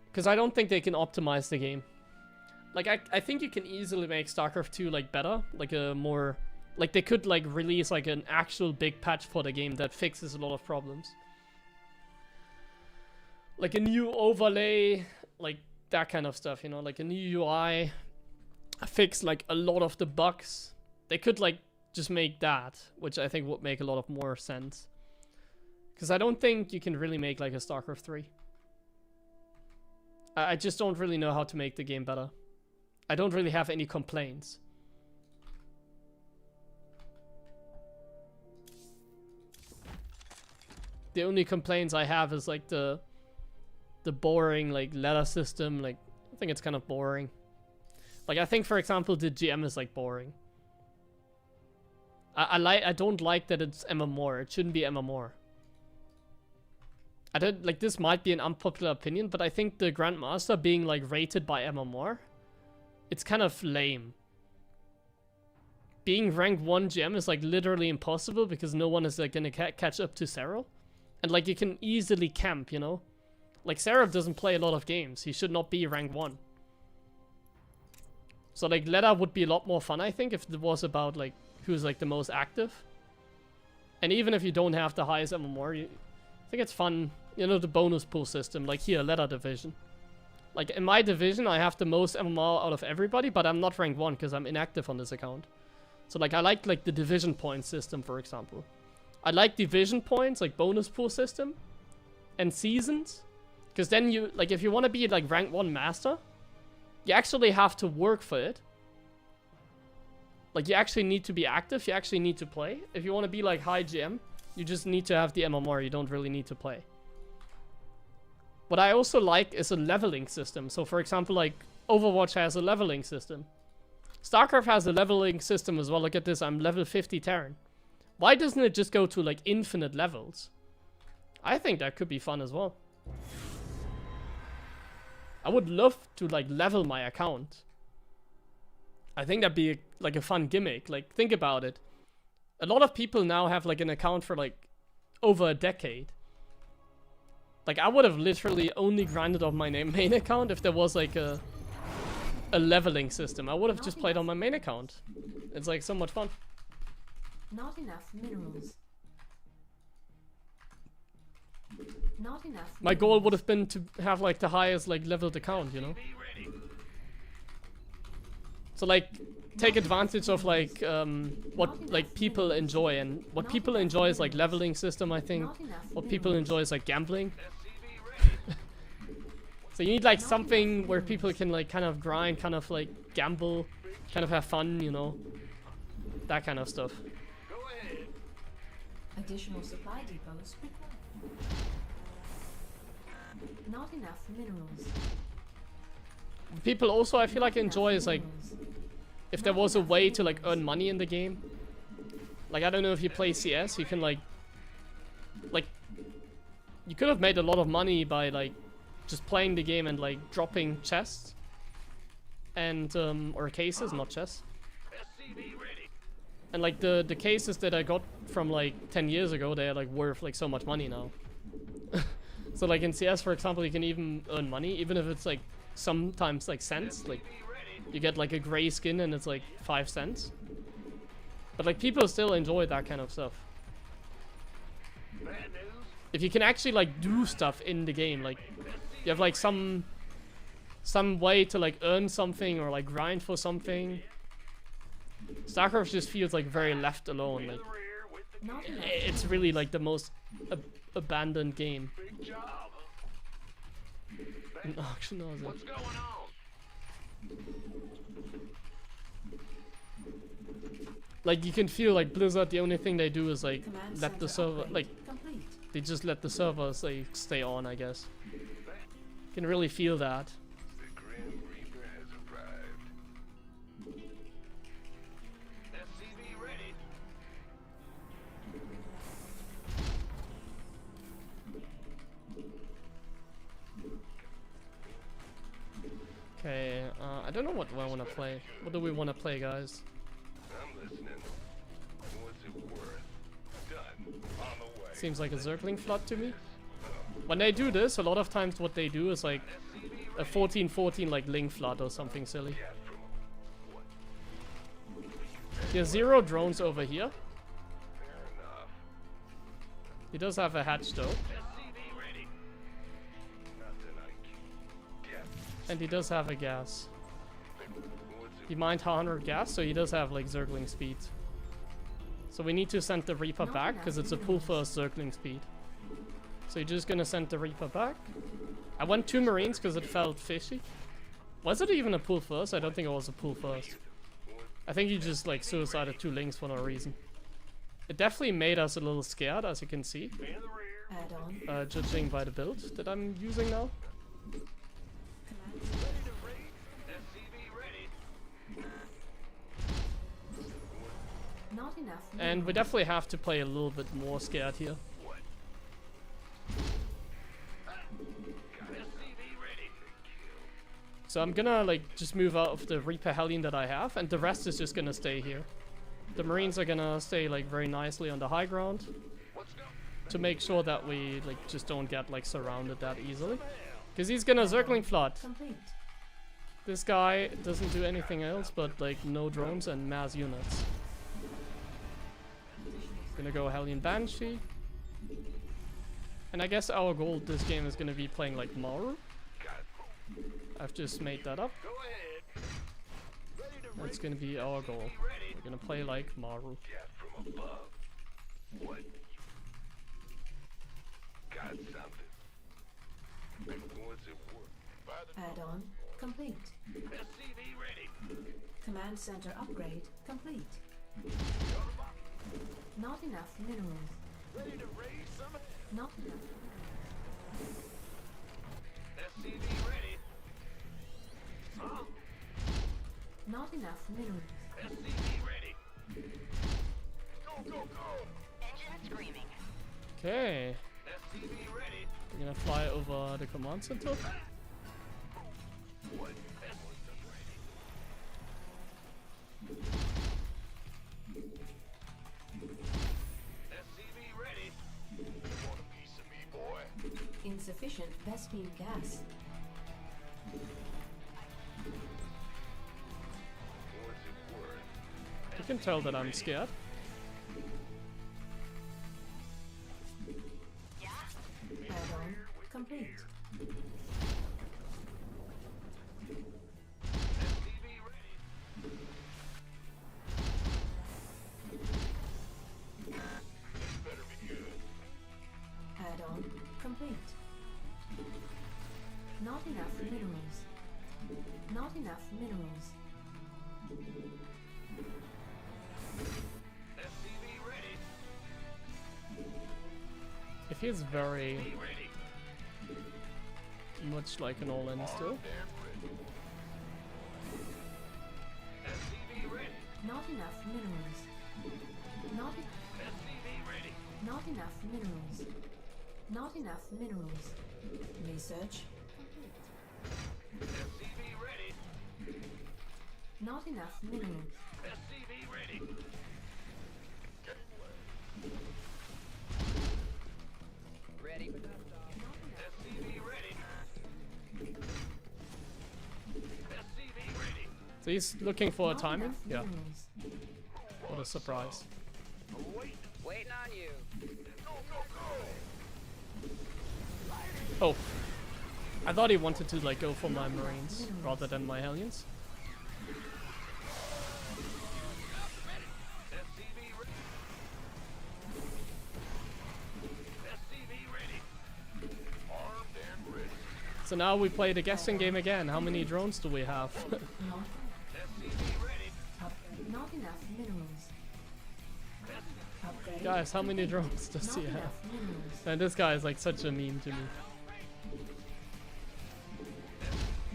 Because I don't think they can optimize the game. Like, I think you can easily make StarCraft 2 like better. Like a more... Like they could like release like an actual big patch for the game that fixes a lot of problems. Like a new overlay, like that kind of stuff, you know, like a new UI, fix like a lot of the bugs. They could like just make that, which I think would make a lot of more sense. Because I don't think you can really make like a StarCraft 3. I just don't really know how to make the game better. I don't really have any complaints. The only complaints I have is like the boring like ladder system. Like I think it's kind of boring. Like I think, for example, the GM is like boring. I don't like that it's MMR. It shouldn't be MMR. I don't like, this might be an unpopular opinion, but I think the Grandmaster being like rated by MMR, it's kind of lame. Being rank 1 GM is like literally impossible because no one is like gonna catch up to Seraph. And like you can easily camp, you know? Like Seraph doesn't play a lot of games. He should not be rank 1. So like ladder would be a lot more fun, I think, if it was about like who's like the most active. And even if you don't have the highest MMR, I think it's fun, you know, the bonus pool system, like here, ladder division. Like in my division, I have the most MMR out of everybody, but I'm not rank 1 because I'm inactive on this account. So like I like the division point system, for example. I like division points, like bonus pool system, and seasons. Because then you, like if you want to be like rank 1 master, you actually have to work for it. Like you actually need to be active, you actually need to play. If you want to be like high GM, you just need to have the MMR, you don't really need to play. What I also like is a leveling system. So for example, like Overwatch has a leveling system. StarCraft has a leveling system as well. Look at this, I'm level 50 Terran. Why doesn't it just go to like infinite levels? I think that could be fun as well. I would love to like level my account. I think that'd be like a fun gimmick. Like think about it. A lot of people now have like an account for like over a decade. Like I would have literally only grinded on my main account if there was like a a leveling system. I would have just played on my main account. It's like so much fun. Not enough minerals. Not enough. My goal would have been to have like the highest like leveled account, you know. So like take advantage of like what like people enjoy, and what people enjoy is like leveling system, I think. What people enjoy is like gambling. So you need like something where people can like kind of grind, kind of like gamble, kind of have fun, you know. That kind of stuff. Additional supply depots required. Not enough minerals. People also, I feel like, enjoy is like if there was a way to like earn money in the game. Like I don't know if you play CS, you can like you could have made a lot of money by like just playing the game and like dropping chests and or cases, not chests. And like the cases that I got from like 10 years ago, they're like worth like so much money now. So like in CS, for example, you can even earn money, even if it's like sometimes like cents. Like you get like a gray skin and it's like 5 cents. But like people still enjoy that kind of stuff. If you can actually like do stuff in the game, like you have like some way to like earn something or like grind for something. StarCraft just feels like very left alone. Like it's really like the most abandoned game. An auction house. What's going on? Like you can feel like Blizzard, the only thing they do is like Command let the center server upgrade like complete. they just let the servers like stay on, I guess. You can really feel that. The Grim Reaper has arrived. SCV ready. Okay, I don't know what do I want to play. What do we want to play, guys? I'm listening. What's it worth? Done. On the way. Seems like a Zergling flood to me. When they do this, a lot of times what they do is like a 14-14 like Ling flood or something silly. There's 0 drones over here. Fair enough. He does have a hatch though. SCV ready. Nothing I can get. And he does have a gas. What's it He mined 100 gas, so he does have like Zergling speed. So we need to send the Reaper back because it's a pull first Zergling speed. So you're just gonna send the Reaper back. I went 2 Marines because it felt fishy. Was it even a pull first? I don't think it was a pull first. I think you just like suicided 2 Lings for no reason. It definitely made us a little scared, as you can see, in the rear? Add-on. judging by the build that I'm using now. SCV ready. Not enough. And we minerals. definitely have to play a little bit more scared here. SCV ready. So I'm gonna like just move out of the Reaper Hellion that I have, and the rest is just gonna stay here. The Marines are gonna stay like very nicely on the high ground Let's go. to make sure that we like just don't get like surrounded that easily. Cause he's gonna Zergling flood. Complete. This guy doesn't do anything else but like no drones and mass units. Gonna go Hellion Banshee. And I guess our goal this game is gonna be playing like Maru. I've just made that up. Go ahead. Ready to That's gonna be our goal. We're gonna play like Maru. get from above. What? Got something. What's it worth? By the Add-on complete. SCV ready. Command center upgrade complete. Not enough minerals. Ready to raise some. Not enough. SCV ready. Huh? Not enough minerals. SCV ready. Go, go, go. Engine screaming. Okay. SCV ready. We're gonna fly over the command center. What? SCV ready. You want a piece of me, boy? Insufficient Vespine gas. You can tell that I'm scared. Add-on complete. SCV ready. This better be good. Add-on complete. Not enough minerals. Not enough minerals. SCV ready. It feels very Be ready. much like an all-in still. Damn ready. SCV ready. Not enough minerals. Not SCV ready. not enough minerals. Not enough minerals. Research. SCV ready. Not enough minerals. SCV ready. Get away. Ready for dust off. SCV ready. SCV ready. So he's looking for a Not timing? enough Yeah. minerals. What a surprise. Wait. Waiting on you. Go, go, go. Oh. I thought he wanted to like go for my Marines rather than my Hellions. SCV ready. SCV ready. Armed and ready. So now we play the guessing game again. How many drones do we have? Not SCV ready. not enough minerals. Upgrade. Guys, how many drones does Not he have? enough minerals. And this guy is like such a meme to me.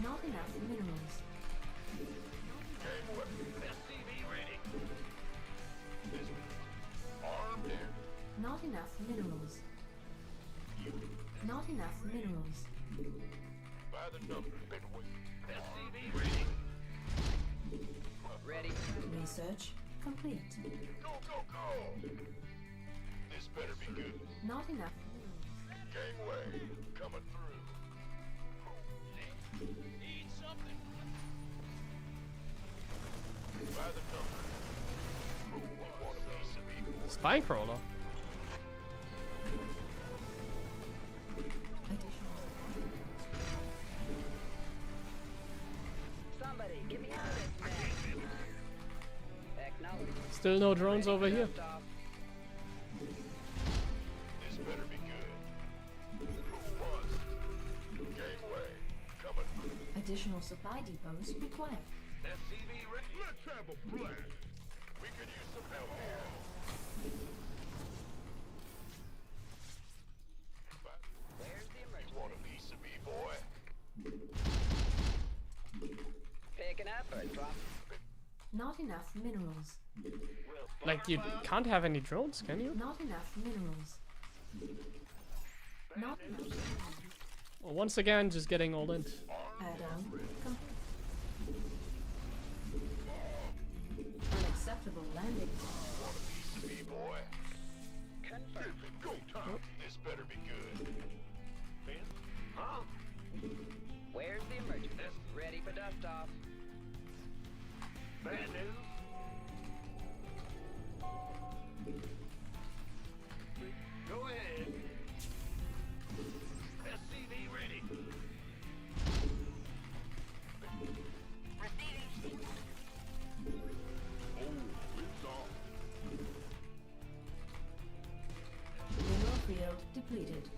Not enough minerals. SCV ready. Armed and Not enough minerals. Not enough minerals. by the number. Been waiting. SCV ready. Ready. Research complete. Go, go, go. This better be good. Not enough. Gangway coming through. Need something? By the number. We want a piece of eagle. Spine crawler. Somebody, get me out of this thing. Acknowledge. Still no drones over here. Dust off. This better be good. Gangway coming through. Additional supply depots required. SCV ready. Let's have a blast. We could use some help here. Where's the emergency? You want a piece of me, boy? Picking up or drop? Not enough minerals. Like you can't have any drones, can you? Not enough minerals. Not enough. Well, once again, just getting all in. Add-on complete. Unacceptable landing. Want a piece of me, boy? Confirm. Go, Tom. This better be good. Ben? Huh? Where's the emergency? Ready for dust off. Bad news? Go ahead. SCV ready. Oh, it's on. Mineral field depleted.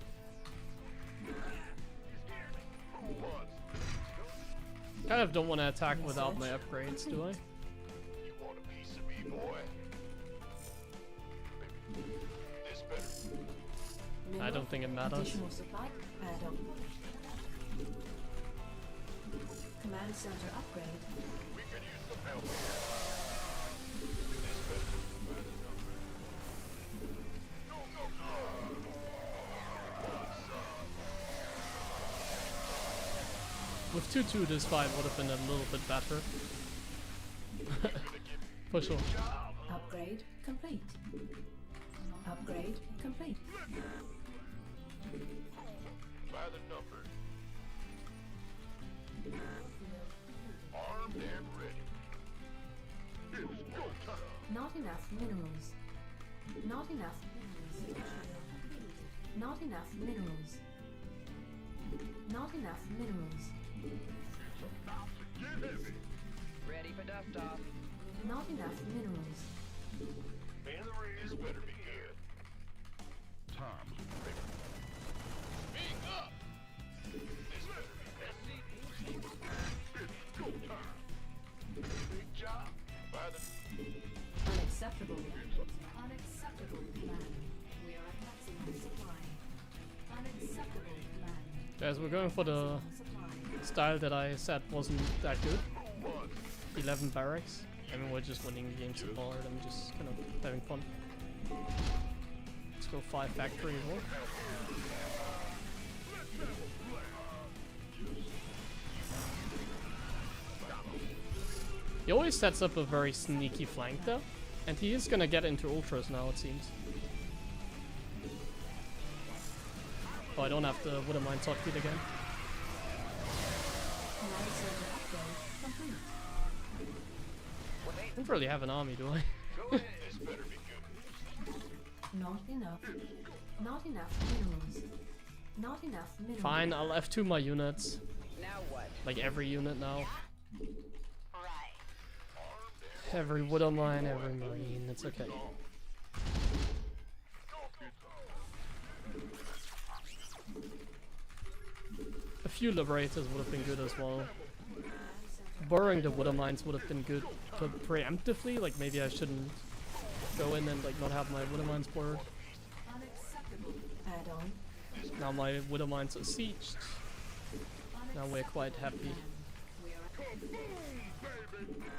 Who wants? Kind of don't want to attack without my upgrades, do I? You want a piece of me, boy? This better. I don't think it matters. Additional supply. Add-on. Command center upgrade. We could use some help here. This better. Go, go, go! With 2-2, this fight would have been a little bit better. For sure. Upgrade complete. Upgrade complete. By the number. Armed and ready. It's go time. enough minerals. Not enough minerals. Not enough minerals. Not enough minerals. Ready for dust off. Not enough minerals. And the raise better be good. Tom. Being up. This better be SCP. It's go time. Big job. By the Unacceptable. Unacceptable command. We are at maximum supply. Unacceptable command. Guys, we're going for the Supply. style that I said wasn't that good. 11 barracks. I mean, we're just winning the game so far. I'm just kind of having fun. Let's go 5 factory as well. He always sets up a very sneaky flank though. And he is gonna get into ultras now, it seems. Oh, I don't have the Wooden Mine Sockbeat again. Command server upgrade complete. I don't really have an army, do I? go ahead. This better be good. Not enough. Not enough minerals. Not enough minerals. Fine, I'll F2 my units. Now what? Like every unit now. Every Wooden Mine, every Marine, it's okay. A few Liberators would have been good as well. Burrowing the Wooden Mines would have been good preemptively, like maybe I shouldn't go in and like not have my Wooden Mines blurred. Unacceptable. Add-on. Now my Wooden Mines are sieged. Now we're quite happy. We are at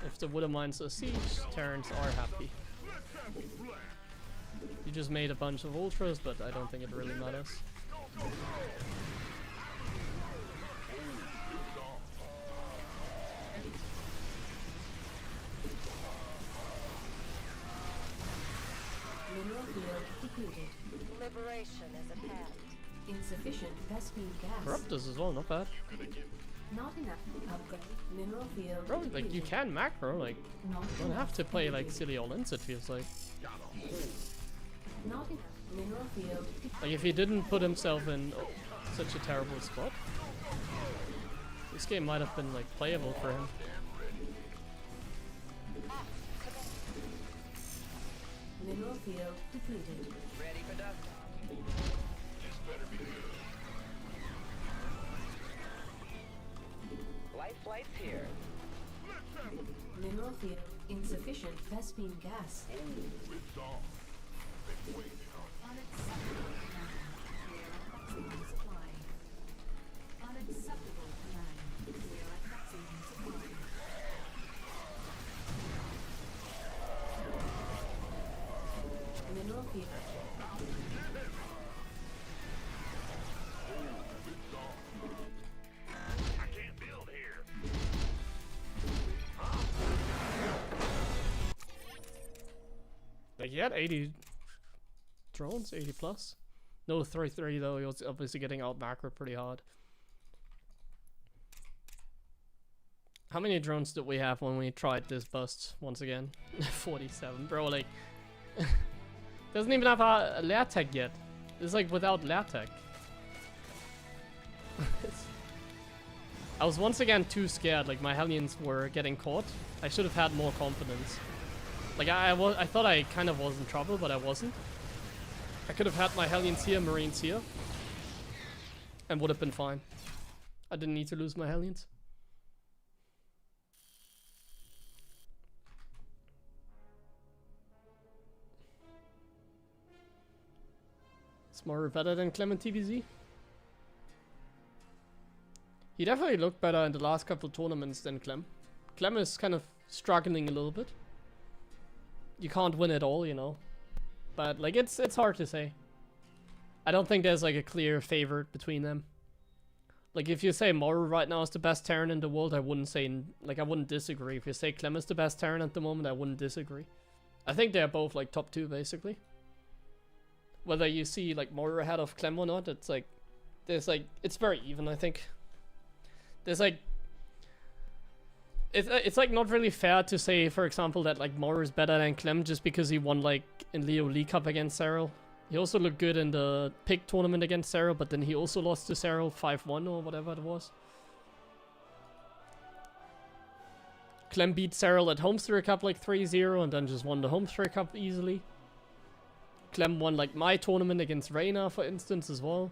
If the Wooden Mines are sieged, Terrans are happy. You just made a bunch of ultras, but I don't think it really matters. mineral field depleted. Liberation is at hand. Insufficient Vespine gas. Corruptors as well, not bad. Not enough. Upgrade. Mineral field Bro, depleted. like you can macro, like Not you don't enough have to play like energy. silly all-ins, it feels like. Not enough. Mineral field depleted. Like if he didn't put himself in such a terrible spot, this game might have been like playable for him. Mineral field depleted. Ready for dust off. This better be good. Life flight's here. Mineral field insufficient Vespine gas. Unacceptable command. We are at maximum supply. Unacceptable command. We are at maximum supply. Mineral field. I can't build here. Like he had 80 drones, 80 plus. No 3-3 though, he was obviously getting out macroed pretty hard. How many drones did we have when we tried this bust once again? 47, bro, like... doesn't even have a lair tech yet. It's like without lair tech. I was once again too scared, like my Hellions were getting caught. I should have had more confidence. Like I thought I kind of was in trouble, but I wasn't. I could have had my Hellions here, Marines here, and would have been fine. I didn't need to lose my Hellions. Smarter better than Clement TVZ. He definitely looked better in the last couple of tournaments than Clem. Clem is kind of struggling a little bit. You can't win it all, you know. But like it's hard to say. I don't think there's like a clear favorite between them. Like if you say Moru right now is the best Terran in the world, I wouldn't say like I wouldn't disagree. If you say Clem is the best Terran at the moment, I wouldn't disagree. I think they're both like top 2 basically. Whether you see like Moru ahead of Clem or not, it's like there's like it's very even, I think. There's like it's like not really fair to say, for example, that like Moro is better than Clem just because he won like in Leo League Cup against Cyril. He also looked good in the pick tournament against Cyril, but then he also lost to Cyril 5-1 or whatever it was. Clem beat Cyril at HomeStory Cup like 3-0 and then just won the HomeStory Cup easily. Clem won like my tournament against Reyna, for instance, as well.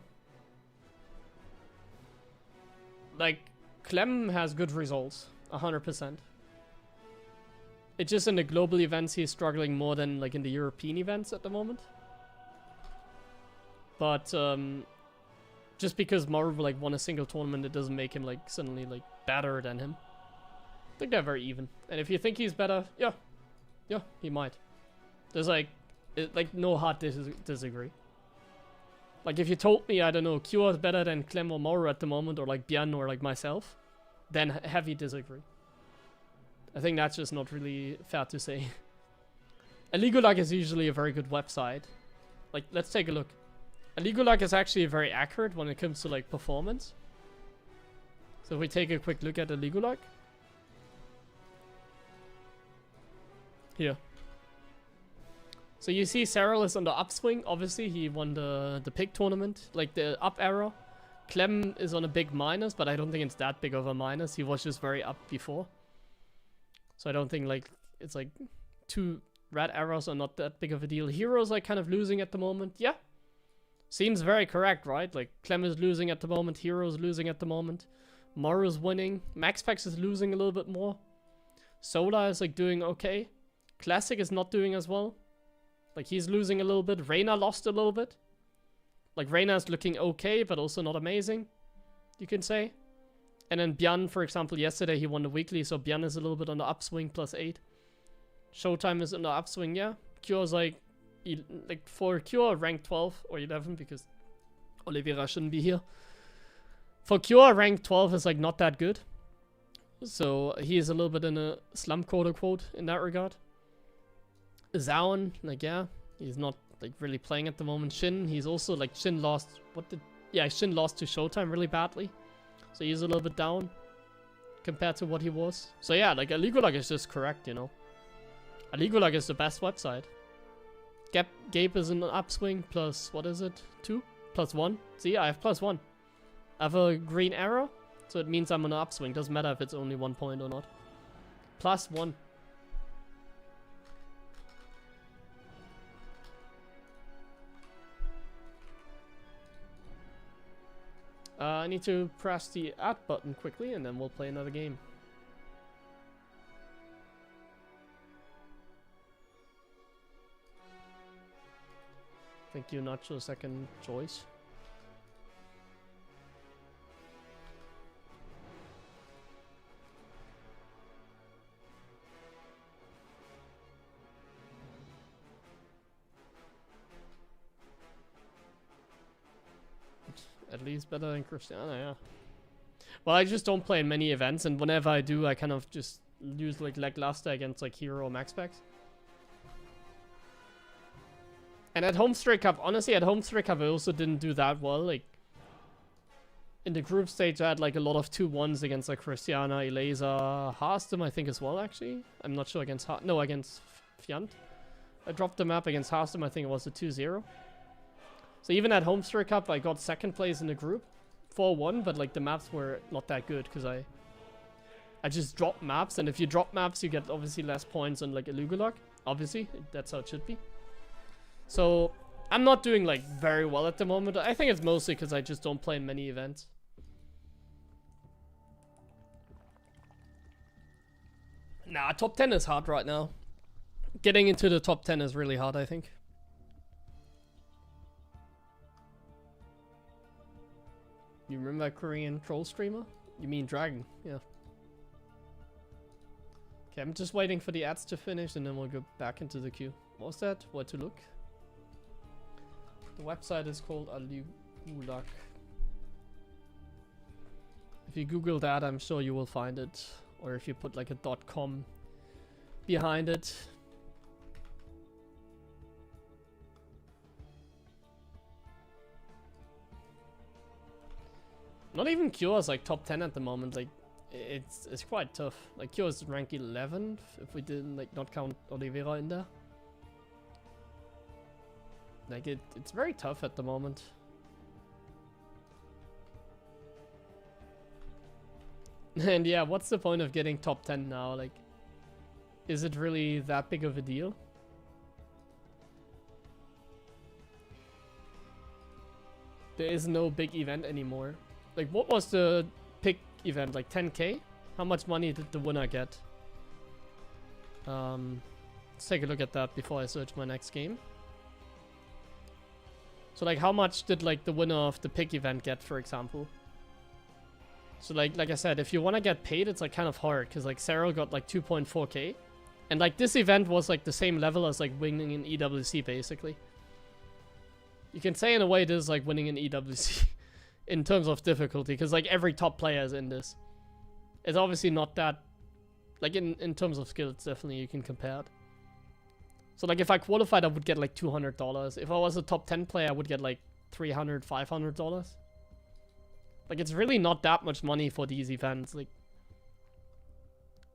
Like, Clem has good results, 100%. It's just in the global events he's struggling more than like in the European events at the moment. But just because Marv like won a single tournament, it doesn't make him like suddenly like better than him. I think they're very even. And if you think he's better, yeah, he might. There's like no hard disagree. Like if you told me, I don't know, Cure is better than Clem or Mauro at the moment, or like Bjarn or like myself, then heavy disagree. I think that's just not really fair to say. Aligolag is usually a very good website. Like, let's take a look. Aligolag is actually very accurate when it comes to like performance. So if we take a quick look at Aligolag. Here. So you see Cyril is on the upswing. Obviously, he won the pick tournament, like the up arrow. Clem is on a big minus, but I don't think it's that big of a minus. He was just very up before. So I don't think like it's like 2 red arrows are not that big of a deal. Hero's like kind of losing at the moment. Yeah. Seems very correct, right? Like Clem is losing at the moment. Hero's losing at the moment. Moro's winning. Maxpax is losing a little bit more. Solar is like doing okay. Classic is not doing as well. Like, he's losing a little bit. Reyna lost a little bit. Like, Reyna's looking okay, but also not amazing, you can say. And then Bjarn, for example, yesterday he won the weekly, so Bjarn is a little bit on the upswing, +8. Showtime is on the upswing, yeah. Cure's like for Cure, rank 12 or 11, because Oliveira shouldn't be here. For Cure, rank 12 is like not that good. So, he is a little bit in a slump, quote-unquote, in that regard. Zaun, like, yeah, he's not, like, really playing at the moment. Shin, he's also, like, Shin lost, Shin lost to Showtime really badly. So he's a little bit down compared to what he was. So yeah, like, Aligolag is just correct, you know. Aligolag is the best website. Gape is in an upswing, plus, what is it, 2? +1. See, I have +1. I have a green arrow, so it means I'm on an upswing. Doesn't matter if it's only 1 point or not. +1. I need to press the add button quickly and then we'll play another game. Thank you, Nacho, second choice. At least better than Christiana, yeah. Well, I just don't play in many events, and whenever I do, I kind of just use like lackluster against like Hero or Max Packs. And at HomeStory Cup, honestly, at HomeStory Cup, I also didn't do that well. Like, in the group stage, I had like a lot of 2-1s against like Christiana, Eleza, Harstem, I think as well, actually. I'm not sure against against Fiant. I dropped the map against Harstem, I think it was a 2-0. So even at HomeStory Cup, I got second place in the group, 4-1, but like the maps were not that good because I just dropped maps, and if you drop maps, you get obviously less points on like Aligolag. Obviously, that's how it should be. So I'm not doing like very well at the moment. I think it's mostly because I just don't play in many events. Nah, top 10 is hard right now. Getting into the top 10 is really hard, I think. You remember that Korean troll streamer? You mean Dragon, yeah. Okay, I'm just waiting for the ads to finish and then we'll go back into the queue. What was that? Where to look? The website is called Aligolag. If you Google that, I'm sure you will find it. Or if you put like a .com behind it. Not even Cure is like top 10 at the moment. Like, It's quite tough. Like Kyo is rank 11 if we didn't like not count Oliveira in there. Like it's very tough at the moment. And yeah, what's the point of getting top 10 now? Like, is it really that big of a deal? There is no big event anymore. Like, what was the pick event? Like 10k? How much money did the winner get? Let's take a look at that before I search my next game. So like, how much did like the winner of the pick event get, for example? So like I said, if you want to get paid, it's like kind of hard because like Sarah got like 2.4k, and like this event was like the same level as like winning in EWC basically. You can say in a way this is like winning in EWC in terms of difficulty because like every top player is in this. It's obviously not that, like in terms of skill, it's definitely you can compare it. So like if I qualified, I would get like $200. If I was a top 10 player, I would get like $300, $500. Like, it's really not that much money for these events. Like,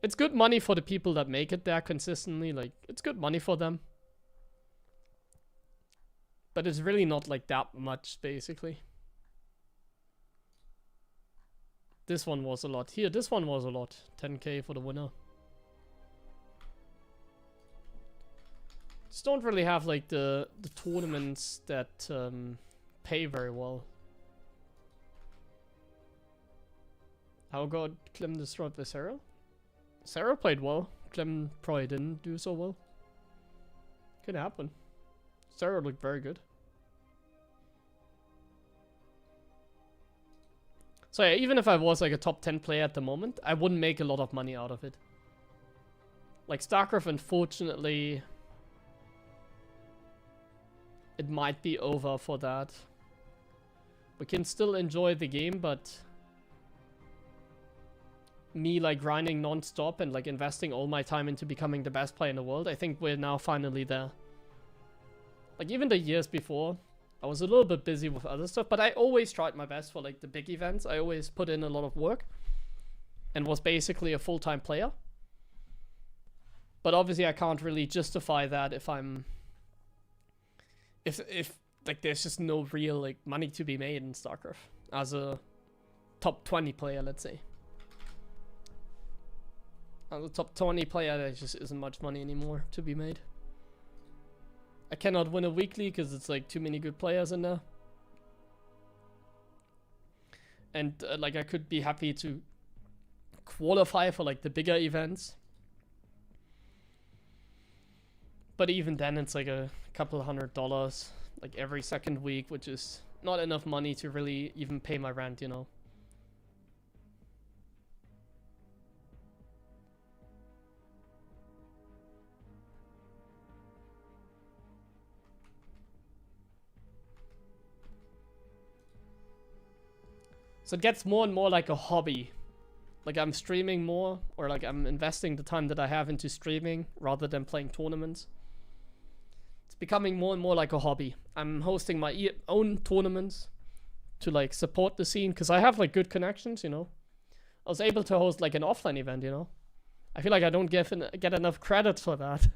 it's good money for the people that make it there consistently. Like, it's good money for them. But it's really not, like, that much, basically. This one was a lot. Here, this one was a lot. 10k for the winner. Just don't really have, like, the tournaments that pay very well. How got Clem destroyed by Sarah? Sarah played well. Clem probably didn't do so well. Could happen. Sarah looked very good. So yeah, even if I was like a top 10 player at the moment, I wouldn't make a lot of money out of it. Like StarCraft, unfortunately, it might be over for that. We can still enjoy the game, but me like grinding non-stop and like investing all my time into becoming the best player in the world, I think we're now finally there. Like even the years before, I was a little bit busy with other stuff, but I always tried my best for like the big events. I always put in a lot of work and was basically a full-time player. But obviously I can't really justify that if I'm if like there's just no real like money to be made in StarCraft as a top 20 player, let's say. As a top 20 player, there just isn't much money anymore to be made. I cannot win a weekly because it's like too many good players in there. And like I could be happy to qualify for like the bigger events. But even then it's like a couple $100 like every second week, which is not enough money to really even pay my rent, you know. So it gets more and more like a hobby. Like I'm streaming more, or like I'm investing the time that I have into streaming rather than playing tournaments. It's becoming more and more like a hobby. I'm hosting my own tournaments to like support the scene because I have like good connections, you know. I was able to host like an offline event, you know. I feel like I don't get enough credits for that.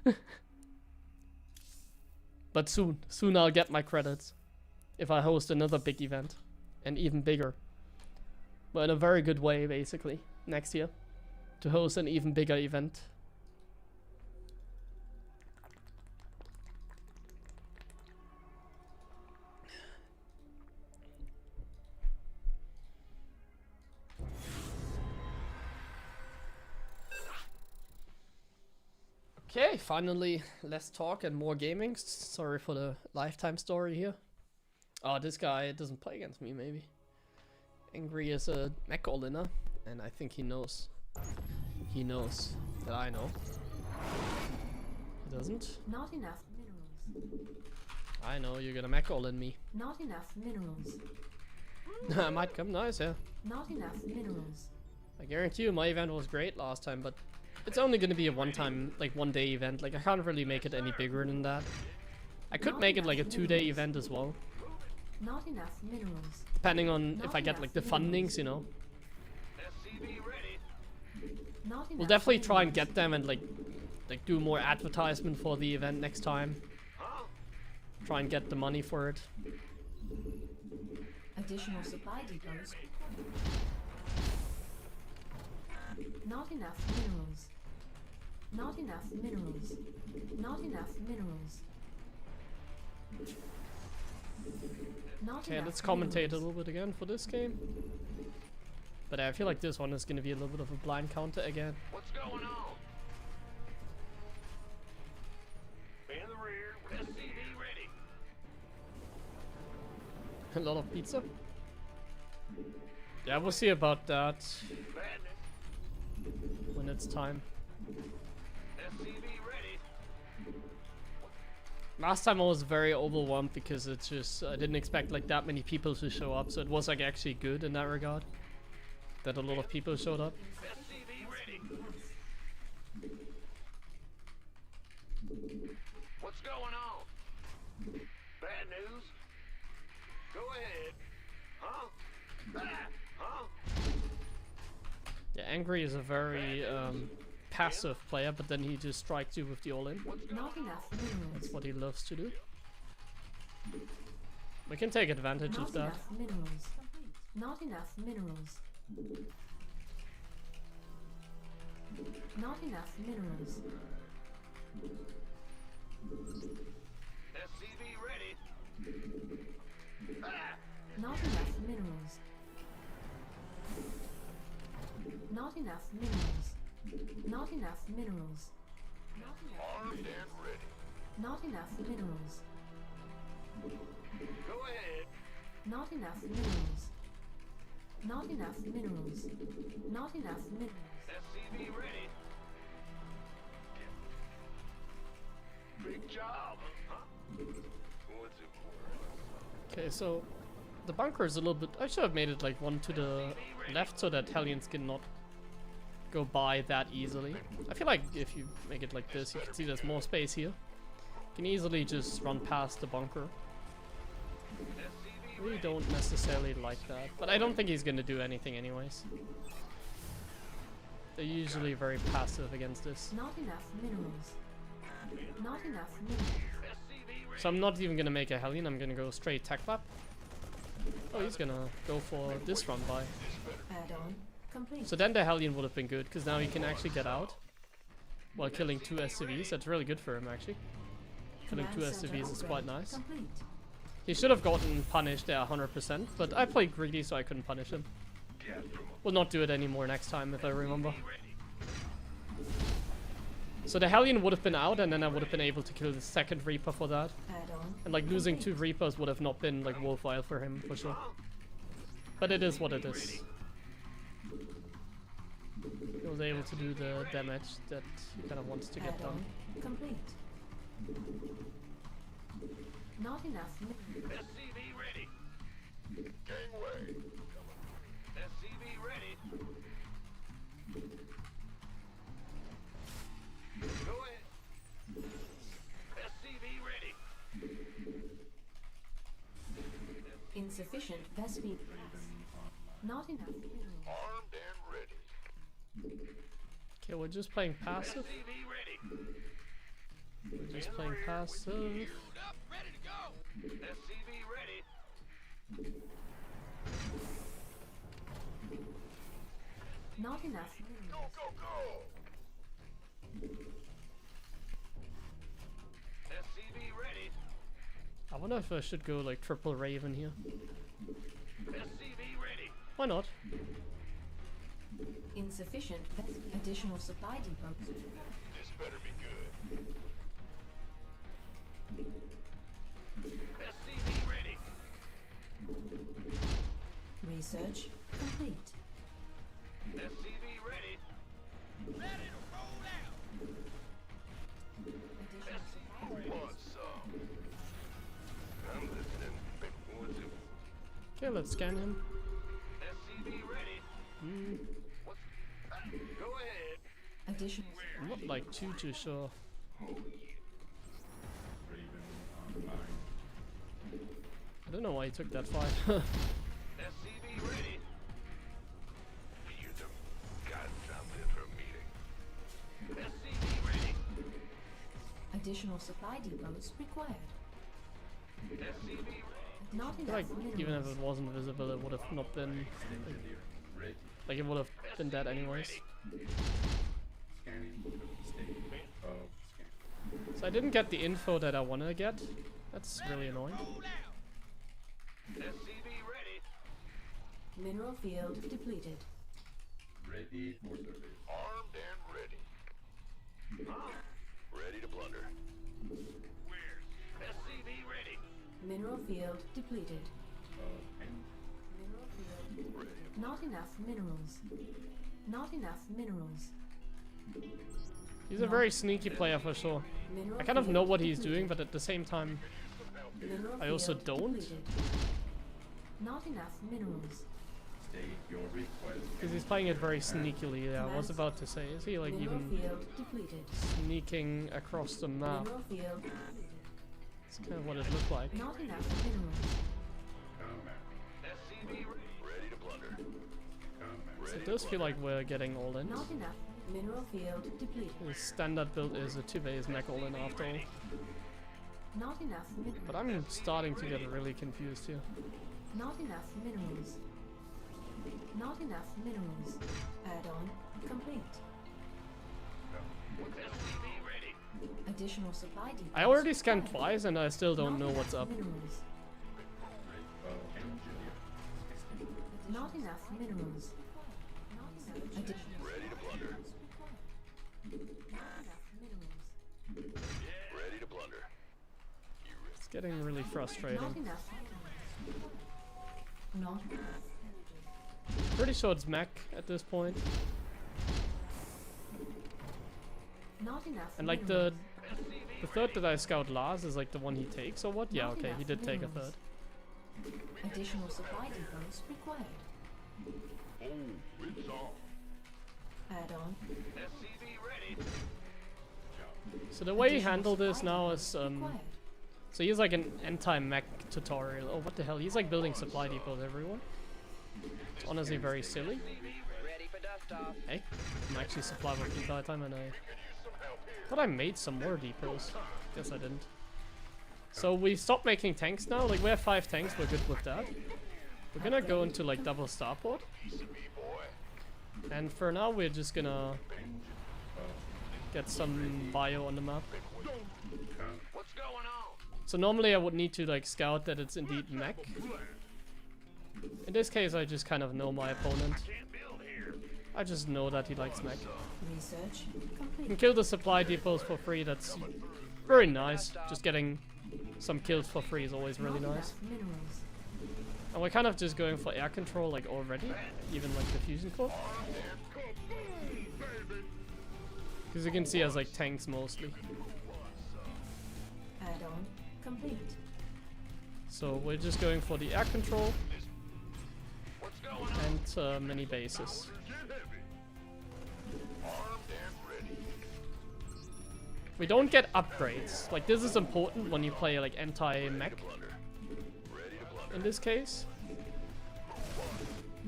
But soon I'll get my credits if I host another big event, and even bigger. But in a very good way, basically, next year, to host an even bigger event. Okay, finally, less talk and more gaming. Sorry for the lifetime story here. Oh, this guy doesn't play against me, maybe. Angry as a Mech all-inner, and I think he knows. He knows that I know. He doesn't. Not enough minerals. I know you're gonna Mech all in me. Not enough minerals. I might come nice, yeah. Not enough minerals. I guarantee you my event was great last time, but it's only gonna be a one-time, like one-day event. Like I can't really make it any bigger than that. I could make it like a 2-day event as well. Not enough minerals. Depending on if I get like the fundings, you know. SCV ready. Not We'll enough definitely try and minerals. get them and like do more advertisement for the event next time. Huh? Try and get the money for it. Additional supply depots. Not enough minerals. Not enough minerals. Not enough minerals. Not Okay, enough let's commentate a minerals. little bit again for this game. But I feel like this one is going to be a little bit of a blind counter again. What's going on? In the rear, SCV ready. A lot of pizza. Yeah, we'll see about that Badness. when it's time. SCV ready. Last time I was very overwhelmed because it's just I didn't expect like that many people to show up, so it was like actually good in that regard. That a lot of people showed up. SCV ready. What's going on? Bad news? Go ahead. Huh? Ah, huh? Yeah, Angry is a very passive player, but then he just strikes you with the all-in. Not enough minerals. That's what he loves to do. We can take advantage Not of that. enough minerals. Not enough minerals. Not enough minerals. SCV ready. Ah, Not enough minerals. Not enough minerals. Not enough minerals. Not enough, armed and ready. not enough minerals. Go ahead. Not enough minerals. Not enough minerals. Not enough minerals. SCV ready. Big job, huh? What's it worth? Okay, so the bunker is a little bit. I should have made it like one to the left so that Hellions cannot go by that easily. I feel like if you make it like this, you can see there's more space here. You can easily just run past the bunker. I really don't necessarily like that, but I don't think he's gonna do anything anyways. They're usually very passive against this. Not enough minerals. Not enough minerals. So I'm not even gonna make a Hellion, I'm gonna go straight tech lap. Oh, he's gonna go for this run by. Add-on complete. So then the Hellion would have been good, because now he can actually get out while killing 2 SCVs. That's really good for him, actually. Killing 2 Command center SCVs is quite upgrade nice. Complete. He should have gotten punished there 100%, but I played greedy so I couldn't punish him. Will not do it anymore next time if I remember. So the Hellion would have been out, and then I would have been able to kill the second Reaper for that. Add-on. And like losing 2 Reapers would have not been like worthwhile for him for sure. But it is what it is. He was able to do the damage that he kind of wants to get done. Add-on complete. Not enough minerals. SCV ready. Gangway. SCV ready. Go ahead. SCV ready. Insufficient Vespi. Not enough minerals. Armed and ready. Okay, we're just playing passive. SCV ready. We're just playing passive. Fueled up, ready to go. SCV ready. Not enough Go, minerals. go, go. SCV ready. I wonder if I should go like triple Raven here. SCV ready. Why not? Insufficient additional supply depots. This better be good. SCV ready. Research complete. SCV ready. Ready to roll out. Additional supply Who wants some? I'm listening. What's it? Okay, let's scan him. SCV ready. Hmm, What's... Go ahead. additional I'm not like too sure. I don't know why he took that fight. SCV ready. You got something for me supply depots required. SCV Not I feel enough like even if minerals. it wasn't visible, it would have not been like it would have been dead anyways. So I didn't get the info that I wanted to get. That's really annoying. SCV ready. Mineral field depleted. Ready for service. Armed and ready. Huh? Ready to plunder. Where? SCV ready. Mineral field depleted. Mineral field depleted. Not enough minerals. Not enough minerals. He's a very sneaky player for sure. Mineral I kind of field know what he's depleted. doing, but at the same time, Mineral I also field don't. depleted. Not enough minerals. State your request. because he's playing it very sneakily. Yeah, I was about to say, is he like Mineral even field depleted. sneaking across the map? Mineral field. It's kind of what it looked like. Not enough minerals. SCV ready. Ready to plunder. So it does feel like we're getting all in. Not enough. Mineral field depleted. His standard build is a 2-base mech all in after all. Not enough minerals. But I'm starting to get really confused here. Not enough minerals. Not enough minerals. Add-on complete. SCV ready. Additional supply depots. I already scanned required. twice and I still don't Not know what's enough up. Minerals. Not enough minerals. Additional Ready to plunder. not enough minerals. Ready to plunder. It's getting really Not frustrating. enough minerals. Not enough. Pretty sure it's mech at this point. Not enough. And like minerals. the third that I scout last is like the one he takes or what? Yeah, Not okay, he enough did take a minerals. third. Additional supply depots required. Oh, it's on. Add-on. SCV ready. So the way he Additional handled this supply now depots is required. so he's like an anti-mech tutorial. Oh, what the hell? He's like building supply depots everywhere. It's honestly very silly. Ready for dust off. Hey, I'm actually supply with the entire time and I thought I made some more depots. Guess I didn't. So we stopped making tanks now. Like we have 5 tanks, we're good with that. We're gonna go into like double starport. And for now we're just gonna get some bio on the map. What's going on? So normally I would need to like scout that it's indeed mech. In this case I just kind of know my opponent. Can't build here. I just know that he likes mech. Research You can complete. kill the supply depots for free, that's very nice. Just getting some kills for free is always really Not nice. enough minerals. And we're kind of just going for air control like already, even like the fusion core. Because you can see as like tanks mostly. Add-on complete. So we're just going for the air control What's going on? and many bases. Get heavy. Armed and ready. We don't get upgrades. Like this is important when you play like anti-mech in this case.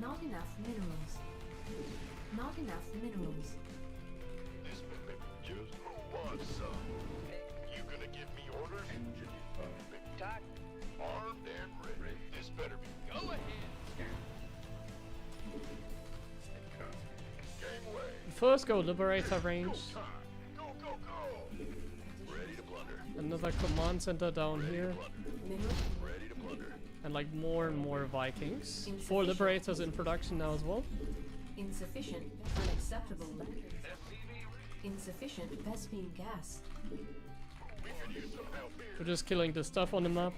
Not enough minerals. Not enough minerals. This just wants some. You gonna give me orders? Talk. Armed and ready. This better be. Go ahead. Gangway. First go Liberator range. Time. Go, go, go. Ready to plunder. Another command center down here. Mineral Ready to plunder. And like more and more Vikings. 4 Liberators in production now as well. insufficient. Unacceptable. Insufficient Vespine gas. We're just killing the stuff on the map.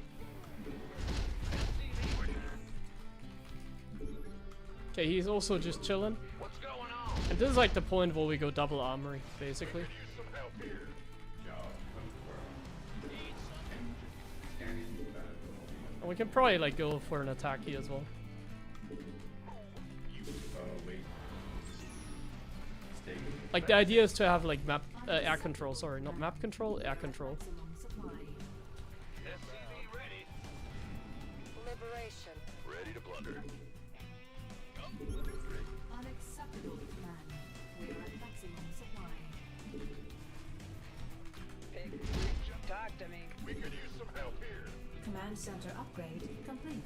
Okay, he's also just chilling. What's going on? And this is like the point where we go double armory, basically. Some help here. And we can probably like go for an attack here as well. Like the idea is to have like map air control, sorry, not map control, air control. Maximum supply. SCV ready. Liberation. Ready to plunder. Unacceptable command. We are at maximum supply. Pig. I mean. We could use some help here. Command center upgrade complete.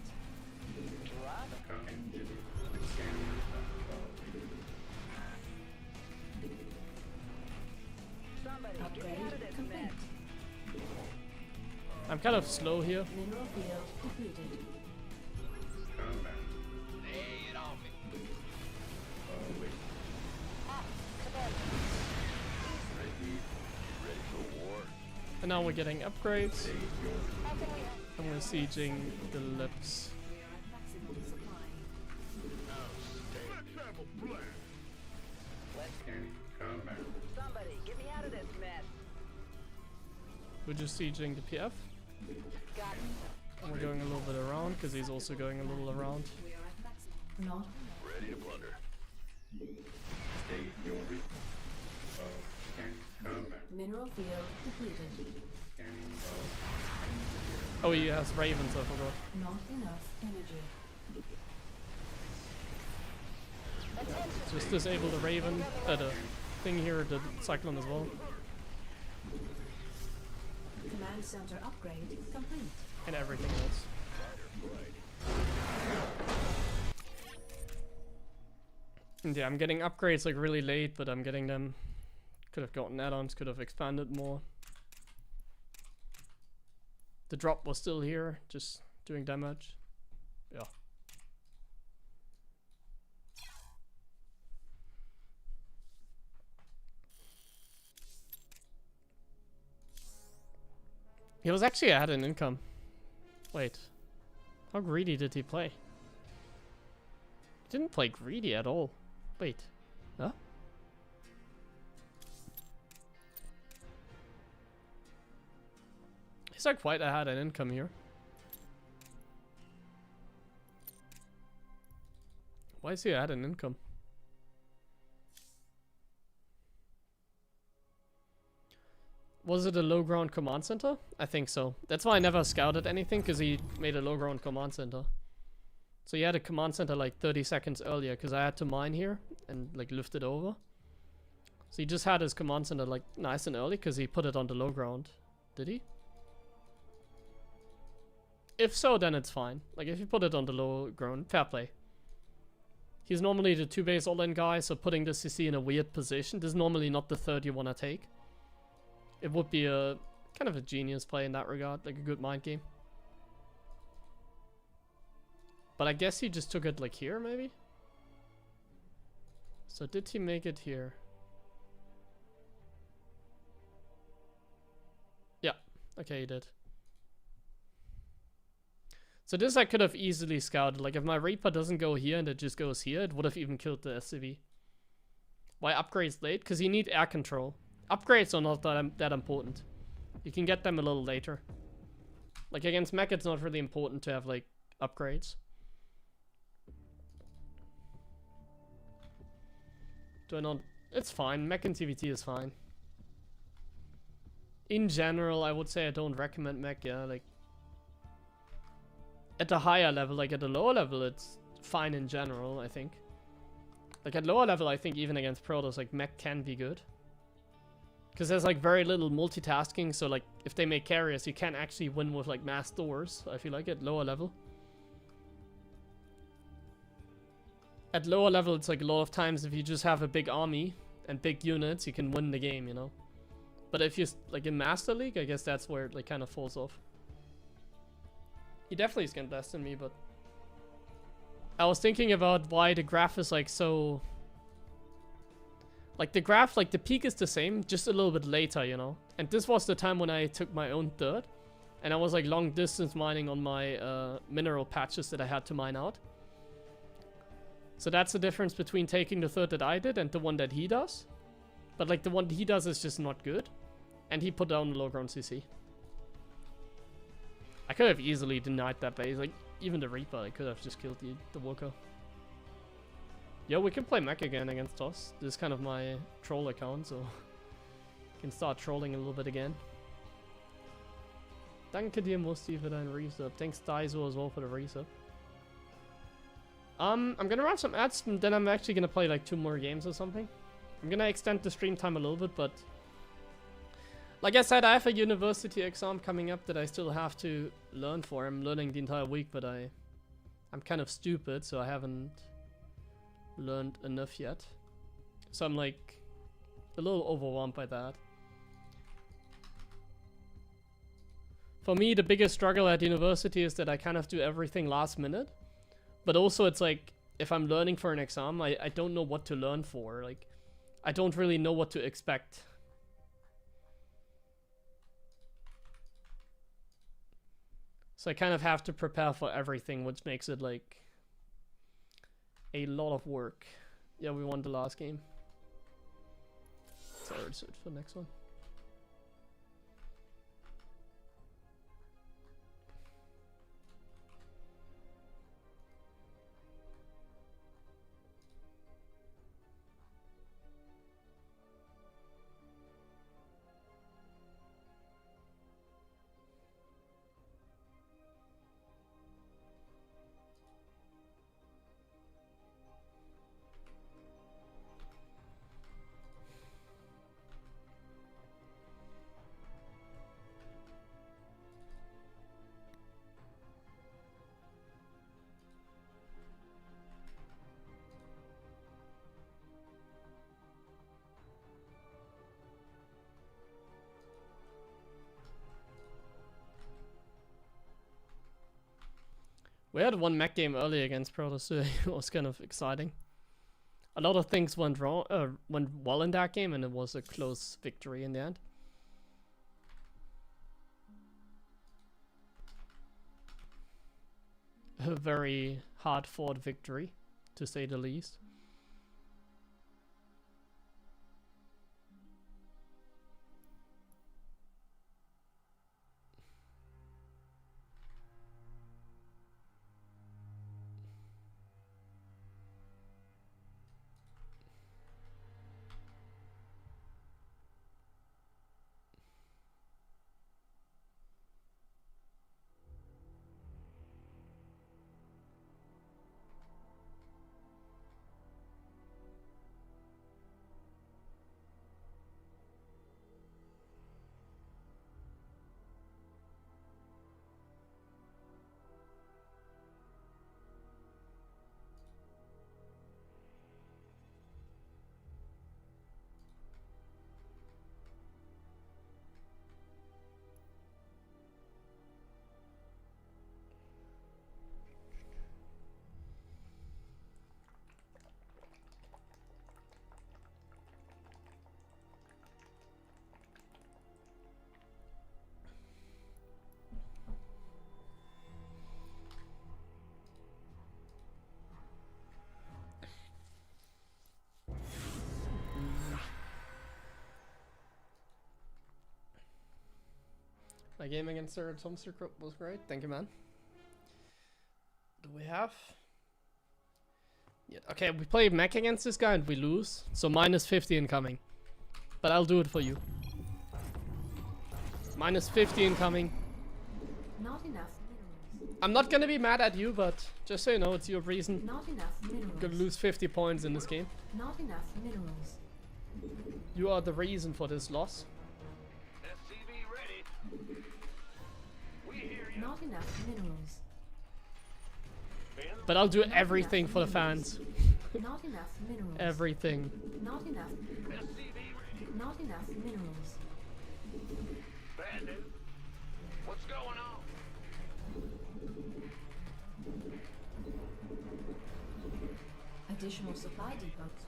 Somebody, get me Upgrade out of this complete. mess. I'm kind of slow here. Mineral field completed. Lay it on me. And now we're getting upgrades. And we're sieging the lips. We are at maximum supply. Let's have a blast. Let's go. Somebody, get me out of this mess. We're just sieging the PF. Got it. And we're going a little bit around because he's also going a little around. We are at maximum. Not Ready to plunder. mineral field depleted. Oh, he has ravens, I forgot. Not enough energy. Just disable the raven, the thing here, the cyclone as well. Command center upgrade complete. And everything else. And yeah, I'm getting upgrades like really late, but I'm getting them. Could have gotten add-ons, could have expanded more. The drop was still here, just doing damage. Yeah. He was actually ahead in income. Wait. How greedy did he play? He didn't play greedy at all. Wait. Huh? He's like quite ahead in income here. Why is he ahead in income? Was it a low ground command center? I think so. That's why I never scouted anything, because he made a low ground command center. So he had a command center like 30 seconds earlier, because I had to mine here and like lift it over. So he just had his command center like nice and early, because he put it on the low ground. Did he? If so, then it's fine. Like if you put it on the low ground, fair play. He's normally the 2-base all-in guy, so putting the CC in a weird position. This is normally not the third you want to take. It would be a kind of a genius play in that regard, like a good mind game. But I guess he just took it like here, maybe? So did he make it here? Yeah, okay, he did. So this I could have easily scouted. Like if my Reaper doesn't go here and it just goes here, it would have even killed the SCV. Why upgrades late? Because you need air control. Upgrades are not that important. You can get them a little later. Like against Mech, it's not really important to have like upgrades. Do I not? It's fine. Mech and TVT is fine. In general, I would say I don't recommend Mech. Yeah, like at the higher level, like at the lower level, it's fine in general. I think. Like at lower level, I think even against Protoss, like Mech can be good. Because there's like very little multitasking, so like if they make carriers, you can't actually win with like mass doors, I feel like, at lower level. At lower level, it's like a lot of times if you just have a big army and big units, you can win the game, you know? But if you, like in Master League, I guess that's where it like kind of falls off. He definitely is gonna best in me, but... I was thinking about why the graph is like so... Like the graph, like the peak is the same, just a little bit later, you know? And this was the time when I took my own third. And I was like long distance mining on my mineral patches that I had to mine out. So that's the difference between taking the third that I did and the one that he does. But like the one he does is just not good. And he put down the low ground CC. I could have easily denied that base. Like even the Reaper, I could have just killed the worker. Yo, we can play Mech again against us. This is kind of my troll account, so can start trolling a little bit again. Danke dir, Musti, für deinen Resub. Thanks, Daiso, as well for the resub. I'm gonna run some ads, and then I'm actually gonna play like 2 more games or something. I'm gonna extend the stream time a little bit, but Like I said, I have a university exam coming up that I still have to learn for. I'm learning the entire week, but I'm kind of stupid, so I haven't learned enough yet. So I'm like a little overwhelmed by that. For me, the biggest struggle at university is that I kind of do everything last minute. But also it's like, if I'm learning for an exam, I don't know what to learn for. Like, I don't really know what to expect. So I kind of have to prepare for everything, which makes it like a lot of work. Yeah, we won the last game. So let's search for the next one. We had one mech game early against Protoss, so it was kind of exciting. A lot of things went wrong, went well in that game, and it was a close victory in the end. A very hard-fought victory, to say the least. My game against Zerg at HomeStory Cup was great. Thank you, man. Do we have? Yeah. Okay, we play Mech against this guy and we lose. So minus 50 incoming. But I'll do it for you. Minus 50 incoming. Not enough minerals. I'm not gonna be mad at you, but just so you know, it's your reason. Not enough You're minerals. gonna lose 50 points in this game. Not enough minerals. You are the reason for this loss. SCV ready. We hear you. Not enough minerals. But I'll do everything for the fans. Not enough minerals. Everything. Not enough. SCV ready. Not enough minerals. Bad news. What's going on? Additional supply depots.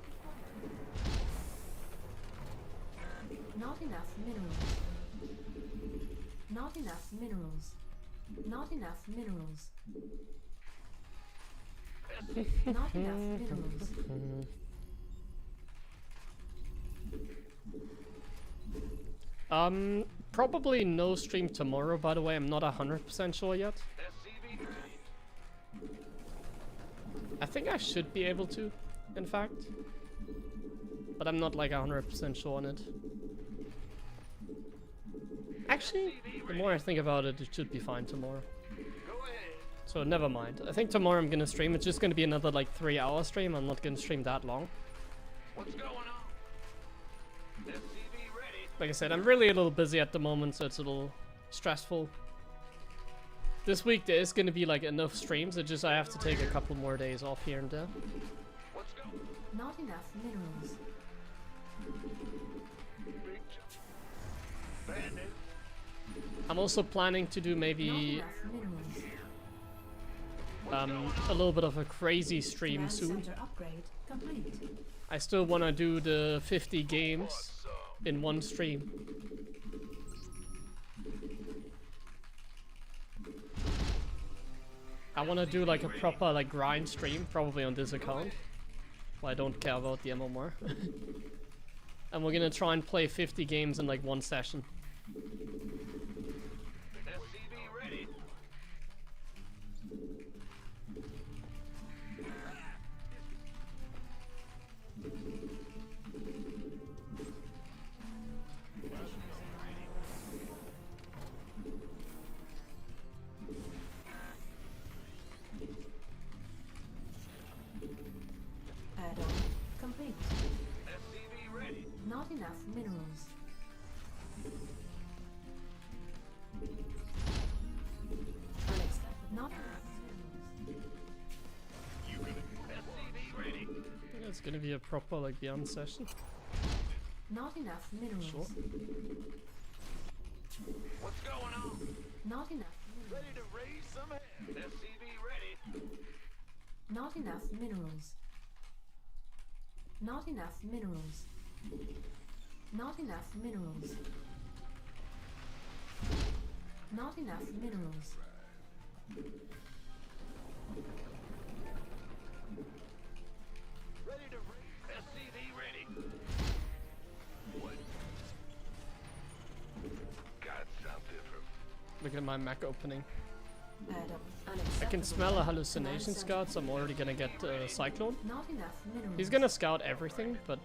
Not enough minerals. Not enough minerals. Not enough minerals. Not enough minerals. Probably no stream tomorrow, by the way. I'm not 100% sure yet. SCV ready. I think I should be able to, in fact. But I'm not like 100% sure on it. Actually, the more I think about it, it should be fine tomorrow. Go ahead. So never mind. I think tomorrow I'm gonna stream. It's just gonna be another like 3-hour stream. I'm not gonna stream that long. What's going on? SCV ready. Like I said, I'm really a little busy at the moment, so it's a little stressful. This week there is going to be like enough streams, it's just I have to take a couple more days off here and there. Let's go. Not enough minerals. Big jump. Bandit. I'm also planning to do Not maybe enough minerals. a little bit of a crazy stream Command soon. center upgrade complete. I still want to do the 50 games in one stream. I want to do like a proper like grind stream, probably on this account. Well, I don't care about the MMR. And we're gonna try and play 50 games in like one session. SCV ready. Add-on complete. SCV ready. Not enough minerals. Unacceptable. Not enough minerals. SCV ready. I think it's gonna be a proper like beyond session. Not enough minerals. Sure. What's going on? Not enough minerals. Ready to raise some hell. SCV ready. Not enough minerals. Not enough minerals. Not enough minerals. Not enough minerals. Ready to raise. SCV ready. What? Got something from. Look at my Mech opening. Add-on. I Unacceptable. can smell a hallucination Command center scout, so I'm already gonna get Cyclone. Not enough minerals. He's gonna scout everything, but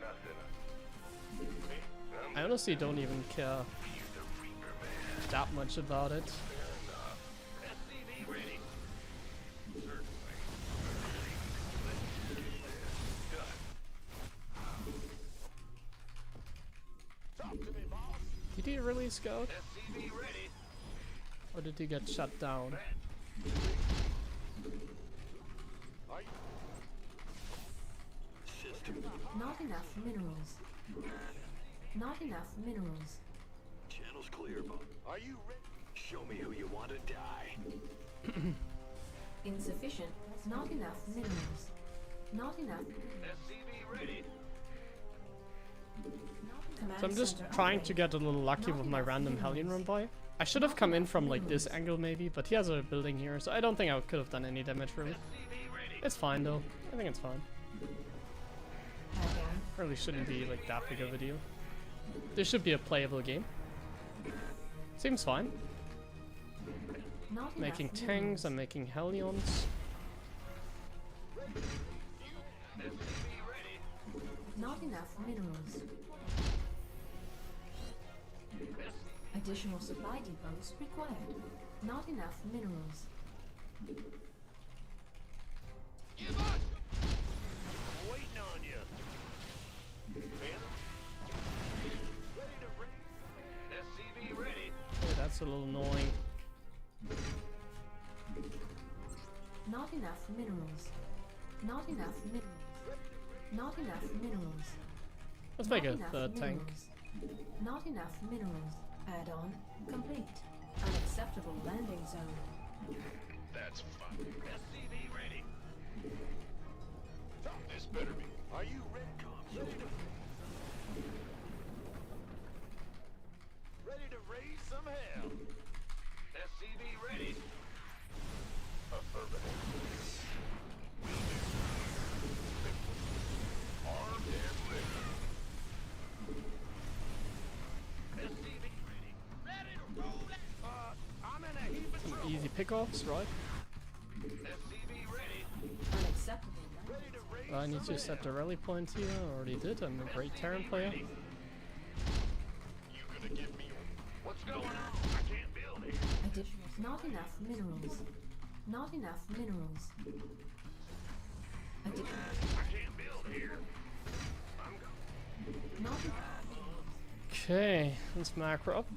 Nothing. I honestly don't even care that much about it. SCV ready. Talk to me, boss. Did he really scout? SCV ready. Or did he get shut down? Are you? System Not enough minerals. Not enough minerals. channels clear, but Are you ready? show me who you want to die. Insufficient. Not enough minerals. Not enough. SCV ready. Command So I'm just center trying to upgrade. get a little lucky Not with my enough random minerals. Hellion run by. I should have come in from like this angle maybe, but he has a building here, so I don't think I could have done any damage really. SCV ready. It's fine though. I think it's fine. Add-on. Really shouldn't be like that big of a deal. This should be a playable game. Seems fine. Not enough Making minerals. tanks, I'm making Hellions. SCV ready. Not enough minerals. Additional supply depots required. Not enough minerals. Give us. Waiting on you. Ready to raise. SCV ready. Okay, that's a little annoying. Not enough minerals. Not enough minerals. Not enough minerals. Let's make Not a enough third tank. minerals. Not enough minerals. Add-on complete. Unacceptable landing zone. That's fine. SCV ready. This better be. Are you ready? Ready to, ready to raise some hell. SCV ready. Affirmative. Will do. Armed and ready. SCV ready. Ready to roll out. I'm in a heap of Some trouble. easy pickoffs, right? SCV ready. Unacceptable. Ready to raise I need to set the rally point here. I already did. I'm a great Terran player. You gonna give me what's going on? I can't build here. Additional. Not enough minerals. Not enough minerals. I can't build here. I'm going. Not enough. Okay, let's macro up.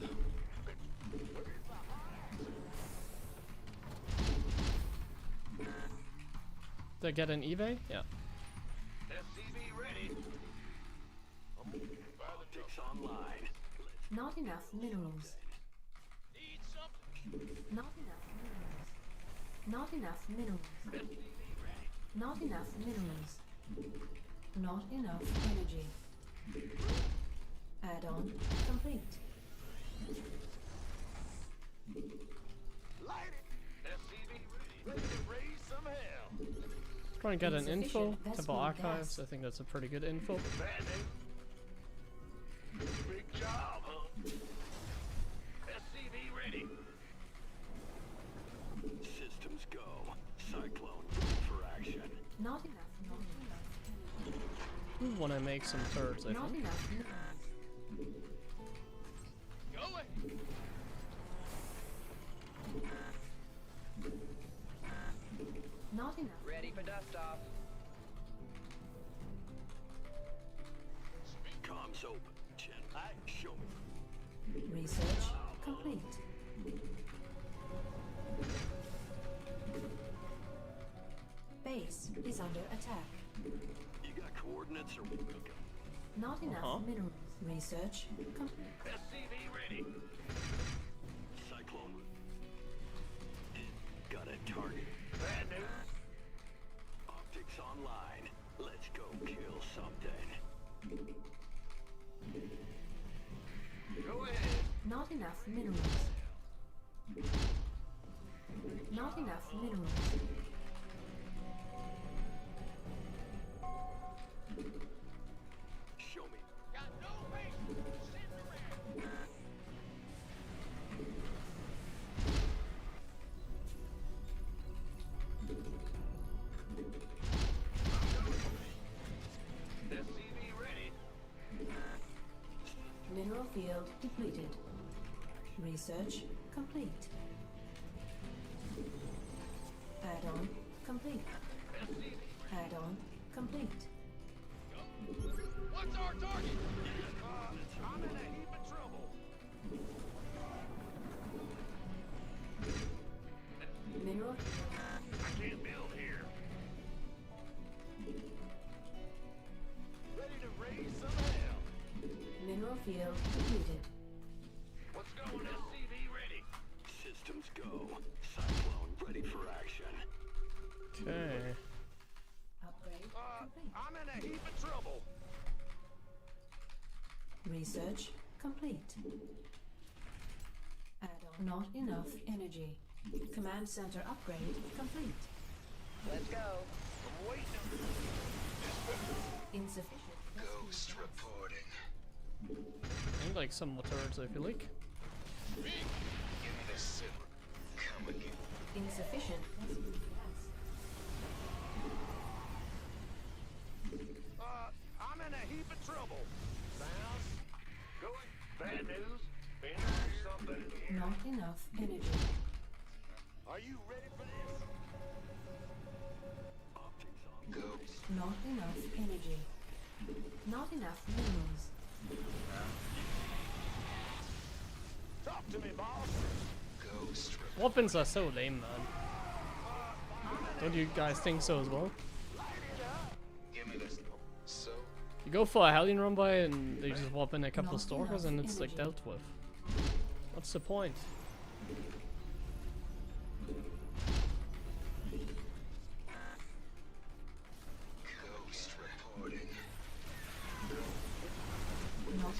Did I get an eBay? Yeah. SCV ready. Optics online. Not enough minerals. Need something. Not enough minerals. Not enough minerals. Not enough minerals. Not enough energy. Add-on complete. Light it. SCV ready. Ready to raise some hell. Try and get an info. Insufficient Temple vessel archives. gas. I think that's a pretty good info. Bad news. Big job, huh? SCV ready. Systems go. Cyclone ready for action. Not enough. Not enough energy. Want to make some turds, I Not think. enough minerals. Go ahead. Not enough. Ready for dust off. Comms open. Show me. Research complete. Base is under attack. You got coordinates or Not enough minerals. Research complete. SCV ready. cyclone? Got a target. Bad news. Optics online. Let's go kill something. Go ahead. Not enough minerals. Not enough minerals. Show me. Got no base. Send around. SCV ready. Mineral field depleted. Research complete. Add-on complete. Add-on complete. What's our target? I'm in a heap of trouble. Mineral I can't build here. Ready to raise some hell. mineral field depleted. What's going SCV ready? Systems go. Cyclone ready for action. Okay. Upgrade complete. I'm in a heap of trouble. Research complete. Add-on not enough energy. Command center upgrade complete. Let's go. I'm waiting. Insufficient. Ghost reporting. I need like some more turds, I feel like. Give me this silver. Come again. Insufficient. I'm in a heap of trouble. Sounds going. Bad news. Been through something here. Not enough energy. Are you ready for this? Optics on. Ghost. Not enough energy. Not enough minerals. Talk to me, boss. Ghost. Weapons are so lame, man. Don't you guys think so as well? Give me this. So. You go for a Hellion run by and they just swap in a couple of Not stalkers enough and it's like energy. dealt with. What's the point? Ghost reporting. Not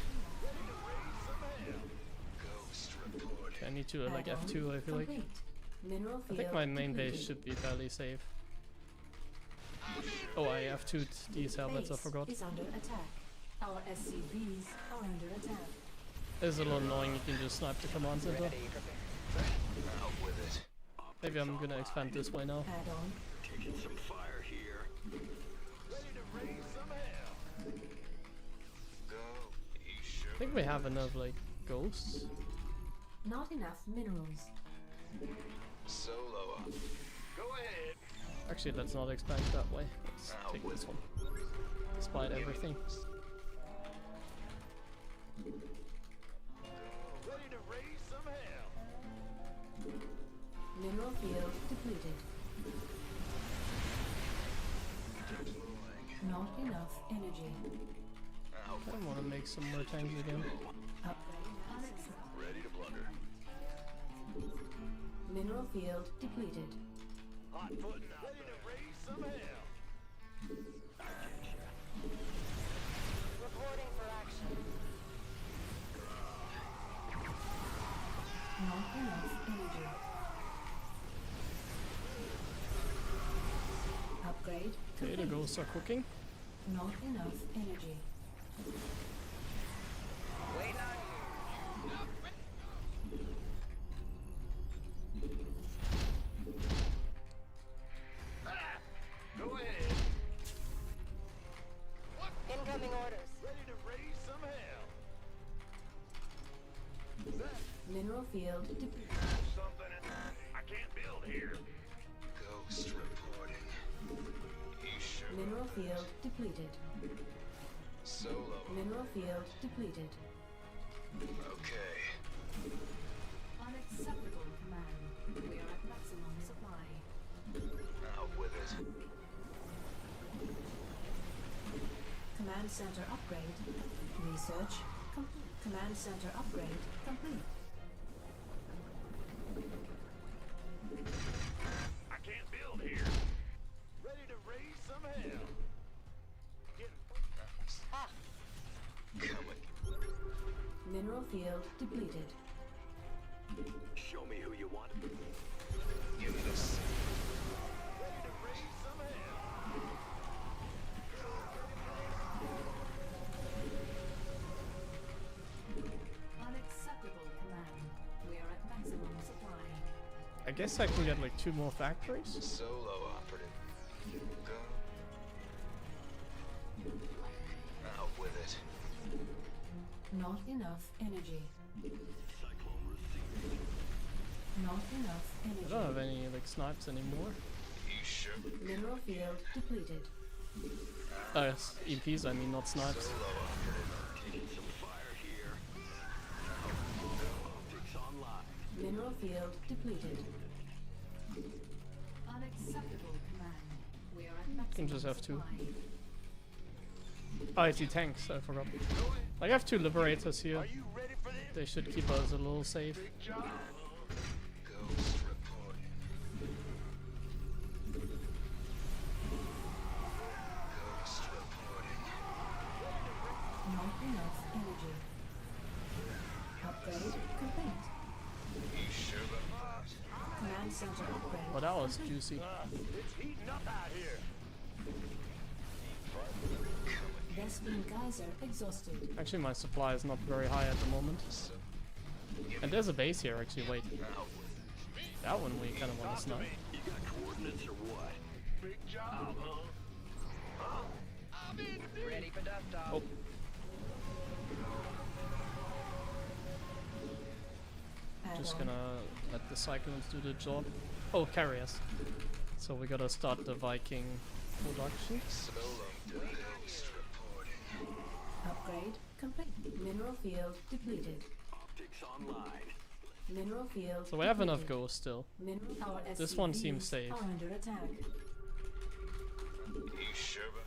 Ghost reporting. Okay, I need to like add-on F2, I feel like. complete. Mineral I field think my main base depleted. should be fairly safe. Oh, I F2'd these helmets, I Base forgot. is under attack. Our SCVs are under attack. It's a little annoying, you can just snipe the command center. Ready. Out with it. Maybe I'm gonna expand this way now. Add-on Taking some fire here. Ready to raise some hell. Go. You sure? I think we have enough like ghosts. not enough minerals. Solo up. Go ahead. Actually, let's not expand that way. Let's take this one. Despite everything. field depleted. Not enough energy. I don't want to make some more tanks again. Upgrade unacceptable. Ready to blunder. Mineral field depleted. Hot footing out ready to raise some hell. Reporting for action. Not enough energy. Upgrade Okay, the complete. ghosts are cooking. Not enough energy. Waiting on you. Ah, go ahead. Incoming orders. Ready to raise some hell. Mineral field depleted. Something in I can't build here. Ghost reporting. You sure? Mineral field depleted. Solo. Mineral field depleted. Okay. Unacceptable command. We are at maximum supply. Out with it. Command center upgrade. Research complete. Command center upgrade complete. I can't build here. Ready to raise some hell. Ah, Coming. Mineral field depleted. Show me who you want. Give me this. Ready to raise some hell. Unacceptable command. We are at maximum supply. I guess I can get like 2 more factories. Solo operative. Go. Out with it. Not enough energy. Cyclone received. Not enough I energy. don't have any like snipes anymore. You sure? Mineral field depleted. Oh yes, EMPs, I mean not snipes. Solo operative. Taking some fire here. Optics online. Mineral field depleted. Unacceptable command. We are at maximum can just have 2. supply. Oh, I see tanks, I forgot. Like I have 2 liberators here. Are you ready for this? They should keep us a little safe. Big job. Ghost reporting. Ghost reporting. Not enough energy. Upgrade complete. You sure about that? Command center upgrade. Oh, that was complete. juicy. It's heating up out here. Vespene geyser exhausted. Actually, my supply is not very high at the moment. So, And there's a base here, actually. Wait, out with it. that one we kind of want to snipe. You got coordinates or what? Big job, huh? I'm in deep. Ready for dust off. Oh, just Add-on. gonna let the cyclones do the job. Oh, carriers. So we gotta start the Viking production. Solo ghost reporting. Upgrade complete. Mineral field depleted. Optics online. Mineral field. So we have enough depleted. ghosts still. Mineral our This one SCVs seems safe. Are under attack. You sure about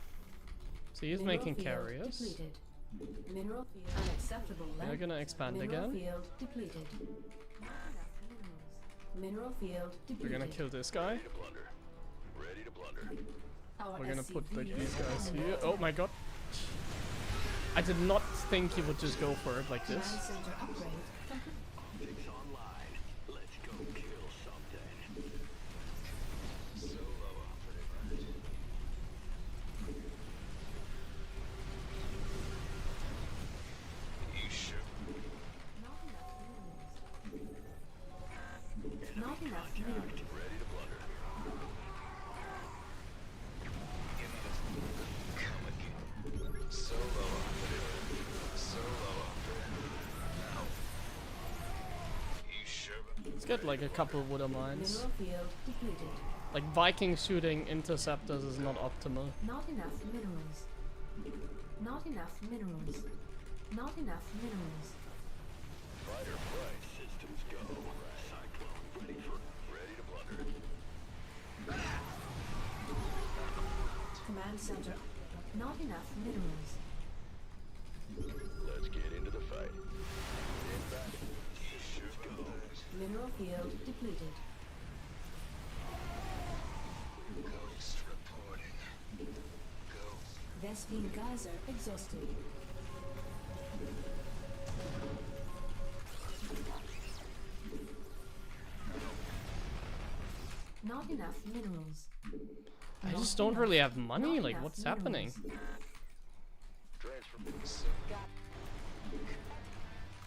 So he's Mineral making field carriers. Depleted. Mineral field unacceptable. They're length. gonna expand Mineral again. field depleted. Mineral field We're depleted. gonna kill this guy. Ready to blunder. Ready to blunder. Our We're gonna put like SCVs these guys are under here. Oh my god. I did not think he would just go for it like Command this. center upgrade complete. Optics online. Let's go kill something. solo operative? You sure? Not enough minerals. Ready to blunder. Give me this. Come again. Solo operative. Solo operative. Now. You sure? Let's get like a couple Wooder mines. Mineral field depleted. Like Viking shooting interceptors is not optimal. Not enough minerals. Not enough minerals. Not enough minerals. Fighter flight systems go. Cyclone ready to blunder. Command center. Not enough minerals. Let's get into the fight. Stand back. Systems go. Mineral field depleted. Ghost reporting. Ghost. Vespine geyser exhausted. Not enough minerals. I Not just don't enough- really have money. not Like, enough what's minerals. happening? Transfer.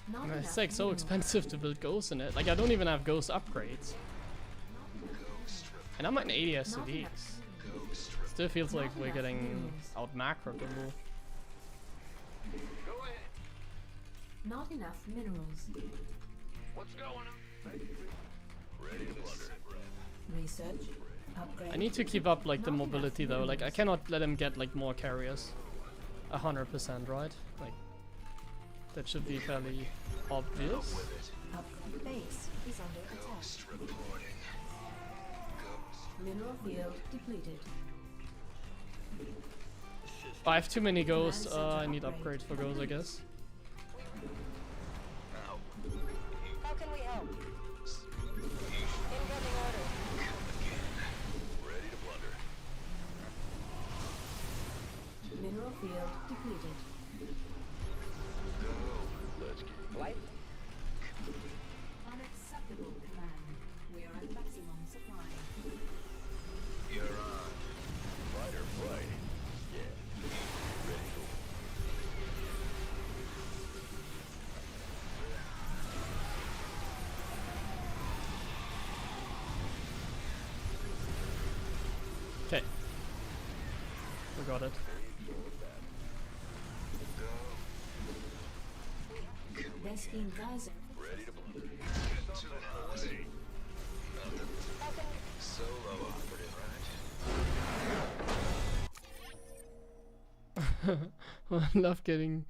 Not It's enough like so minerals. expensive to build ghosts in it. Like, I don't even have ghost upgrades. And I'm at 80 Not SCVs. enough. Still feels like Not we're enough getting minerals. out macroed a little. Go ahead. Not enough minerals. What's going on? Ready to plunder. Research. Upgrade. I need to keep up like the Not enough mobility though. Like I minerals. cannot let him get like more carriers. 100%, right? Like that should be fairly obvious. Base is under attack. Reporting. Mineral field depleted. I have too many ghosts. Command center I need upgrade. upgrades for ghosts, I guess. How can we help? Incoming order. Ready to plunder. Mineral field depleted. Let's get. Light? Unacceptable command. We are at maximum supply. You're on. Fight or flight. Yeah. Ready to. Okay. We got it. Vespine geyser. Ready to plunder. Solo operative, right? I love getting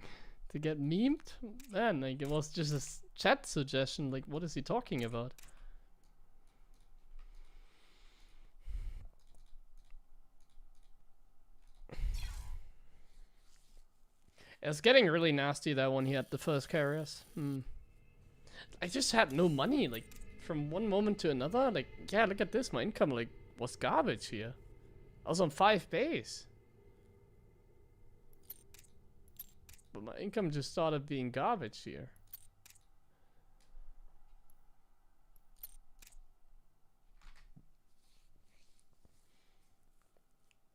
to get memed. Man, like it was just a chat suggestion. Like, what is he talking about? It's getting really nasty that when he had the first carriers. I just had no money, like, from one moment to another. Like, yeah, look at this. My income, like, was garbage here. I was on 5 base. But my income just started being garbage here.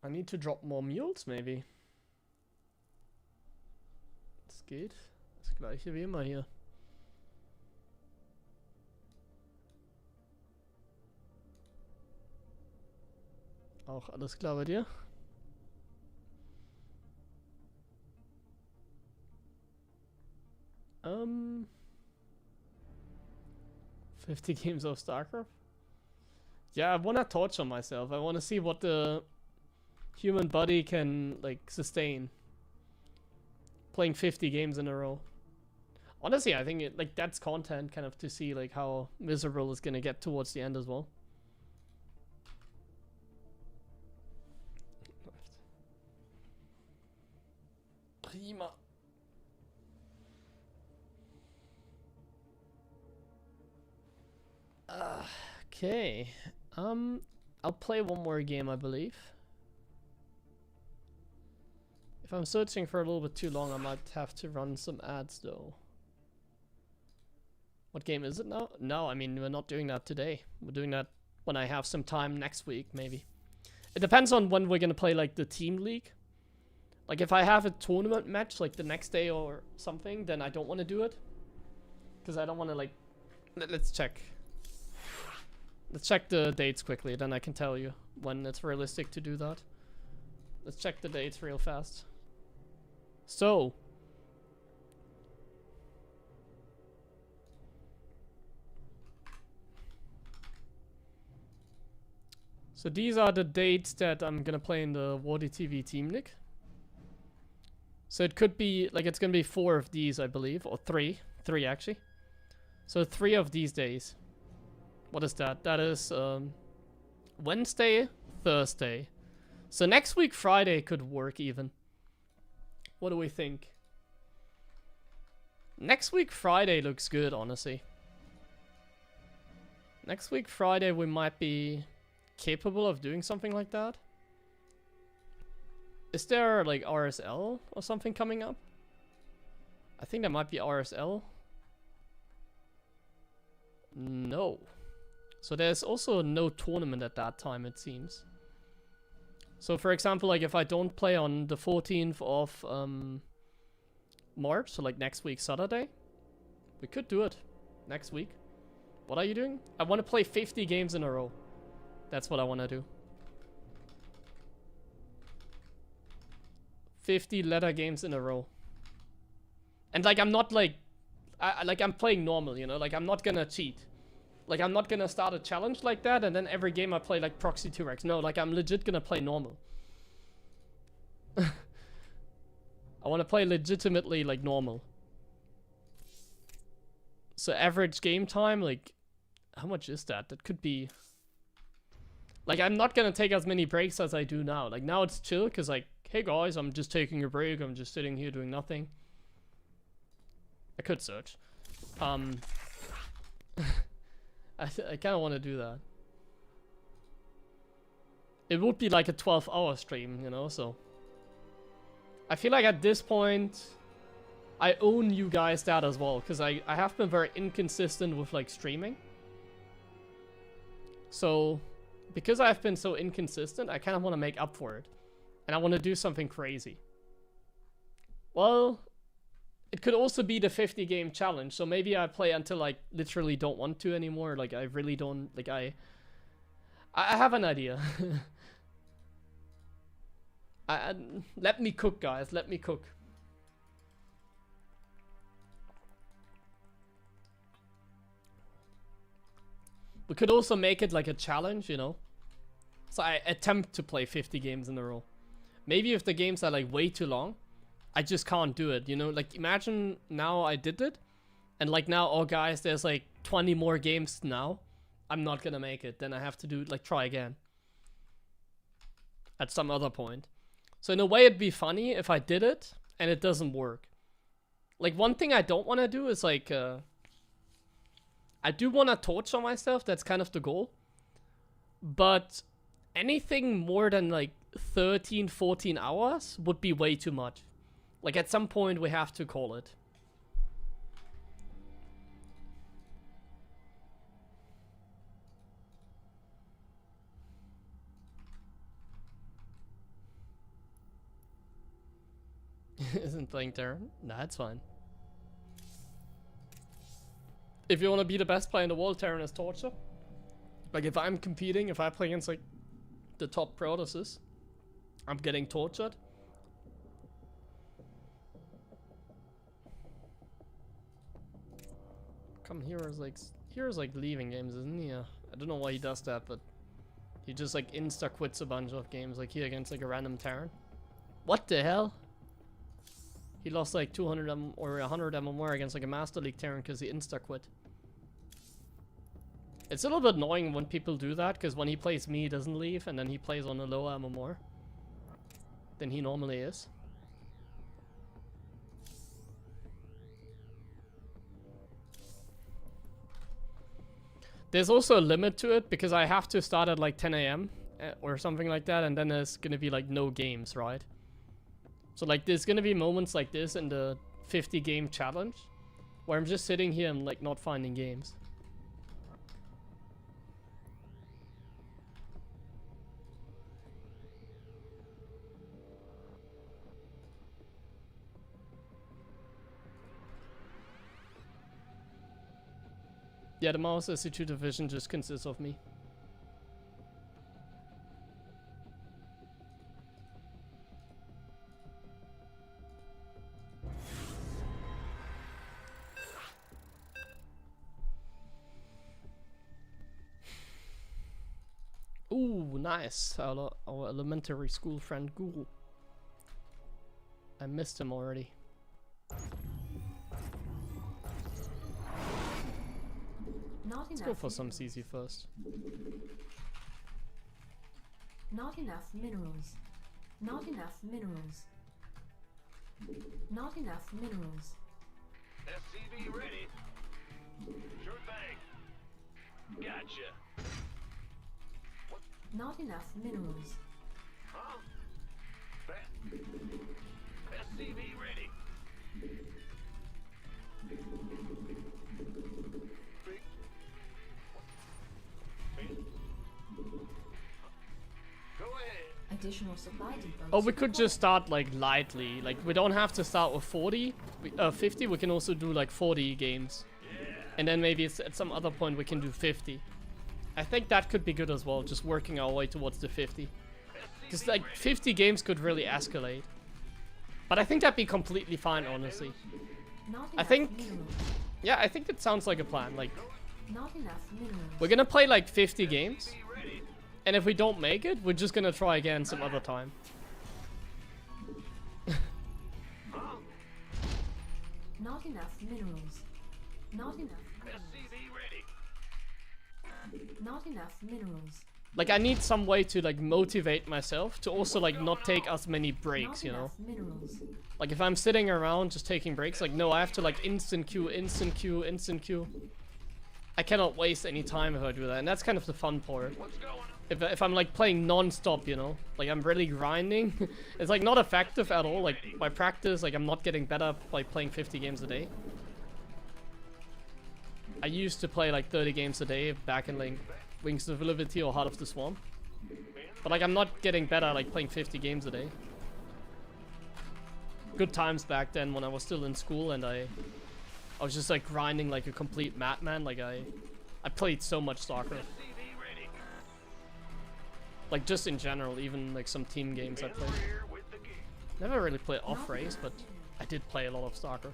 I need to drop more mules, maybe. Das geht. Das gleiche wie immer hier. Auch alles klar bei dir? Um, 50 games of StarCraft? Yeah, I wanna torture myself. I wanna see what the human body can, like, sustain. Playing 50 games in a row. Honestly, I think like that's content kind of to see like how miserable it's gonna get towards the end as well. Prima. Okay. I'll play one more game, I believe. If I'm searching for a little bit too long, I might have to run some ads though. What game is it now? No, I mean, we're not doing that today. We're doing that when I have some time next week, maybe. It depends on when we're gonna play, like, the team league. Like, if I have a tournament match, like, the next day or something, then I don't want to do it. Because I don't want to, like... Let's check. Let's check the dates quickly, then I can tell you when it's realistic to do that. Let's check the dates real fast. So... So these are the dates that I'm gonna play in the Wardy TV Team League. So it could be, like, it's gonna be 4 of these, I believe, or 3. 3 actually. So 3 of these days. What is that? That is Wednesday, Thursday, So next week Friday could work even. What do we think? Next week Friday looks good, honestly. Next week Friday we might be capable of doing something like that. Is there like RSL or something coming up? I think there might be RSL. No. So there's also no tournament at that time, it seems. So for example, like if I don't play on the 14th of March, so like next week Saturday, we could do it next week. What are you doing? I want to play 50 games in a row. That's what I want to do. 50 letter games in a row. And like I'm not like I'm playing normal, you know, like I'm not gonna cheat. Like I'm not gonna start a challenge like that and then every game I play like proxy 2x. No, like I'm legit gonna play normal. I want to play legitimately like normal. So average game time, like how much is that? That could be like I'm not gonna take as many breaks as I do now. Like now it's chill because like, hey guys, I'm just taking a break. I'm just sitting here doing nothing. I could search. I kind of want to do that. It would be like a 12-hour stream, you know, so. I feel like at this point, I own you guys that as well, because I have been very inconsistent with like streaming. So, because I've been so inconsistent, I kind of want to make up for it. And I want to do something crazy. Well, it could also be the 50 game challenge, so maybe I play until I literally don't want to anymore, like I really don't, like I have an idea. Let me cook, guys, let me cook. We could also make it like a challenge, you know? So I attempt to play 50 games in a row. Maybe if the games are like way too long, I just can't do it, you know? Like, imagine now I did it, and like now, oh guys, there's like 20 more games now. I'm not gonna make it. Then I have to do, like, try again. At some other point. So in a way, it'd be funny if I did it, and it doesn't work. Like, one thing I don't want to do is, like, I do want to torture myself, that's kind of the goal. But anything more than, like, 13, 14 hours would be way too much. Like, at some point, we have to call it. Isn't playing Terran? Nah, it's fine. If you want to be the best player in the world, Terran is torture. Like, if I'm competing, if I play against, like, the top Protosses, I'm getting tortured. Come Hero's like leaving games, isn't he? I don't know why he does that, but he just like insta quits a bunch of games, like here against like a random Terran. What the hell? He lost like 200 or 100 MMR against like a Master League Terran because he insta quit. It's a little bit annoying when people do that, because when he plays me, he doesn't leave, and then he plays on a lower MMR than he normally is. There's also a limit to it, because I have to start at like 10 AM or something like that, and then there's gonna be like no games, right? So like there's gonna be moments like this in the 50 game challenge where I'm just sitting here and like not finding games. Yeah, the mouse SC2 division just consists of me. Ooh, nice. Our elementary school friend Guru. I missed him already. Let's go for some CC first. Not enough minerals. Not enough minerals. Not enough minerals. SCV ready. Sure thing. Gotcha. Not enough minerals. Huh? SCV ready. Big. Go ahead. Additional supply depots. Oh, we could just start like lightly. Like we don't have to start with 50. We can also do like 40 games. And then maybe it's at some other point we can do 50. I think that could be good as well, just working our way towards the 50. Because like 50 games could really escalate. But I think that'd be completely fine, honestly. Not I enough think, minerals. yeah, I think it sounds like a plan. Like, Not enough minerals. we're gonna play like 50 games. And if we don't make it, we're just gonna try again some other time. Not enough minerals. Not enough. SCV ready. Not enough minerals. Like, I need some way to like motivate myself to also like not take as many Not breaks, you know? enough minerals. Like if I'm sitting around just taking breaks, like no, I have to like instant queue, instant queue, instant queue. I cannot waste any time if I do that, and that's kind of the fun part. What's going on? If I'm like playing non-stop, you know, like I'm really grinding, it's like not effective at all. Like my practice, like I'm not getting better by playing 50 games a day. I used to play like 30 games a day back in like Wings of Liberty or Heart of the Swarm. But like I'm not getting better like playing 50 games a day. Good times back then when I was still in school and I was just like grinding like a complete madman. Like I played so much soccer. SCV ready. Like just in general, even like some team games I In the played. rear with the gear. Never really played off race, but I did play a lot of soccer.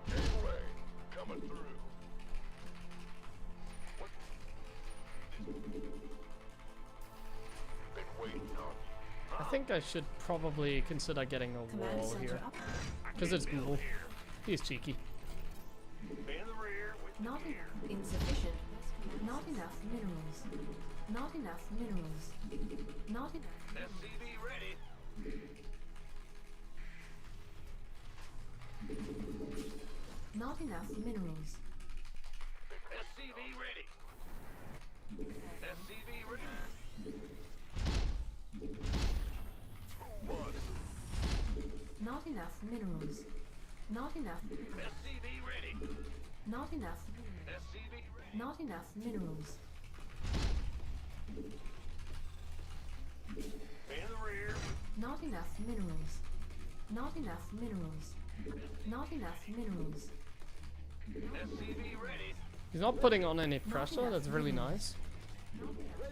Anyway, coming through. What? Been waiting on I think I should probably consider getting a Command wall center here. up. Because it's Google. He's cheeky. you. In the rear with the Not gear. insufficient. Not enough minerals. Not enough minerals. Not enough. SCV ready. Not enough minerals. SCV ready. SCV ready. Not enough minerals. Not enough. SCV ready. Not enough. SCV ready. Not enough minerals. In the rear with Not enough minerals. Not enough minerals. Not enough minerals. SCV ready. He's not putting on any pressure, that's really nice.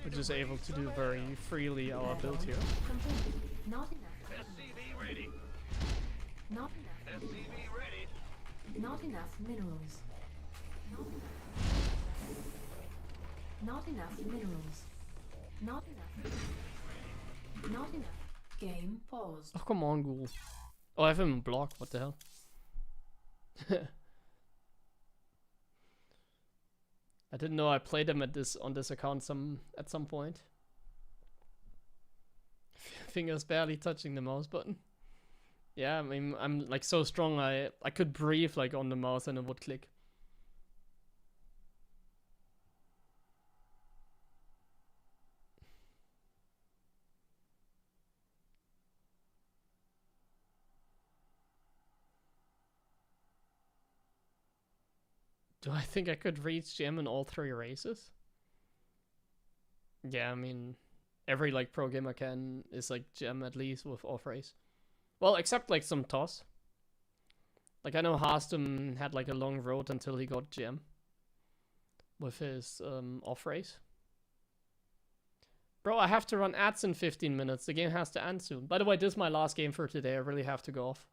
We're just able to do very freely our build here. Complete. Not enough. SCV ready. Not enough. SCV ready. Not enough minerals. Not enough minerals. Not enough. Not enough. Game paused. Oh, come on, Google. Oh, I have him blocked, what the hell? I didn't know I played him on this account at some point. Fingers barely touching the mouse button. Yeah, I mean, I'm like so strong I could breathe like on the mouse and it would click. Do I think I could reach gem in all 3 races? Yeah, I mean, every like pro gamer can is like gem at least with off race. Well, except like some toss. Like I know Harston had like a long road until he got gem with his off race. Bro, I have to run ads in 15 minutes. The game has to end soon. By the way, this is my last game for today. I really have to go off.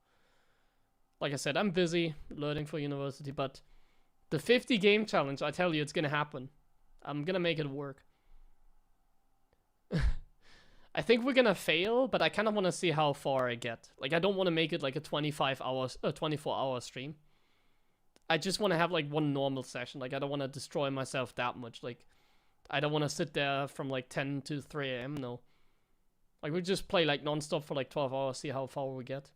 Like I said, I'm busy learning for university, but the 50 game challenge, I tell you, it's gonna happen. I'm gonna make it work. I think we're gonna fail, but I kind of want to see how far I get. Like, I don't want to make it like a 24-hour stream. I just want to have like one normal session. Like, I don't want to destroy myself that much. Like, I don't want to sit there from like 10 to 3 a.m. No. Like we just play like non-stop for like 12 hours, see how far we get.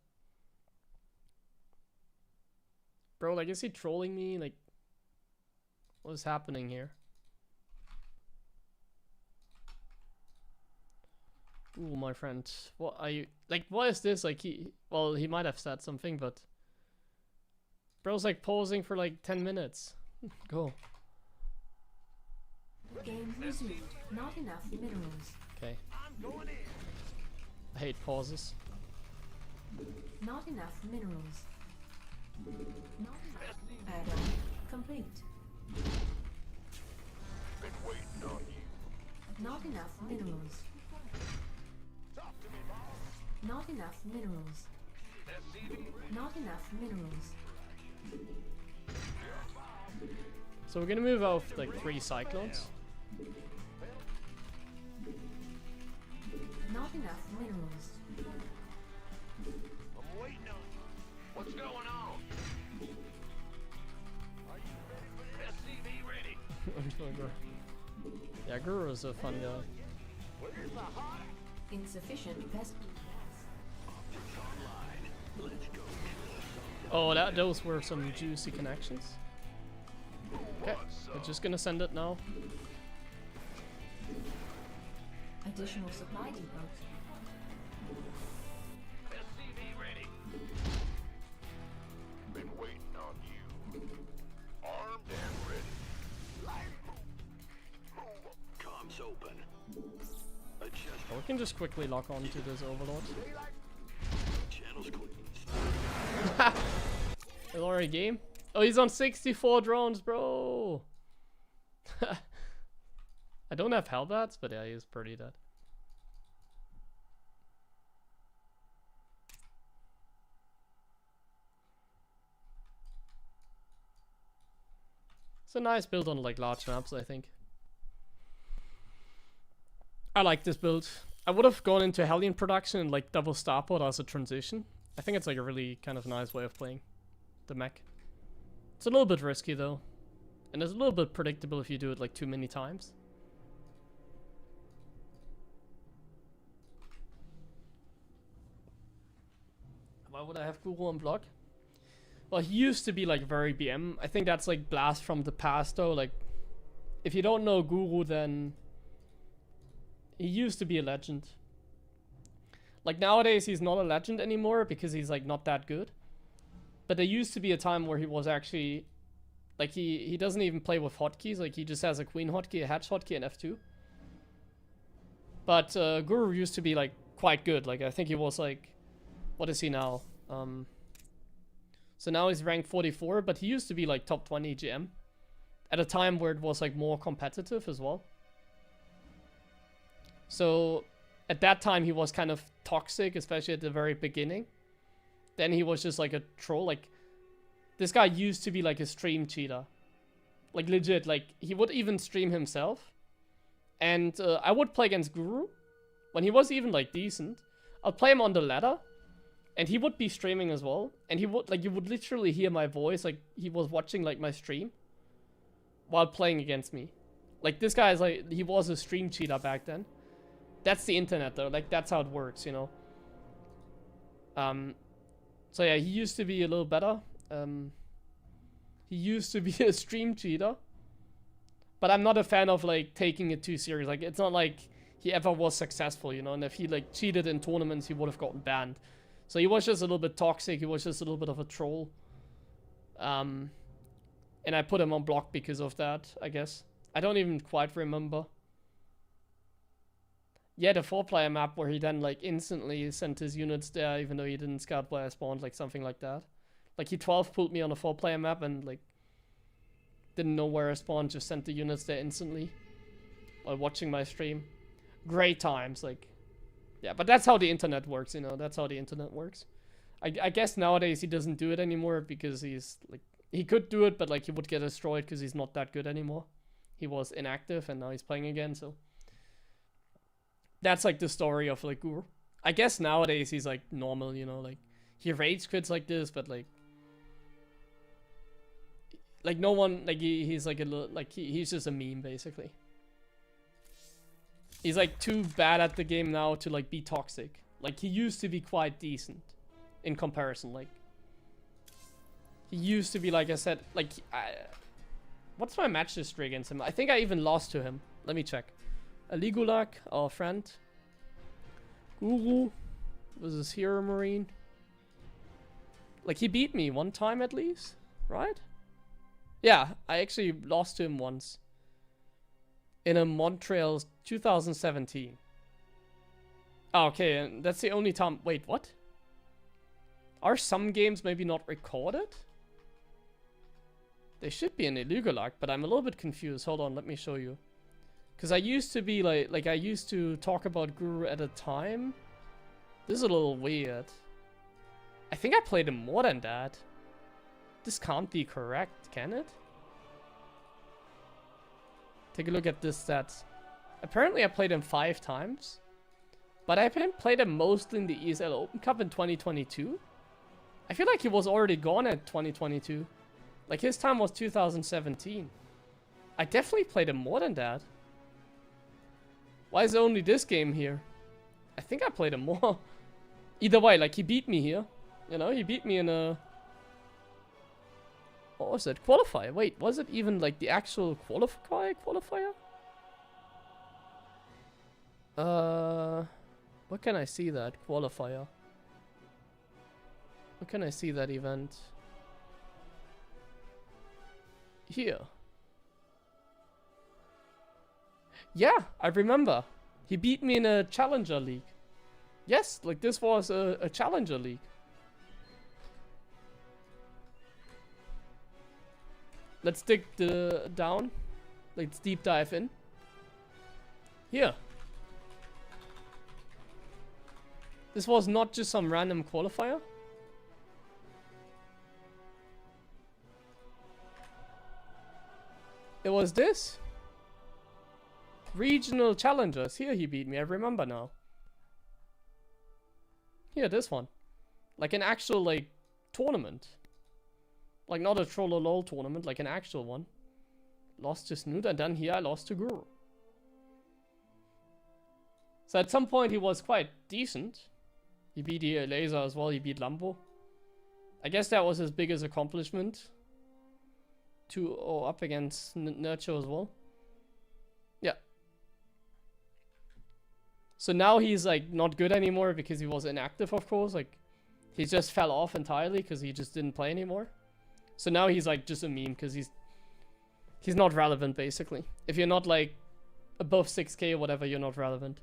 Bro, like is he trolling me? Like, what is happening here? Ooh, my friend. What are you... Like, what is this? Like, well, he might have said something, but... Bro's, like, pausing for, like, 10 minutes. Go. Game resumed. Not enough minerals. Okay. I'm going in. I hate pauses. Not enough minerals. Not enough. Add-on complete. Been waiting on you. Not enough minerals. Talk to me, boss. Not enough minerals. SCV ready. Not enough minerals. So we're gonna move off, like, 3 cyclones. Not enough minerals. I'm waiting on you. What's going on? Are you ready for this? SCV ready. Yeah, Guru's a fun guy. Where's the hot? Insufficient vest. Oh, those were some juicy connections. Okay, we're just gonna send it now. Additional supply depot. SCV ready. Been waiting on you. Armed and ready. Light. Comms open. Adjust. Oh, we can just quickly lock on to this overlord. Channels clear. It's already game? Oh, he's on 64 drones, bro! I don't have Hellbats, but yeah, he's pretty dead. It's a nice build on like large maps, I think. I like this build. I would have gone into Hellion production and like double starport as a transition. I think it's like a really kind of nice way of playing the mech. It's a little bit risky though. And it's a little bit predictable if you do it like too many times. Why would I have Guru on block? Well, he used to be like very BM. I think that's like blast from the past though. Like, if you don't know Guru, then he used to be a legend. Like nowadays he's not a legend anymore because he's like not that good. But there used to be a time where he was actually like he doesn't even play with hotkeys. Like he just has a queen hotkey, a hatch hotkey, and F2. But Guru used to be like quite good. Like I think he was like, what is he now? So now he's ranked 44, but he used to be like top 20 GM at a time where it was like more competitive as well. So at that time he was kind of toxic, especially at the very beginning. Then he was just like a troll. Like this guy used to be like a stream cheater, like legit. Like he would even stream himself, and I would play against Guru when he was even like decent. I'll play him on the ladder, and he would be streaming as well. And he would like you would literally hear my voice, like he was watching like my stream while playing against me. Like this guy is like he was a stream cheater back then. That's the internet though. Like that's how it works, you know. So yeah, he used to be a little better. He used to be a stream cheater. But I'm not a fan of like taking it too serious. Like it's not like he ever was successful, you know. And if he like cheated in tournaments, he would have gotten banned. So he was just a little bit toxic. He was just a little bit of a troll. And I put him on block because of that, I guess. I don't even quite remember. Yeah, the 4-player map where he then like instantly sent his units there even though he didn't scout where I spawned, like something like that. Like he 12 pulled me on a 4-player map and like didn't know where I spawned, just sent the units there instantly while watching my stream. Great times, like yeah, but that's how the internet works, you know. That's how the internet works. I guess nowadays he doesn't do it anymore because he's like he could do it, but like he would get destroyed because he's not that good anymore. He was inactive and now he's playing again, so that's like the story of like Guru. I guess nowadays he's like normal, you know, like he rage quits like this, but like no one like he's like a little like he's just a meme basically. He's like too bad at the game now to like be toxic. Like he used to be quite decent in comparison. Like he used to be, like I said, like what's my match history against him? I think I even lost to him. Let me check. Aligulak, our friend. Guru versus HeroMarine. Like he beat me one time at least, right? Yeah, I actually lost to him once. In a Montreal 2017. Oh, okay, and that's the only time. Wait, what? Are some games maybe not recorded? They should be in Illugalag, but I'm a little bit confused. Hold on, let me show you. Because I used to be like I used to talk about Guru at a time. This is a little weird. I think I played him more than that. This can't be correct, can it? Take a look at this stats. Apparently I played him 5 times. But I played him mostly in the ESL Open Cup in 2022. I feel like he was already gone at 2022. Like his time was 2017. I definitely played him more than that. Why is only this game here? I think I played him more. Either way, like he beat me here. You know, he beat me in a... What was it? Qualifier. Wait, was it even like the actual qualifier? What can I see that? Qualifier. What can I see that event? Here. Yeah, I remember. He beat me in a Challenger League. Yes, like this was a Challenger League. Let's dig down. Let's deep dive in. Here. This was not just some random qualifier. It was this. Regional challengers. Here he beat me. I remember now. Here, this one. Like an actual, like, tournament. Like not a trollolol tournament, like an actual one. Lost to Snoot, and then here I lost to Guru. So at some point he was quite decent. He beat the Laser as well, he beat Lambo. I guess that was his biggest accomplishment. 2-0 up against Nurture as well. Yeah. So now he's like not good anymore because he was inactive, of course. Like he just fell off entirely because he just didn't play anymore. So now he's like just a meme because he's not relevant basically. If you're not like above 6k or whatever, you're not relevant.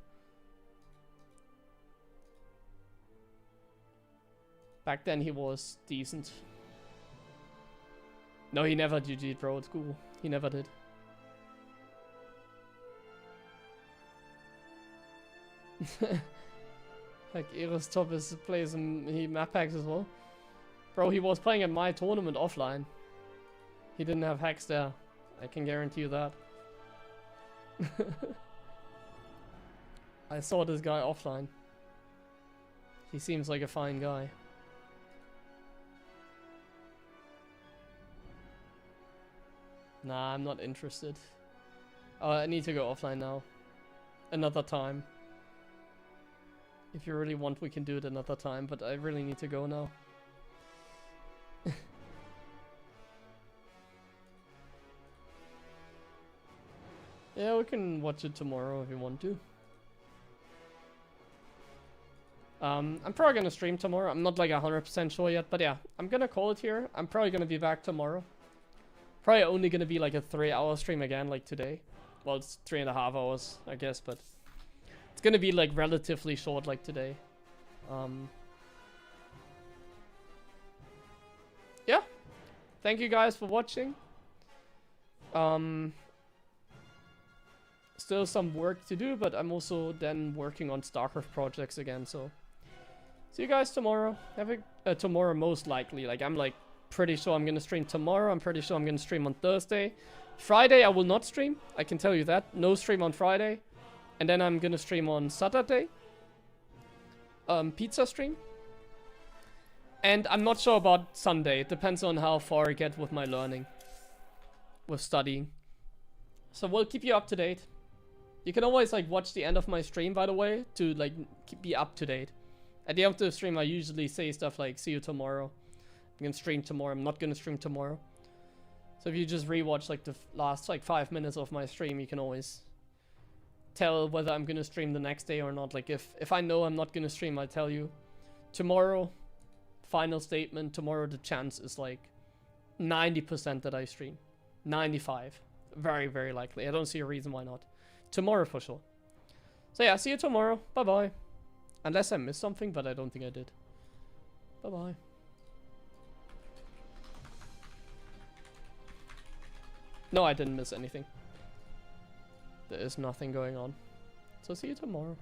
Back then he was decent. No, he never GG'd bro, it's cool. He never did. Like Eros Top plays he map hacks as well. Bro, he was playing at my tournament offline. He didn't have hacks there. I can guarantee you that. I saw this guy offline. He seems like a fine guy. Nah, I'm not interested. Oh, I need to go offline now. Another time. If you really want, we can do it another time, but I really need to go now. Yeah, we can watch it tomorrow if you want to. I'm probably gonna stream tomorrow. I'm not like 100% sure yet, but yeah, I'm gonna call it here. I'm probably gonna be back tomorrow. Probably only gonna be like a 3-hour stream again, like today. Well, it's 3.5 hours, I guess, but it's gonna be like relatively short, like today. Yeah. Thank you guys for watching. Still some work to do, but I'm also then working on StarCraft projects again, so see you guys tomorrow. Have a tomorrow most likely. Like I'm like pretty sure I'm gonna stream tomorrow. I'm pretty sure I'm gonna stream on Thursday. Friday I will not stream. I can tell you that. No stream on Friday. And then I'm gonna stream on Saturday. Pizza stream. And I'm not sure about Sunday. It depends on how far I get with my learning. With studying. So we'll keep you up to date. You can always like watch the end of my stream, by the way, to like be up to date. At the end of the stream, I usually say stuff like, see you tomorrow. I'm gonna stream tomorrow. I'm not gonna stream tomorrow. So if you just rewatch like the last like 5 minutes of my stream, you can always tell whether I'm gonna stream the next day or not. Like if I know I'm not gonna stream, I tell you tomorrow. Final statement, tomorrow the chance is like 90% that I stream. 95. Very, very likely. I don't see a reason why not. Tomorrow for sure. So yeah, see you tomorrow. Bye bye. Unless I missed something, but I don't think I did. Bye bye. No, I didn't miss anything. There is nothing going on. So see you tomorrow.